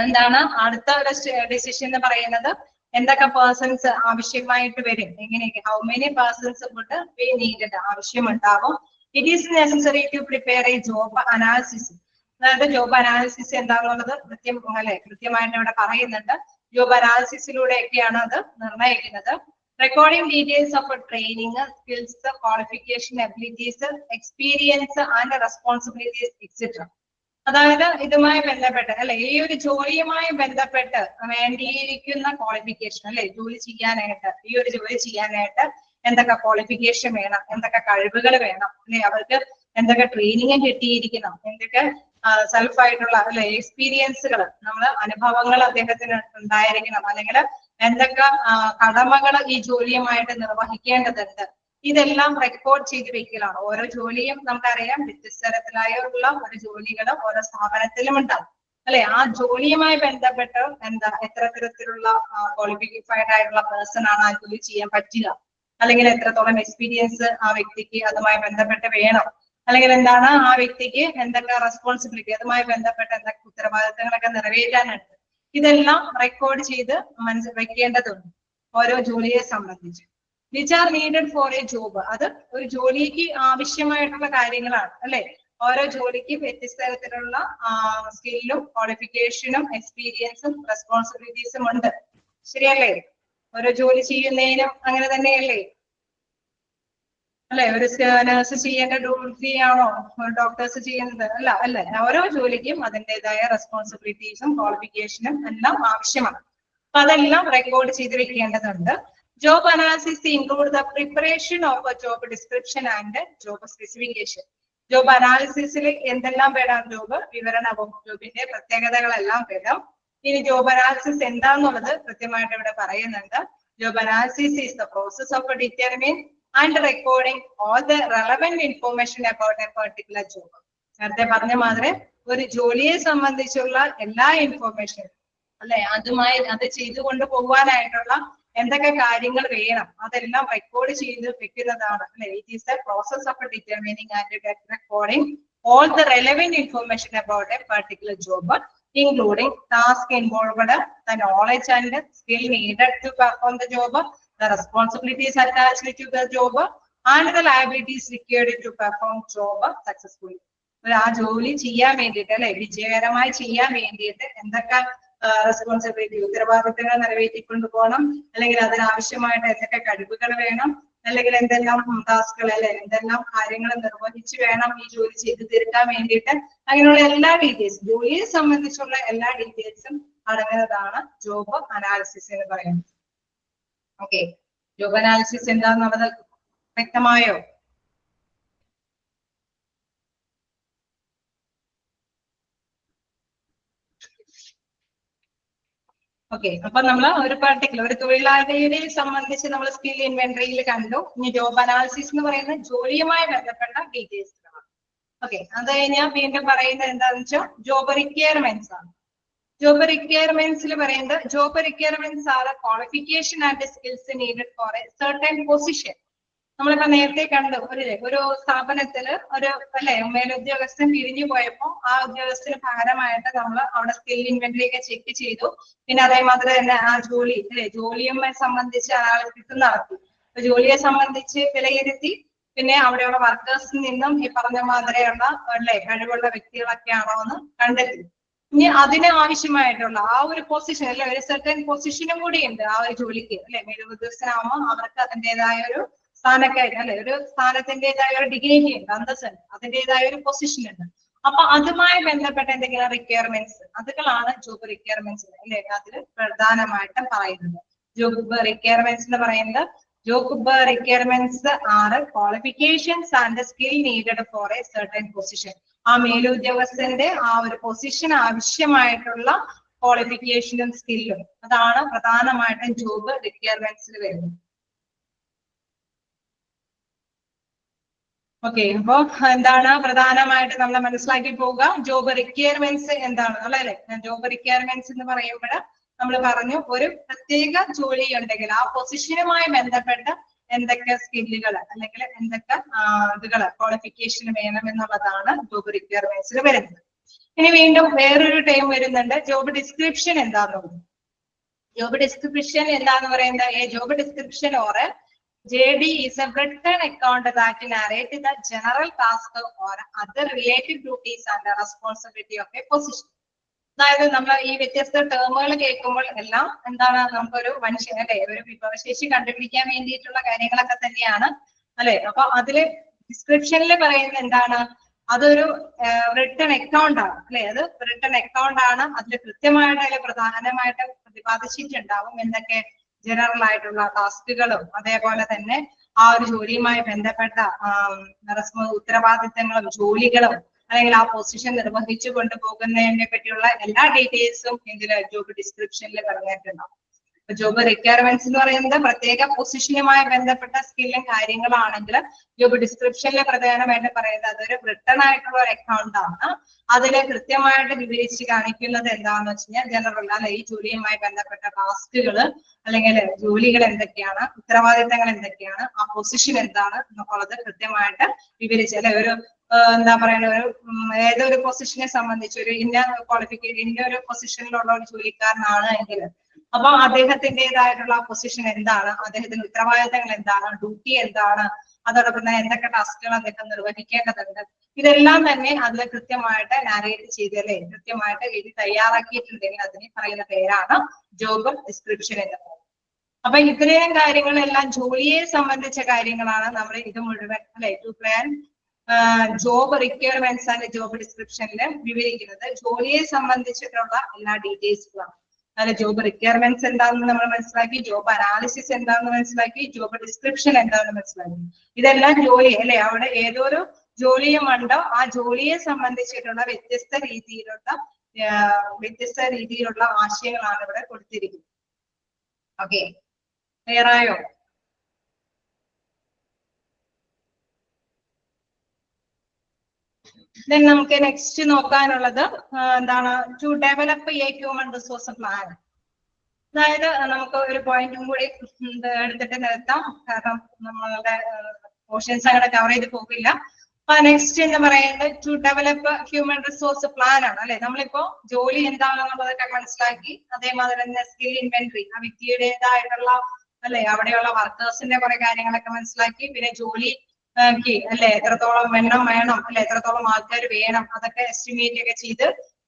എന്താണ് അടുത്ത ഒരു ഡിസിഷൻ എന്ന് പറയുന്നത്? എന്തൊക്കെ പേഴ്സൺസ് ആവശ്യമായിട്ട് വരും, എങ്ങനെയൊക്കെ how many persons would be needed ആവശ്യമുണ്ടാകും. It is necessary to prepare a job analysis. അതായത് ജോബ് അനാലിസിസ് എന്താണെന്നുള്ളത് കൃത്യമായിട്ട് ഇവിടെ പറയുന്നുണ്ട്. ജോബ് അനാലിസിസിലൂടെയൊക്കെയാണ് അത് നിർണ്ണയിക്കുന്നത്. Recording details of training, skills, qualification, abilities, experience and responsibilities etcetera. അതായത് ഇതുമായി ബന്ധപ്പെട്ട് അല്ലെ ഈ ഒരു ജോലിയുമായി ബന്ധപ്പെട്ട് വേണ്ടിയിരിക്കുന്ന ക്വാളിഫിക്കേഷൻ അല്ലെ ജോലി ചെയ്യാനായിട്ട് ഈ ഒരു ജോലി ചെയ്യാനായിട്ട് എന്തൊക്കെ ക്വാളിഫിക്കേഷൻ വേണം, എന്തൊക്കെ കഴിവുകൾ വേണം അല്ലെ, അവർക്ക് എന്തൊക്കെ ട്രെയിനിങ് കിട്ടിയിരിക്കണം, എന്തൊക്കെ സെൽഫായിട്ടുള്ള അല്ലെ എക്സ്പീരിയൻസുകൾ അനുഭവങ്ങൾ അദ്ദേഹത്തിന് ഉണ്ടായിരിക്കണം, അല്ലെങ്കിൽ എന്തൊക്കെ കടമകൾ ഈ ജോലിയുമായിട്ട് നിർവഹിക്കേണ്ടതുണ്ട്. ഇതെല്ലാം റെക്കോർഡ് ചെയ്ത് വെക്കലാണ്. ഓരോ ജോലിയും നമുക്കറിയാം വ്യത്യസ്ത തരത്തിലായുള്ള ഒരു ജോലികൾ ഓരോ സ്ഥാപനത്തിലും ഉണ്ടാവും അല്ലെ. ആ ജോലിയുമായി ബന്ധപ്പെട്ട് എത്ര തരത്തിലുള്ള ക്വാളിഫൈഡ് ആയിട്ടുള്ള പേഴ്സൺ ആണ് ആ ജോലി ചെയ്യാൻ പറ്റുക, അല്ലെങ്കിൽ എത്രത്തോളം എക്സ്പീരിയൻസ് ആ വ്യക്തിക്ക് അതുമായി ബന്ധപ്പെട്ട് വേണം, അല്ലെങ്കിൽ എന്താണ് ആ വ്യക്തിക്ക് എന്തൊക്കെ റെസ്പോൺസിബിലിറ്റി അതുമായി ബന്ധപ്പെട്ട എന്തൊക്കെ ഉത്തരവാദിത്തങ്ങളൊക്കെ നിറവേറ്റാനുണ്ട്. ഇതെല്ലാം റെക്കോർഡ് ചെയ്ത് വെക്കേണ്ടതുണ്ട് ഓരോ ജോലിയെ സംബന്ധിച്ച്. Which are needed for A job, അത് ഒരു ജോലിക്ക് ആവശ്യമായിട്ടുള്ള കാര്യങ്ങളാണ് അല്ലെ. ഓരോ ജോലിക്ക് വ്യത്യസ്ത തരത്തിലുള്ള സ്കില്ലും ക്വാളിഫിക്കേഷനും എക്സ്പീരിയൻസും റെസ്പോൺസിബിലിറ്റീസും ഉണ്ട്. ശരിയല്ലേ? ഓരോ ജോലി ചെയ്യുന്നതിനും അങ്ങനെ തന്നെയല്ലേ? അല്ലെ, ഒരു നഴ്സ് ചെയ്യേണ്ട ഡ്യൂട്ടി ആണോ ഡോക്ടേഴ്സ് ചെയ്യുന്നത്? അല്ല അല്ലെ, ഓരോ ജോലിക്കും അതിൻ്റെതായ റെസ്പോൺസിബിലിറ്റീസും ക്വാളിഫിക്കേഷനും എല്ലാം ആവശ്യമാണ്. അപ്പൊ അതെല്ലാം റെക്കോർഡ് ചെയ്ത് വെക്കേണ്ടതുണ്ട്. Job analysis include the preparation of a job description and job specification. Job അനാലിസിസിൽ എന്തെല്ലാം വേണം? ജോബ് വിവരണവും ജോബിന്റെ പ്രത്യേകതകളെല്ലാം വേണം. ഇനി ജോബ് അനാലിസിസ് എന്താന്നുള്ളത് കൃത്യമായിട്ട് ഇവിടെ പറയുന്നുണ്ട്. Job analysis is the process of determine and recording all the relevant information about a particular job. നേരത്തെ പറഞ്ഞ മാതിരി ഒരു ജോലിയെ സംബന്ധിച്ചുള്ള എല്ലാ ഇൻഫോർമേഷൻ അല്ലെ, അതുമായി അത് ചെയ്തുകൊണ്ട് പോകാനായിട്ടുള്ള എന്തൊക്കെ കാര്യങ്ങൾ വേണം അതെല്ലാം റെക്കോർഡ് ചെയ്ത് വെക്കുന്നതാണ് അല്ലെ. It is the process of determining and recording all the relevant information about a particular job, including task involved, the knowledge and skill needed to perform the job, the responsibilities attached to the job, and the liabilities required to perform job successfully. ആ ജോലി ചെയ്യാൻ വേണ്ടിയിട്ട് അല്ലെ, വിജയകരമായി ചെയ്യാൻ വേണ്ടിയിട്ട് എന്തൊക്കെ റെസ്പോൺസിബിലിറ്റി ഉത്തരവാദിത്തങ്ങൾ നിറവേറ്റിക്കൊണ്ട് പോകണം, അല്ലെങ്കിൽ അതിനാവശ്യമായിട്ട് എന്തൊക്കെ കഴിവുകൾ വേണം, അല്ലെങ്കിൽ എന്തെല്ലാം ടാസ്കുകൾ അല്ലെ, എന്തെല്ലാം കാര്യങ്ങൾ നിർവഹിച്ച് വേണം ഈ ജോലി ചെയ്തു തീർക്കാൻ വേണ്ടിയിട്ട്, അങ്ങനെയുള്ള എല്ലാ ഡീറ്റെയിൽസും ജോലിയെ സംബന്ധിച്ചുള്ള എല്ലാ ഡീറ്റെയിൽസും അടങ്ങുന്നതാണ് ജോബ് അനാലിസിസ് എന്ന് പറയുന്നത്. ഓക്കെ, ജോബ് അനാലിസിസ് എന്താണെന്നുള്ളത് വ്യക്തമായോ? ഓക്കെ, അപ്പൊ നമ്മൾ ഒരു പർട്ടിക്കുലർ ഒരു തൊഴിലാളിയെ സംബന്ധിച്ച് നമ്മൾ സ്കിൽ ഇൻവെന്ററിയിൽ കണ്ടു. ഇനി ജോബ് അനാലിസിസ് എന്ന് പറയുന്നത് ജോലിയുമായി ബന്ധപ്പെട്ട ഡീറ്റെയിൽസുകളാണ്. ഓക്കെ, അത് കഴിഞ്ഞാൽ വീണ്ടും പറയുന്നത് എന്താണെന്ന് വെച്ചാൽ ജോബ് റിക്വയർമെന്റ്സ് ആണ്. ജോബ് റിക്വയർമെന്റ്സിൽ പറയുന്നത് job requirements are qualification and skills needed for a certain position. നമ്മളിപ്പോ നേരത്തെ കണ്ടു, ഒരു സ്ഥാപനത്തില് ഒരു അല്ലെ മേലുദ്യോഗസ്ഥൻ പിരിഞ്ഞു പോയപ്പോ ആ ഉദ്യോഗസ്ഥന് പകരമായിട്ട് നമ്മൾ അവിടെ സ്കിൽ ഇൻവെന്ററി ഒക്കെ ചെക്ക് ചെയ്തു. പിന്നെ അതേമാതിരി തന്നെ ആ ജോലി അല്ലെ ജോലിയുമായി സംബന്ധിച്ച് അനാലിസിസ് നടത്തി. ജോലിയെ സംബന്ധിച്ച് വിലയിരുത്തി. പിന്നെ അവിടെയുള്ള വർക്കേഴ്സിൽ നിന്നും ഈ പറഞ്ഞ മാതിരിയുള്ള അല്ലെ കഴിവുള്ള വ്യക്തികളൊക്കെ ആണോ എന്ന് കണ്ടെത്തി. ഇനി അതിന് ആവശ്യമായിട്ടുള്ള ആ ഒരു പൊസിഷൻ അല്ലെ, ഒരു സെർട്ടൻ പൊസിഷനും കൂടി ഉണ്ട് ആ ഒരു ജോലിക്ക് അല്ലെ. മേലുദ്യോഗസ്ഥനാകുമ്പോൾ അവർക്ക് അതിൻ്റെതായ ഒരു സ്ഥാനക്കയറ്റം അല്ലെ, ഒരു സ്ഥാനത്തിൻ്റെതായ ഒരു ഡിഗ്നിറ്റി ഉണ്ട്, അന്തസ്സുണ്ട്, അതിൻ്റെതായ ഒരു പൊസിഷൻ ഉണ്ട്. അപ്പൊ അതുമായി ബന്ധപ്പെട്ട എന്തെങ്കിലും റിക്വയർമെന്റ്സ് അതുകളാണ് ജോബ് റിക്വയർമെന്റ്സ് അല്ലെ അതിൽ പ്രധാനമായിട്ടും പറയുന്നത്. ജോബ് റിക്വയർമെന്റ്സ് എന്ന് പറയുന്നത് job requirements are qualifications and skill needed for a certain position. ആ മേലുദ്യോഗസ്ഥന്റെ ആ ഒരു പൊസിഷൻ ആവശ്യമായിട്ടുള്ള ക്വാളിഫിക്കേഷനും സ്കില്ലും അതാണ് പ്രധാനമായിട്ടും ജോബ് റിക്വയർമെന്റ്സിൽ വരുന്നത്. ഓക്കെ, അപ്പൊ എന്താണ് പ്രധാനമായിട്ട് നമ്മൾ മനസ്സിലാക്കി പോവുക, ജോബ് റിക്വയർമെന്റ്സ് എന്താണ് അല്ലെ. ജോബ് റിക്വയർമെന്റ്സ് എന്ന് പറയുമ്പോൾ നമ്മൾ പറഞ്ഞു ഒരു പ്രത്യേക ജോലി ഉണ്ടെങ്കിൽ ആ പൊസിഷനുമായി ബന്ധപ്പെട്ട എന്തൊക്കെ സ്കില്ലുകൾ അല്ലെങ്കിൽ എന്തൊക്കെ ഇതുകൾ ക്വാളിഫിക്കേഷൻ വേണം എന്നുള്ളതാണ് ജോബ് റിക്വയർമെന്റ്സിൽ വരുന്നത്. ഇനി വീണ്ടും വേറൊരു ടൈം വരുന്നുണ്ട്, ജോബ് ഡിസ്ക്രിപ്ഷൻ എന്താണെന്നുള്ളത്. ജോബ് ഡിസ്ക്രിപ്ഷൻ എന്താന്ന് പറയുന്നത് job description or JD is a written account that narrates the general task or other related duties and the responsibility of a position. അതായത് നമ്മൾ ഈ വ്യത്യസ്ത ടേമുകൾ കേൾക്കുമ്പോൾ എല്ലാം എന്താണ്, നമുക്കൊരു മനുഷ്യൻ അല്ലെ ഒരു വിഭവശേഷി കണ്ടുപിടിക്കാൻ വേണ്ടിയിട്ടുള്ള കാര്യങ്ങളൊക്കെ തന്നെയാണ് അല്ലെ. അപ്പൊ അതില് ഡിസ്ക്രിപ്ഷനിൽ പറയുന്നത് എന്താണ്, അതൊരു റിട്ടൺ അക്കൗണ്ട് ആണ് അല്ലെ. അത് റിട്ടൺ അക്കൗണ്ട് ആണ്. അതിൽ കൃത്യമായിട്ട് അതിൽ പ്രധാനമായിട്ട് പ്രതിപാദിച്ചിട്ടുണ്ടാവും എന്തൊക്കെ ജനറൽ ആയിട്ടുള്ള ടാസ്കുകളും അതേപോലെ തന്നെ ആ ഒരു ജോലിയുമായി ബന്ധപ്പെട്ട ഉത്തരവാദിത്തങ്ങളും ജോലികളും അല്ലെങ്കിൽ ആ പൊസിഷൻ നിർവഹിച്ചു കൊണ്ടുപോകുന്നതിനെ പറ്റിയുള്ള എല്ലാ ഡീറ്റെയിൽസും ഇതിൽ ജോബ് ഡിസ്ക്രിപ്ഷനിൽ പറഞ്ഞിട്ടുണ്ടാവും. ജോബ് റിക്വയർമെന്റ്സ് എന്ന് പറയുന്നത് പ്രത്യേക പൊസിഷനുമായി ബന്ധപ്പെട്ട സ്കില്ലും കാര്യങ്ങളാണെങ്കിൽ ജോബ് ഡിസ്ക്രിപ്ഷനിൽ പ്രധാനമായിട്ട് പറയുന്നത് അതൊരു റിട്ടൺ ആയിട്ടുള്ള ഒരു അക്കൗണ്ട് ആണ്. അതില് കൃത്യമായിട്ട് വിവരിച്ച് കാണിക്കുന്നത് എന്താണെന്ന് വെച്ച് കഴിഞ്ഞാൽ ജനറൽ അല്ലെ ഈ ജോലിയുമായി ബന്ധപ്പെട്ട ടാസ്കുകൾ അല്ലെങ്കിൽ ജോലികൾ എന്തൊക്കെയാണ്, ഉത്തരവാദിത്തങ്ങൾ എന്തൊക്കെയാണ്, ആ പൊസിഷൻ എന്താണ് എന്നുള്ളത് കൃത്യമായിട്ട് വിവരിച്ച് അല്ലെ ഒരു എന്താ പറയുക ഒരു ഏതൊരു പൊസിഷനെ സംബന്ധിച്ച് ഒരു ഇന്ന ക്വാളിഫിക്കേഷൻ ഇന്ന ഒരു പൊസിഷനിലുള്ള ഒരു ജോലിക്കാരനാണ് എങ്കിൽ അപ്പൊ അദ്ദേഹത്തിൻ്റെതായിട്ടുള്ള പൊസിഷൻ എന്താണ്, അദ്ദേഹത്തിന്റെ ഉത്തരവാദിത്തങ്ങൾ എന്താണ്, ഡ്യൂട്ടി എന്താണ്, അതോടൊപ്പം തന്നെ എന്തൊക്കെ ടാസ്കുകൾ അദ്ദേഹം നിർവഹിക്കേണ്ടതുണ്ട്, ഇതെല്ലാം തന്നെ അതിൽ കൃത്യമായിട്ട് നാരേറ്റ് ചെയ്ത് അല്ലെ കൃത്യമായിട്ട് എഴുതി തയ്യാറാക്കിയിട്ടുണ്ടെങ്കിൽ അതിന് പറയുന്ന പേരാണ് ജോബ് ഡിസ്ക്രിപ്ഷൻ എന്ന് പറയുന്നത്. അപ്പൊ ഇത്രയും കാര്യങ്ങളെല്ലാം ജോലിയെ സംബന്ധിച്ച കാര്യങ്ങളാണ് നമ്മൾ ഇത് മുഴുവൻ അല്ലെ to plan job requirements and job ഡിസ്ക്രിപ്ഷനിൽ വിവരിക്കുന്നത്. ജോലിയെ സംബന്ധിച്ചിട്ടുള്ള എല്ലാ ഡീറ്റെയിൽസുകളാണ്. അല്ലെ ജോബ് റിക്വയർമെന്റ്സ് എന്താണെന്ന് നമ്മൾ മനസ്സിലാക്കി, ജോബ് അനാലിസിസ് എന്താണെന്ന് മനസ്സിലാക്കി, ജോബ് ഡിസ്ക്രിപ്ഷൻ എന്താണെന്ന് മനസ്സിലാക്കി. ഇതെല്ലാം ജോലി അല്ലെ അവിടെ ഏതൊരു ജോലിയുമുണ്ടോ ആ ജോലിയെ സംബന്ധിച്ചിട്ടുള്ള വ്യത്യസ്ത രീതിയിലുള്ള ആശയങ്ങളാണ് ഇവിടെ കൊടുത്തിരിക്കുന്നത്. ഓക്കെ, ക്ലിയർ ആയോ? ദെൻ നമുക്ക് നെക്സ്റ്റ് നോക്കാനുള്ളത് എന്താണ്? To develop a human resource plan. അതായത് നമുക്ക് ഒരു പോയിന്റും കൂടി എടുത്തിട്ട് നിർത്താം, കാരണം നമ്മളുടെ പോർഷൻസ് അങ്ങനെ കവർ ചെയ്ത് പോകില്ല. അപ്പൊ നെക്സ്റ്റ് എന്ന് പറയുന്നത് to develop human resource plan ആണ് അല്ലെ. നമ്മളിപ്പോ ജോലി എന്താണെന്നുള്ളതൊക്കെ മനസ്സിലാക്കി, അതേമാതിരി തന്നെ സ്കിൽ ഇൻവെന്ററി, ആ വ്യക്തിയുടേതായിട്ടുള്ള അല്ലെ അവിടെയുള്ള വർക്കേഴ്സിന്റെ കുറെ കാര്യങ്ങളൊക്കെ മനസ്സിലാക്കി, പിന്നെ ജോലി അല്ലെ എത്രത്തോളം എണ്ണം വേണം അല്ലെ എത്രത്തോളം ആൾക്കാർ വേണം അതൊക്കെ എസ്റ്റിമേറ്റ് ഒക്കെ ചെയ്ത്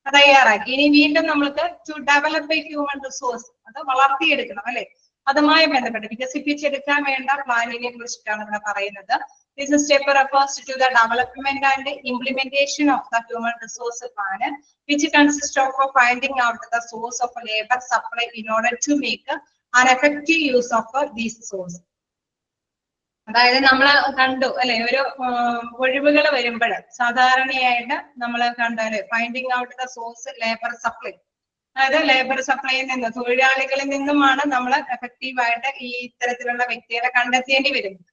തയ്യാറാക്കി. ഇനി വീണ്ടും നമ്മൾക്ക് to develop a human resource, അത് വളർത്തിയെടുക്കണം അല്ലെ, അതുമായി ബന്ധപ്പെട്ട് വികസിപ്പിച്ചെടുക്കാൻ വേണ്ട പ്ലാനിനെ കുറിച്ചിട്ടാണ് ഇവിടെ പറയുന്നത്. This step refers to the development and implementation of the human resource plan, which consists of finding out the source of labor supply in order to make an effective use of these source. അതായത് നമ്മൾ കണ്ടു അല്ലെ ഒരു ഒഴിവുകൾ വരുമ്പോൾ സാധാരണയായിട്ട് നമ്മൾ കണ്ടാല് finding out the source labour supply, അതായത് ലേബർ സപ്ലൈയിൽ നിന്ന് തൊഴിലാളികളിൽ നിന്നുമാണ് നമ്മൾ എഫക്റ്റീവായിട്ട് ഈ ഇത്തരത്തിലുള്ള വ്യക്തികളെ കണ്ടെത്തേണ്ടി വരുന്നത്.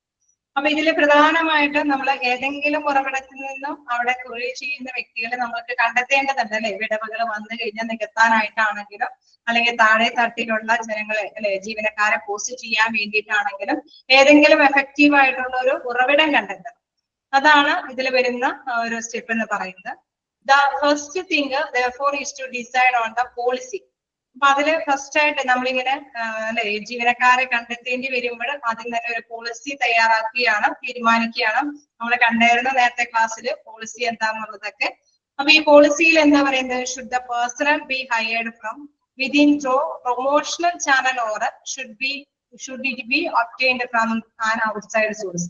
അപ്പൊ ഇതിൽ പ്രധാനമായിട്ട് നമ്മൾ ഏതെങ്കിലും ഉറവിടത്തിൽ നിന്നും അവിടെ തൊഴിൽ ചെയ്യുന്ന വ്യക്തികളെ നമ്മൾക്ക് കണ്ടെത്തേണ്ടതുണ്ട് അല്ലെ. വിടവുകൾ വന്നു കഴിഞ്ഞാൽ നികത്താനായിട്ടാണെങ്കിലും അല്ലെങ്കിൽ താഴെ തട്ടിലുള്ള ജനങ്ങളെ അല്ലെ ജീവനക്കാരെ പോസ്റ്റ് ചെയ്യാൻ വേണ്ടിയിട്ടാണെങ്കിലും ഏതെങ്കിലും എഫക്റ്റീവ് ആയിട്ടുള്ള ഒരു ഉറവിടം കണ്ടെത്തണം. അതാണ് ഇതിൽ വരുന്ന ഒരു സ്റ്റെപ്പ് എന്ന് പറയുന്നത്. The first thing therefore is to decide on the policy. അപ്പൊ അതില് ഫസ്റ്റ് ആയിട്ട് നമ്മളിങ്ങനെ അല്ലെ ജീവനക്കാരെ കണ്ടെത്തേണ്ടി വരുമ്പോൾ ആദ്യം തന്നെ ഒരു പോളിസി തയ്യാറാക്കുകയാണ്, തീരുമാനിക്കുകയാണ്. നമ്മൾ കണ്ടായിരുന്നു നേരത്തെ ക്ലാസ്സിൽ പോളിസി എന്താണെന്നുള്ളതൊക്കെ. അപ്പൊ ഈ പോളിസിയിൽ എന്താ പറയുന്നത്? Should the personal B hired from within through promotional channel or should it be obtained from an outside source.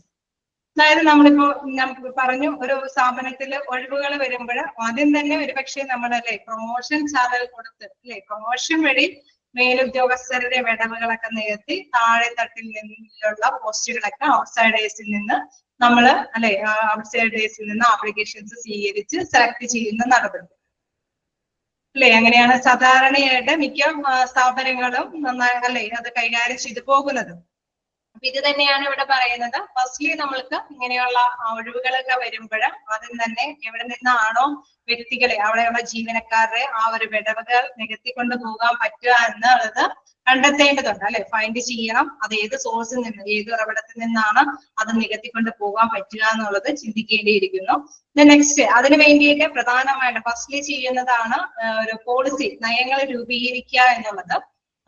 അതായത് നമ്മളിപ്പോ നമുക്ക് പറഞ്ഞു ഒരു സ്ഥാപനത്തിൽ ഒഴിവുകൾ വരുമ്പോൾ ആദ്യം തന്നെ ഒരുപക്ഷെ നമ്മളല്ലേ പ്രൊമോഷൻ ചാനൽ കൊടുത്ത് അല്ലെ പ്രൊമോഷൻ വഴി മേലുദ്യോഗസ്ഥരുടെ വിടവുകളൊക്കെ നികത്തി താഴെ തട്ടിൽ നിന്നുള്ള പോസ്റ്റുകളൊക്കെ ഔട്ട്സൈഡേഴ്സിൽ നിന്ന് നമ്മൾ അല്ലെ ഔട്ട്സൈഡേഴ്സിൽ നിന്ന് ആപ്ലിക്കേഷൻസ് സ്വീകരിച്ച് സെലക്ട് ചെയ്യുന്ന നടപടി അല്ലെ. അങ്ങനെയാണ് സാധാരണയായിട്ട് മിക്ക സ്ഥാപനങ്ങളും നന്നായി അല്ലെ അത് കൈകാര്യം ചെയ്തു പോകുന്നത്. അപ്പൊ ഇത് തന്നെയാണ് ഇവിടെ പറയുന്നത്. ഫസ്റ്റ്ലി നമ്മൾക്ക് ഇങ്ങനെയുള്ള ഒഴിവുകളൊക്കെ വരുമ്പോൾ ആദ്യം തന്നെ എവിടെ നിന്നാണോ വ്യക്തികളെ അവിടെയുള്ള ജീവനക്കാരെ ആ ഒരു വിടവുകൾ നികത്തിക്കൊണ്ട് പോകാൻ പറ്റുക എന്നുള്ളത് കണ്ടെത്തേണ്ടതുണ്ട് അല്ലെ. ഫൈൻഡ് ചെയ്യണം അത് ഏത് സോഴ്സിൽ നിന്ന് ഏത് ഉറവിടത്തിൽ നിന്നാണ് അത് നികത്തിക്കൊണ്ട് പോകാൻ പറ്റുക എന്നുള്ളത് ചിന്തിക്കേണ്ടിയിരിക്കുന്നു. നെക്സ്റ്റ് അതിന് വേണ്ടിയിട്ട് പ്രധാനമായിട്ട് ഫസ്റ്റ്ലി ചെയ്യുന്നതാണ് ഒരു പോളിസി, നയങ്ങൾ രൂപീകരിക്കുക എന്നുള്ളത്.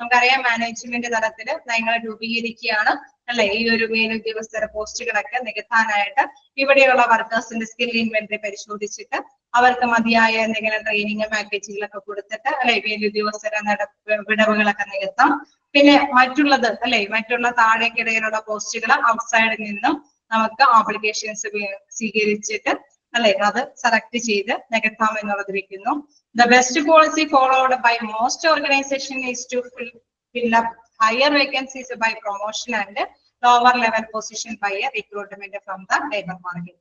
നമുക്കറിയാം മാനേജ്മെന്റ് തലത്തിൽ നയങ്ങൾ രൂപീകരിക്കുകയാണ് അല്ലെ. ഈ ഒരു മേലുദ്യോഗസ്ഥര പോസ്റ്റുകളൊക്കെ നികത്താനായിട്ട് ഇവിടെയുള്ള വർക്കേഴ്സിന്റെ സ്കിൽ ഇൻവെന്ററി പരിശോധിച്ചിട്ട് അവർക്ക് മതിയായ എന്തെങ്കിലും ട്രെയിനിങ് പാക്കേജുകളൊക്കെ കൊടുത്തിട്ട് അല്ലെ മേലുദ്യോഗസ്ഥര വിടവുകളൊക്കെ നികത്താം. പിന്നെ മറ്റുള്ളത് അല്ലെ മറ്റുള്ള താഴേക്കിടയിലുള്ള പോസ്റ്റുകൾ ഔട്ട്സൈഡിൽ നിന്നും നമുക്ക് ആപ്ലിക്കേഷൻസ് സ്വീകരിച്ചിട്ട് അല്ലെ അത് സെലക്ട് ചെയ്ത് നികത്താം എന്നുള്ളത് വെക്കുന്നു. The best policy followed by most organization is to fill up higher vacancies by promotion and lower level position by recruitment from the labor market.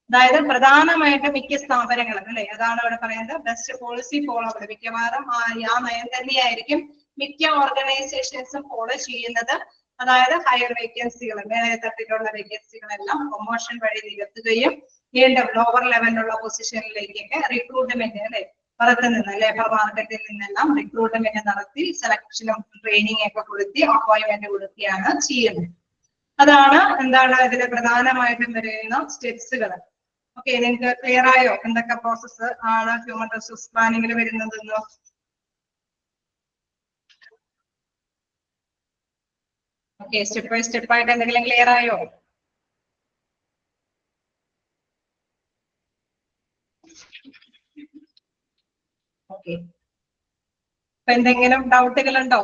അതായത് പ്രധാനമായിട്ട് മിക്ക സ്ഥാപനങ്ങളും അല്ലെ അതാണ് ഇവിടെ പറയുന്നത് ബെസ്റ്റ് പോളിസി ഫോളോ. മിക്കവാറും ആ നയം തന്നെയായിരിക്കും മിക്ക ഓർഗനൈസേഷൻസും ഫോളോ ചെയ്യുന്നത്. അതായത് ഹയർ വേക്കൻസികൾ മേലെ തട്ടിലുള്ള വേക്കൻസികളെല്ലാം പ്രൊമോഷൻ വഴി നികത്തുകയും വീണ്ടും ലോവർ ലെവലിലുള്ള പൊസിഷനിലേക്കൊക്കെ റിക്രൂട്ട്മെന്റ് അല്ലെ പുറത്ത് നിന്ന് ലേബർ മാർക്കറ്റിൽ നിന്നെല്ലാം റിക്രൂട്ട്മെന്റ് നടത്തി സെലക്ഷനും ട്രെയിനിങ് ഒക്കെ കൊടുത്തി അപ്പോയിന്റ്മെന്റ് കൊടുക്കുകയാണ് ചെയ്യുന്നത്. അതാണ് എന്താണ് ഇതിൽ പ്രധാനമായിട്ടും വരുന്ന സ്റ്റെപ്സുകൾ. ഓക്കെ, നിങ്ങൾക്ക് ക്ലിയർ ആയോ എന്തൊക്കെ പ്രോസസ്സ് ആണ് ഹ്യൂമൻ റിസോഴ്സ് പ്ലാനിങ്ങിൽ വരുന്നതെന്നോ? ഓക്കെ, സ്റ്റെപ്പ് ബൈ സ്റ്റെപ്പ് ആയിട്ട് എന്തെങ്കിലും ക്ലിയർ ആയോ? ഓക്കെ, അപ്പൊ എന്തെങ്കിലും ഡൗട്ടുകൾ ഉണ്ടോ?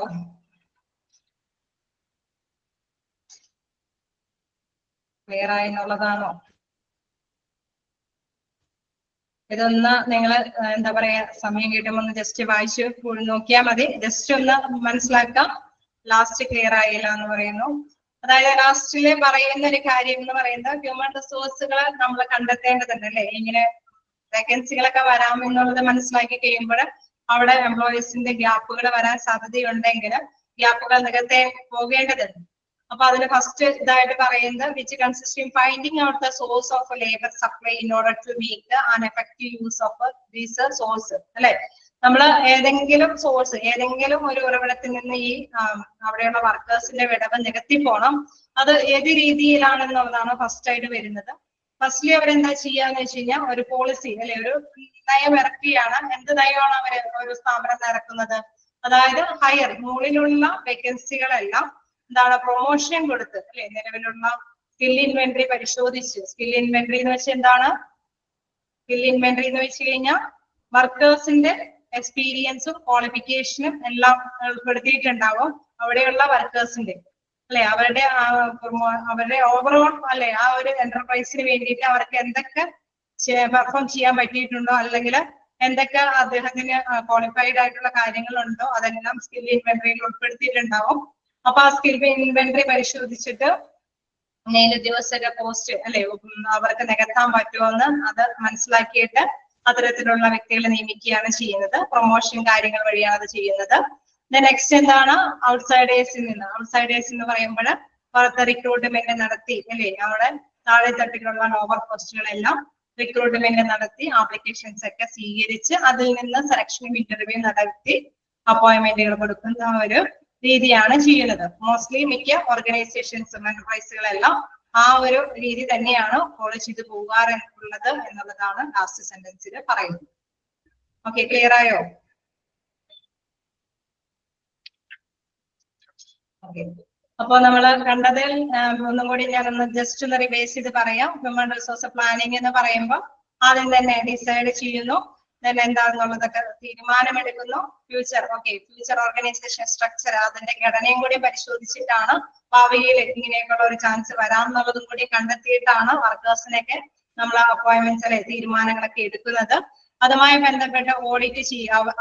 ക്ലിയർ ആയി എന്നുള്ളതാണോ? ഇതൊന്ന് നിങ്ങൾ എന്താ പറയാ സമയം കിട്ടുമ്പോൾ ഒന്ന് ജസ്റ്റ് വായിച്ച് നോക്കിയാൽ മതി. ജസ്റ്റ് ഒന്ന് മനസ്സിലാക്കാം. ലാസ്റ്റ് ക്ലിയർ ആയില്ല എന്ന് പറയുന്നു. അതായത് ലാസ്റ്റില് പറയുന്ന ഒരു കാര്യം എന്ന് പറയുന്നത് ഹ്യൂമൻ റിസോഴ്സുകൾ നമ്മൾ കണ്ടെത്തേണ്ടതുണ്ട് അല്ലെ. ഇങ്ങനെ വേക്കൻസികളൊക്കെ വരാമെന്നുള്ളത് മനസ്സിലാക്കി കഴിയുമ്പോൾ അവിടെ എംപ്ലോയീസിന്റെ ഗ്യാപ്പുകൾ വരാൻ സാധ്യതയുണ്ടെങ്കിൽ ഗ്യാപ്പുകൾ നികത്തെ പോകേണ്ടതുണ്ട്. അപ്പൊ അതിന് ഫസ്റ്റ് ഇതായിട്ട് പറയുന്നത് which consist in finding out the source of labour supply in order to make an effective use of these source അല്ലെ. നമ്മൾ ഏതെങ്കിലും സോഴ്സ് ഏതെങ്കിലും ഒരു ഉറവിടത്തിൽ നിന്ന് ഈ അവിടെയുള്ള വർക്കേഴ്സിന്റെ വിടവ് നികത്തി പോണം. അത് ഏത് രീതിയിലാണെന്നുള്ളതാണ് ഫസ്റ്റ് ആയിട്ട് വരുന്നത്. ഫസ്റ്റ്ലി അവരെന്താ ചെയ്യാന്ന് വെച്ച് കഴിഞ്ഞാൽ ഒരു പോളിസി അല്ലെ, ഒരു നയം ഇറക്കുകയാണ്. എന്ത് നയമാണ് അവര് ഒരു സ്ഥാപനം ഇറക്കുന്നത്? അതായത് ഹയർ മുകളിലുള്ള വേക്കൻസികളെല്ലാം എന്താണ് പ്രൊമോഷൻ കൊടുത്ത് അല്ലെ, നിലവിലുള്ള സ്കിൽ ഇൻവെന്ററി പരിശോധിച്ച്. സ്കിൽ ഇൻവെന്ററി എന്ന് വെച്ചാൽ എന്താണ്? സ്കിൽ ഇൻവെന്ററി എന്ന് വെച്ച് കഴിഞ്ഞാൽ വർക്കേഴ്സിന്റെ എക്സ്പീരിയൻസും ക്വാളിഫിക്കേഷനും എല്ലാം ഉൾപ്പെടുത്തിയിട്ടുണ്ടാവും അവിടെയുള്ള വർക്കേഴ്സിന്റെ അല്ലെ. അവരുടെ ഓവറോൾ അല്ലെ ആ ഒരു എന്റർപ്രൈസിന് വേണ്ടിയിട്ട് അവർക്ക് എന്തൊക്കെ പെർഫോം ചെയ്യാൻ പറ്റിയിട്ടുണ്ടോ, അല്ലെങ്കിൽ എന്തൊക്കെ അദ്ദേഹത്തിന് ക്വാളിഫൈഡ് ആയിട്ടുള്ള കാര്യങ്ങളുണ്ടോ അതെല്ലാം സ്കിൽ ഇൻവെന്ററിയിൽ ഉൾപ്പെടുത്തിയിട്ടുണ്ടാവും. അപ്പൊ ആ സ്കിൽ ഇൻവെന്ററി പരിശോധിച്ചിട്ട് മേലുദ്യോഗസ്ഥരുടെ പോസ്റ്റ് അല്ലെ അവർക്ക് നികത്താൻ പറ്റുമോന്ന് അത് മനസ്സിലാക്കിയിട്ട് അത്തരത്തിലുള്ള വ്യക്തികളെ നിയമിക്കുകയാണ് ചെയ്യുന്നത്. പ്രൊമോഷൻ കാര്യങ്ങൾ വഴിയാണ് അത് ചെയ്യുന്നത്. നെക്സ്റ്റ് എന്താണ്? ഔട്ട്സൈഡേഴ്സിൽ നിന്ന്. ഔട്ട്സൈഡേഴ്സ് എന്ന് പറയുമ്പോൾ പുറത്ത് റിക്രൂട്ട്മെന്റ് നടത്തി അല്ലെ, അവിടെ താഴെ തട്ടിലുള്ള ലോവർ പോസ്റ്റുകളെല്ലാം റിക്രൂട്ട്മെന്റ് നടത്തി ആപ്ലിക്കേഷൻസ് ഒക്കെ സ്വീകരിച്ച് അതിൽ നിന്ന് സെലക്ഷൻ ഇന്റർവ്യൂ നടത്തി അപ്പോയിന്റ്മെന്റുകൾ കൊടുക്കുന്ന ഒരു രീതിയാണ് ചെയ്യുന്നത്. മോസ്റ്റ്ലി മിക്ക ഓർഗനൈസേഷൻസും എന്റർപ്രൈസുകളെല്ലാം ആ ഒരു രീതി തന്നെയാണ് ഫോളോ ചെയ്ത് പോകാറുള്ളത് എന്നുള്ളതാണ് ലാസ്റ്റ് സെന്റൻസിൽ പറയുന്നത്. ഓക്കെ, ക്ലിയർ ആയോ? ഓക്കെ, അപ്പൊ നമ്മൾ കണ്ടതിൽ ഒന്നും കൂടി ഞാനൊന്ന് ജസ്റ്റ് ഒന്ന് റിവൈസ് ചെയ്ത് പറയാം. ഹ്യൂമൻ റിസോഴ്സ് പ്ലാനിങ് എന്ന് പറയുമ്പോൾ ആദ്യം തന്നെ ഡിസൈഡ് ചെയ്യുന്നു, then എന്താണെന്നുള്ളതൊക്കെ തീരുമാനമെടുക്കുന്നു. ഫ്യൂച്ചർ ഫ്യൂച്ചർ ഓർഗനൈസേഷൻ സ്ട്രക്ചർ അതിന്റെ ഘടനയും കൂടി പരിശോധിച്ചിട്ടാണ് ഭാവിയിൽ ഇങ്ങനെയൊക്കെയുള്ള ഒരു ചാൻസ് വരാമെന്നുള്ളതും കൂടി കണ്ടെത്തിയിട്ടാണ് വർക്കേഴ്സിനൊക്കെ നമ്മൾ അപ്പോയിന്റ്മെന്റ്സ് അല്ലെ തീരുമാനങ്ങളൊക്കെ എടുക്കുന്നത്. അതുമായി ബന്ധപ്പെട്ട ഓഡിറ്റ്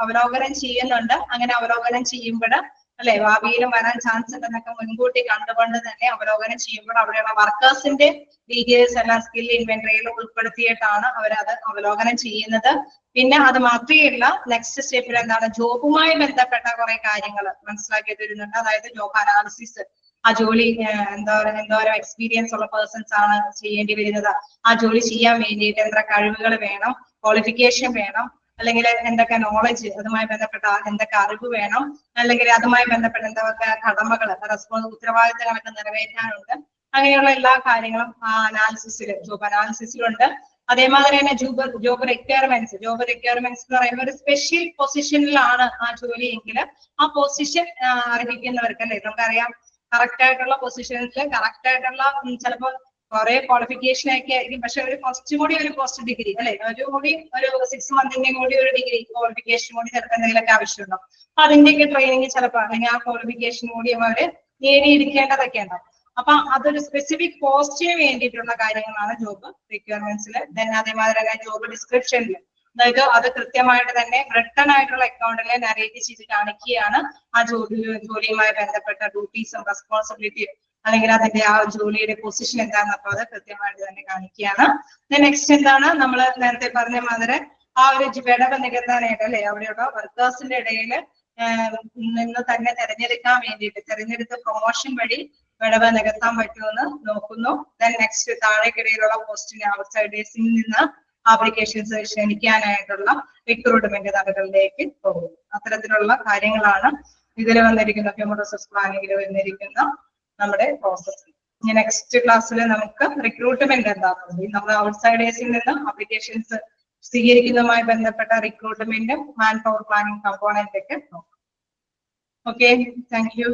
അവലോകനം ചെയ്യുന്നുണ്ട്. അങ്ങനെ അവലോകനം ചെയ്യുമ്പോൾ അല്ലെ ഭാവിയിലും വരാൻ ചാൻസ് ഉണ്ടെന്നൊക്കെ മുൻകൂട്ടി കണ്ടുകൊണ്ട് തന്നെ അവലോകനം ചെയ്യുമ്പോൾ അവിടെയുള്ള വർക്കേഴ്സിന്റെ ഡീറ്റെയിൽസ് എല്ലാം സ്കിൽ ഇൻവെന്ററിയിൽ ഉൾപ്പെടുത്തിയിട്ടാണ് അവരത് അവലോകനം ചെയ്യുന്നത്. പിന്നെ അത് മാത്രമല്ല നെക്സ്റ്റ് സ്റ്റെപ്പിൽ എന്താണ് ജോബുമായി ബന്ധപ്പെട്ട കുറെ കാര്യങ്ങൾ മനസ്സിലാക്കി തരുന്നുണ്ട്. അതായത് ജോബ് അനാലിസിസ്, ആ ജോലി എന്തോരം എക്സ്പീരിയൻസ് ഉള്ള പേഴ്സൺസ് ആണ് ചെയ്യേണ്ടി വരുന്നത്, ആ ജോലി ചെയ്യാൻ വേണ്ടിയിട്ട് എത്ര കഴിവുകൾ വേണം, ക്വാളിഫിക്കേഷൻ വേണം, അല്ലെങ്കിൽ എന്തൊക്കെ നോളജ് അതുമായി ബന്ധപ്പെട്ട എന്തൊക്കെ അറിവ് വേണം, അല്ലെങ്കിൽ അതുമായി ബന്ധപ്പെട്ട എന്തൊക്കെ കടമകൾ ഉത്തരവാദിത്തങ്ങളൊക്കെ നിറവേറ്റാനുണ്ട്. അങ്ങനെയുള്ള എല്ലാ കാര്യങ്ങളും ആ ജോബ് അനാലിസിസിലുണ്ട്. അതേമാതിരി തന്നെ ജോബ് റിക്വയർമെന്റ്സ് എന്ന് പറയുമ്പോൾ ഒരു സ്പെഷ്യൽ പൊസിഷനിലാണ് ആ ജോലി എങ്കിൽ ആ പൊസിഷൻ അർഹിക്കുന്നവർക്ക് അല്ലെ, നമുക്കറിയാം കറക്റ്റ് ആയിട്ടുള്ള പൊസിഷൻസിൽ കറക്റ്റ് ആയിട്ടുള്ള ചിലപ്പോൾ കുറെ ക്വാളിഫിക്കേഷൻ ഒക്കെ ആയിരിക്കും, പക്ഷെ ഒരു കുറച്ചും കൂടി ഒരു പോസ്റ്റ് ഡിഗ്രി അല്ലെ, ഒരു 6 മന്തിന്റെയും കൂടി ഒരു ഡിഗ്രി ക്വാളിഫിക്കേഷൻ കൂടി ചിലപ്പോൾ എന്തെങ്കിലുമൊക്കെ ആവശ്യമുണ്ടോ, അപ്പൊ അതിന്റെയൊക്കെ ട്രെയിനിങ് ചിലപ്പോൾ അല്ലെങ്കിൽ ആ ക്വാളിഫിക്കേഷൻ കൂടി അവര് നേടിയിരിക്കേണ്ടതൊക്കെ ഉണ്ടാവും. അപ്പൊ അതൊരു സ്പെസിഫിക് പോസ്റ്റിന് വേണ്ടിയിട്ടുള്ള കാര്യങ്ങളാണ് ജോബ് റിക്വയർമെന്റ്സിൽ. അതേമാതിരി തന്നെ ജോബ് ഡിസ്ക്രിപ്ഷനിൽ അതായത് അത് കൃത്യമായിട്ട് തന്നെ റിട്ടൺ ആയിട്ടുള്ള അക്കൗണ്ടിൽ നരേറ്റ് ചെയ്ത് കാണിക്കുകയാണ് ആ ജോലിയുമായി ബന്ധപ്പെട്ട ഡ്യൂട്ടീസും റെസ്പോൺസിബിലിറ്റിയും അല്ലെങ്കിൽ അതിന്റെ ആ ജോലിയുടെ പൊസിഷൻ എന്താണെന്നപ്പോ അത് കൃത്യമായിട്ട് തന്നെ കാണിക്കുകയാണ്. നെക്സ്റ്റ് എന്താണ് നമ്മൾ നേരത്തെ പറഞ്ഞ മാതിരി ആ ഒരു വിടവ് നികത്താനായിട്ട് അല്ലെ അവിടെയുള്ള വർക്കേഴ്സിന്റെ ഇടയിൽ നിന്ന് തന്നെ തെരഞ്ഞെടുക്കാൻ വേണ്ടിയിട്ട് തെരഞ്ഞെടുത്ത് പ്രൊമോഷൻ വഴി വിടവ് നികത്താൻ പറ്റുമെന്ന് നോക്കുന്നു. നെക്സ്റ്റ് താഴേക്കിടയിലുള്ള പോസ്റ്റിന് ഔട്ട്സൈഡേഴ്സിൽ നിന്ന് ആപ്ലിക്കേഷൻസ് ക്ഷണിക്കാനായിട്ടുള്ള റിക്രൂട്ട്മെന്റ് നടപടികളിലേക്ക് പോകുന്നു. അത്തരത്തിലുള്ള കാര്യങ്ങളാണ് ഇതിൽ വന്നിരിക്കുന്ന ഹ്യൂമൻ റിസോഴ്സ് പ്ലാനിങ്ങിൽ വന്നിരിക്കുന്ന നമ്മുടെ പ്രോസസ്സ്. ഇനി നെക്സ്റ്റ് ക്ലാസ്സിൽ നമുക്ക് റിക്രൂട്ട്മെന്റ് എന്താണെന്ന് നമ്മൾ ഔട്ട്സൈഡേഴ്സിൽ നിന്ന് ആപ്ലിക്കേഷൻസ് സ്വീകരിക്കുന്നതുമായി ബന്ധപ്പെട്ട റിക്രൂട്ട്മെന്റും മാൻ പവർ പ്ലാനിങ് കമ്പോണന്റ് ഒക്കെ നോക്കാം. Okay, thank you.